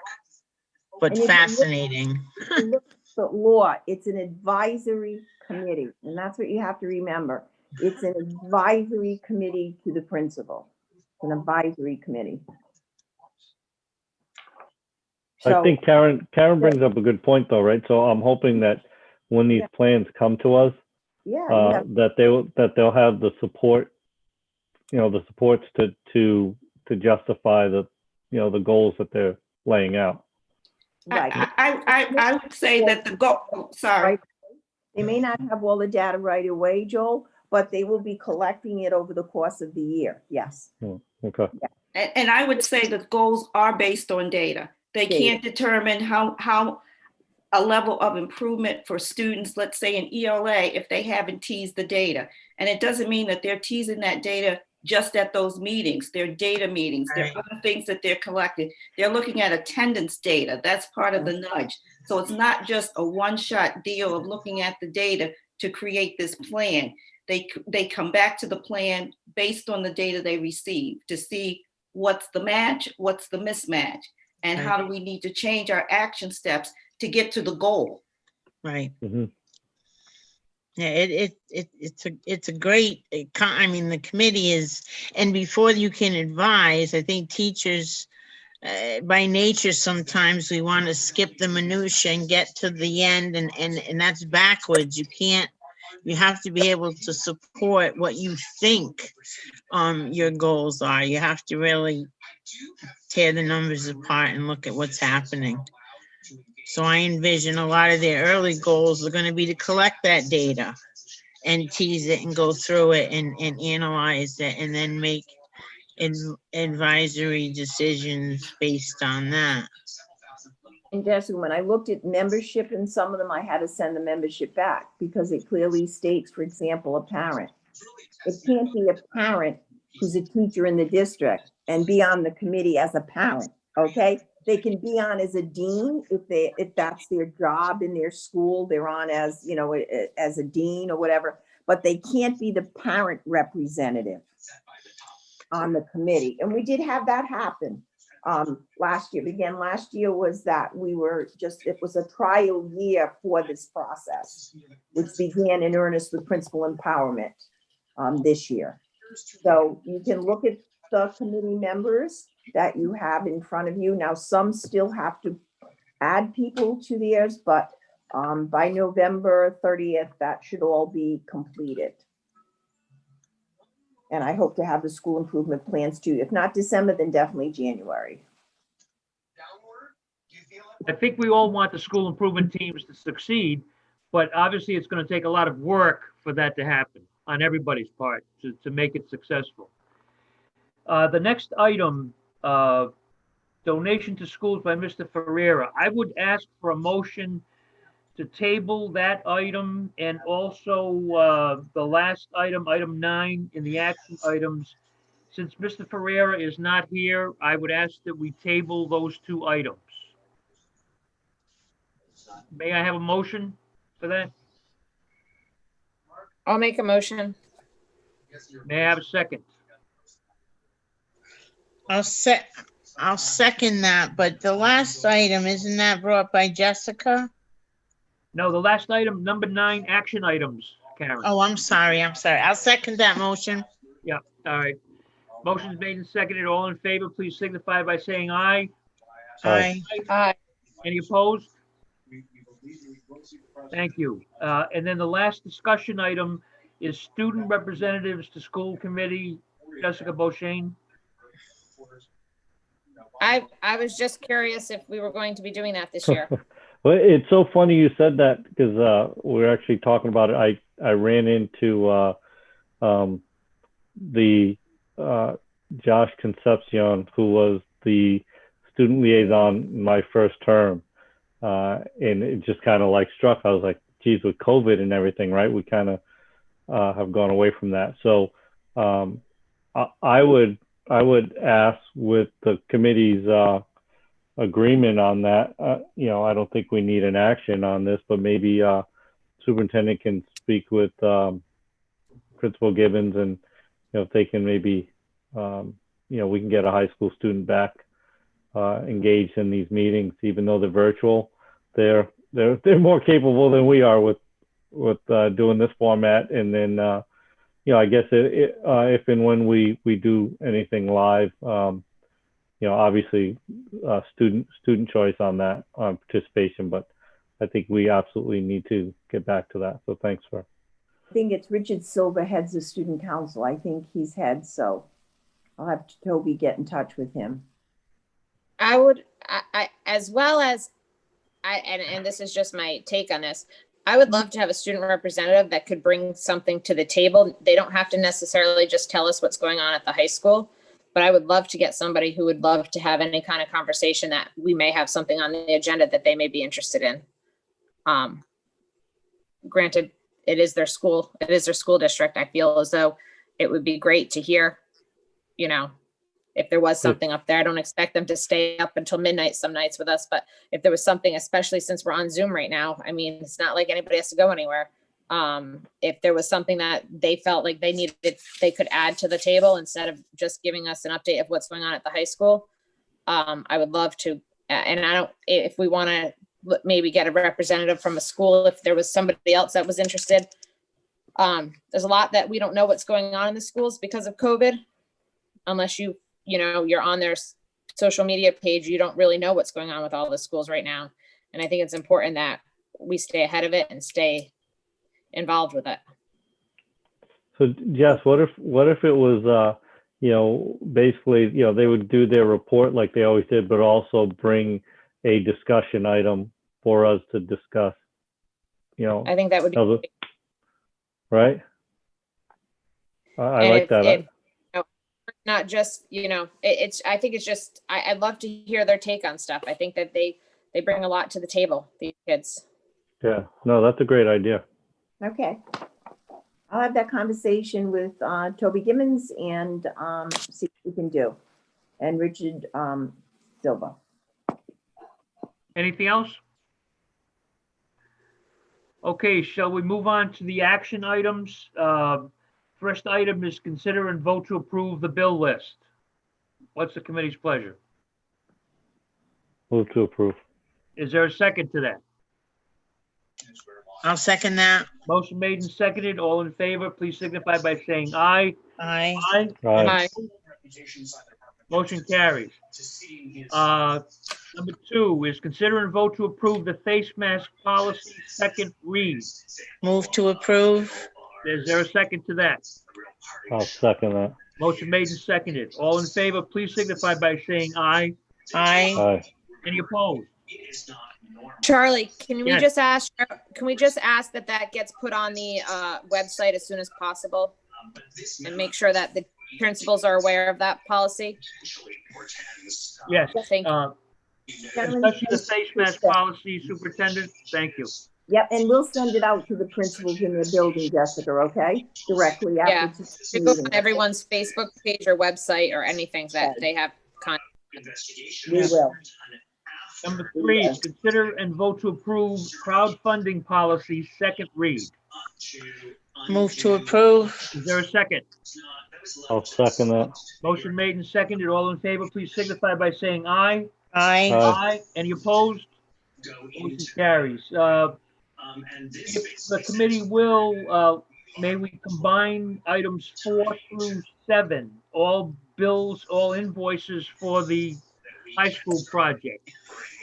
but fascinating.
Look at the law, it's an advisory committee, and that's what you have to remember. It's an advisory committee to the principal. It's an advisory committee.
I think Karen brings up a good point though, right? So I'm hoping that when these plans come to us, that they'll have the support, the supports to justify the goals that they're laying out.
Right.
I would say that the goal, sorry.
They may not have all the data right away, Joel, but they will be collecting it over the course of the year. Yes.
Okay.
Yeah.
And I would say that goals are based on data. They can't determine how a level of improvement for students, let's say in ELA, if they haven't teased the data. And it doesn't mean that they're teasing that data just at those meetings. They're data meetings. Right. There are other things that they're collecting. They're looking at attendance data. That's part of the nudge. So it's not just a one-shot deal of looking at the data to create this plan. They come back to the plan based on the data they receive to see what's the match, what's the mismatch, and how do we need to change our action steps to get to the goal.
Right.
Mm-hmm.
Yeah, it's a great, I mean, the committee is, and before you can advise, I think teachers, by nature, sometimes we want to skip the minutia and get to the end, and that's backwards. You have to be able to support what you think your goals are. You have to really tear the numbers apart and look at what's happening. So I envision a lot of their early goals are going to be to collect that data and tease it and go through it and analyze it and then make advisory decisions based on that.
And Jessica, when I looked at membership in some of them, I had to send the membership back because it clearly states, for example, a parent. It can't be a parent who's a teacher in the district and be on the committee as a parent, okay? They can be on as a dean if that's their job in their school. They're on as, as a dean or whatever, but they can't be the parent representative on the committee. And we did have that happen last year. Again, last year was that it was a trial year for this process, which began in earnest with principal empowerment this year. So you can look at the committee members that you have in front of you. Now, some still have to add people to theirs, but by November 30th, that should all be completed. And I hope to have the school improvement plans too. If not December, then definitely January.
I think we all want the school improvement teams to succeed, but obviously it's going to take a lot of work for that to happen on everybody's part to make it successful. The next item, donation to schools by Mr. Ferreira. I would ask for a motion to table that item and also the last item, item 9 in the action items. Since Mr. Ferreira is not here, I would ask that we table those 2 items. May I have a motion for that?
I'll make a motion.
May I have a second?
I'll second that, but the last item, isn't that brought by Jessica?
No, the last item, number 9, action items, Karen.
Oh, I'm sorry. I'll second that motion.
Yeah, all right. Motion's made and seconded. All in favor, please signify by saying aye.
Aye.
Aye.
Any opposed? Thank you. And then the last discussion item is student representatives to school committee. Jessica Beauchesne.
I was just curious if we were going to be doing that this year.
Well, it's so funny you said that because we're actually talking about it. I ran into Josh Concepcion, who was the student liaison my first term. And it just kind of like struck. I was like, geez, with COVID and everything, right? We kind of have gone away from that. So I would ask with the committee's agreement on that. I don't think we need an action on this, but maybe superintendent can speak with Principal Gibbons, and if they can maybe we can get a high school student back engaged in these meetings, even though they're virtual. They're more capable than we are with doing this format. And then I guess if and when we do anything live, obviously student choice on that participation, but I think we absolutely need to get back to that. So thanks for.
I think it's Richard Silver heads the student council. I think he's head, so I'll have Toby get in touch with him.
I as well as and this is just my take on this. I would love to have a student representative that could bring something to the table. They don't have to necessarily just tell us what's going on at the high school, but I would love to get somebody who would love to have any kind of conversation that we may have something on the agenda that they may be interested in. Granted, it is their school district. I feel as though it would be great to hear, if there was something up there. I don't expect them to stay up until midnight some nights with us, but if there was something, especially since we're on Zoom right now, I mean, it's not like anybody has to go anywhere. If there was something that they felt like they could add to the table instead of just giving us an update of what's going on at the high school, I would love to. And if we want to maybe get a representative from a school, if there was somebody else that was interested. There's a lot that we don't know what's going on in the schools because of COVID, unless you're on their social media page, you don't really know what's going on with all the schools right now. And I think it's important that we stay ahead of it and stay involved with it.
So Jess, what if it was, basically, they would do their report like they always did, but also bring a discussion item for us to discuss,
I think that would be
right. I like that.
Not just, I think it's just, I'd love to hear their take on stuff. I think that they bring a lot to the table, these kids.
Yeah, no, that's a great idea.
Okay. I'll have that conversation with Toby Gibbons and see what we can do. And Richard Silva.
Anything else? Okay, shall we move on to the action items? First item is consider and vote to approve the bill list. What's the committee's pleasure?
Move to approve.
Is there a second to that?
I'll second that.
Motion made and seconded. All in favor, please signify by saying aye.
Aye.
Aye.
Aye.
Motion carries. Number 2 is consider and vote to approve the face mask policy second read.
Move to approve.
Is there a second to that?
I'll second that.
Motion made and seconded. All in favor, please signify by saying aye.
Aye.
Aye.
Any opposed?
Charlie, can we
Yes.
just ask, that that gets put on the website as soon as possible? And make sure that the principals are aware of that policy?
Yes,
Thank you.
especially the face mask policy, Superintendent, thank you.
Yep, and we'll send it out to the principals in their building, Jessica, okay? Directly
Yeah,
after.
should go on everyone's Facebook page or website or anything that they have content.
We will.
Number 3, consider and vote to approve crowdfunding policy, second read.
Move to approve.
Is there a second?
I'll second that.
Motion made and seconded. All in favor, please signify by saying aye.
Aye.
Aye. Any opposed? Motion carries. If the committee will, may we combine items 4 through 7, all bills, all invoices for the high school project?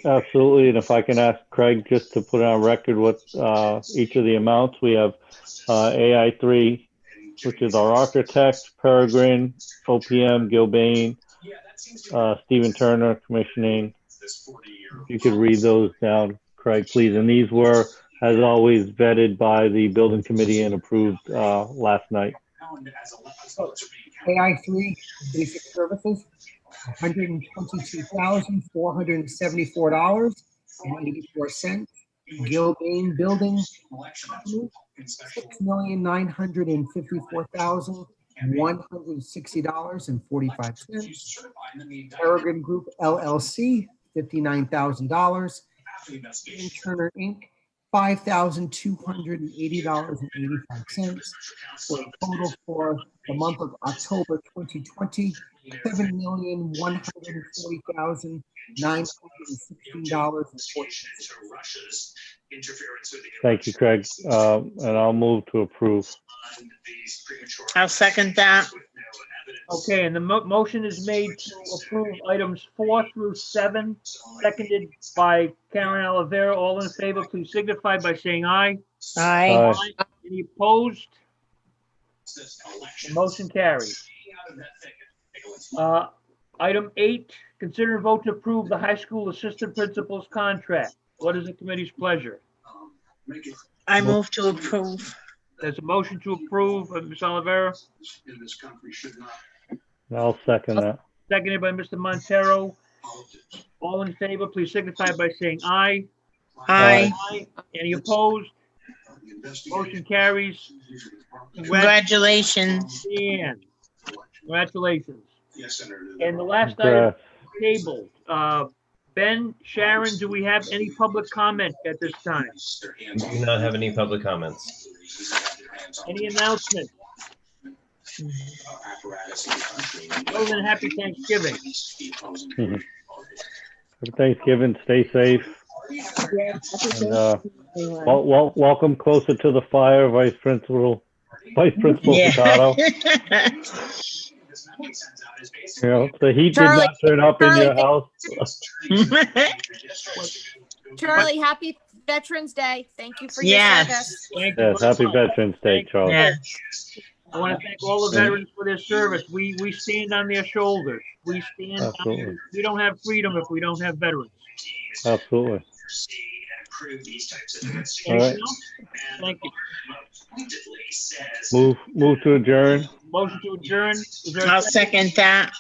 Absolutely. And if I can ask Craig just to put on record what each of the amounts, we have AI3, which is our architect, Peregrine, OPM, Gilbane, Stephen Turner, commissioning. If you could read those down, Craig, please. And these were, as always, vetted by the building committee and approved last night.
AI3 basic services, $122,474.84. Gilbane Building, $6,954,160.45. Peregrine Group LLC, $59,000. Turner Inc., $5,280.85, for a total for the month of October 2020, $7,140,916.40.
Thank you, Craig. And I'll move to approve.
I'll second that.
Okay, and the motion is made to approve items 4 through 7, seconded by Karen Olivera. All in favor, please signify by saying aye.
Aye.
Aye. Any opposed? The motion carries. Item 8, consider and vote to approve the high school assistant principal's contract. What is the committee's pleasure?
I move to approve.
There's a motion to approve, Ms. Olivera.
I'll second that.
Seconded by Mr. Montero. All in favor, please signify by saying aye.
Aye.
Aye. Any opposed? Motion carries.
Congratulations.
Dan. Congratulations. And the last item, table. Ben, Sharon, do we have any public comment at this time?
We do not have any public comments.
Any announcements? Other than happy Thanksgiving.
Happy Thanksgiving. Stay safe. And welcome closer to the fire, Vice Principal Potato. You know, the heat did not turn up in your house.
Charlie, happy Veterans Day. Thank you for your service.
Yes, happy Veterans Day, Charlie.
Yes. I want to thank all the veterans for their service. We stand on their shoulders. We stand.
Absolutely.
We don't have freedom if we don't have veterans.
Absolutely. All
Anything
right.
else? Thank you.
Move to adjourn.
Motion to adjourn. Is there a
I'll second that.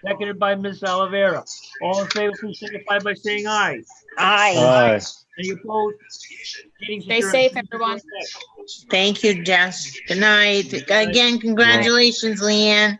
Seconded by Ms. Olivera. All in favor, please signify by saying aye.
Aye.
Aye.
Any opposed? Meeting's
Stay
adjourned.
safe, everyone.
Thank you, Jess. Good night. Again, congratulations, Leanne.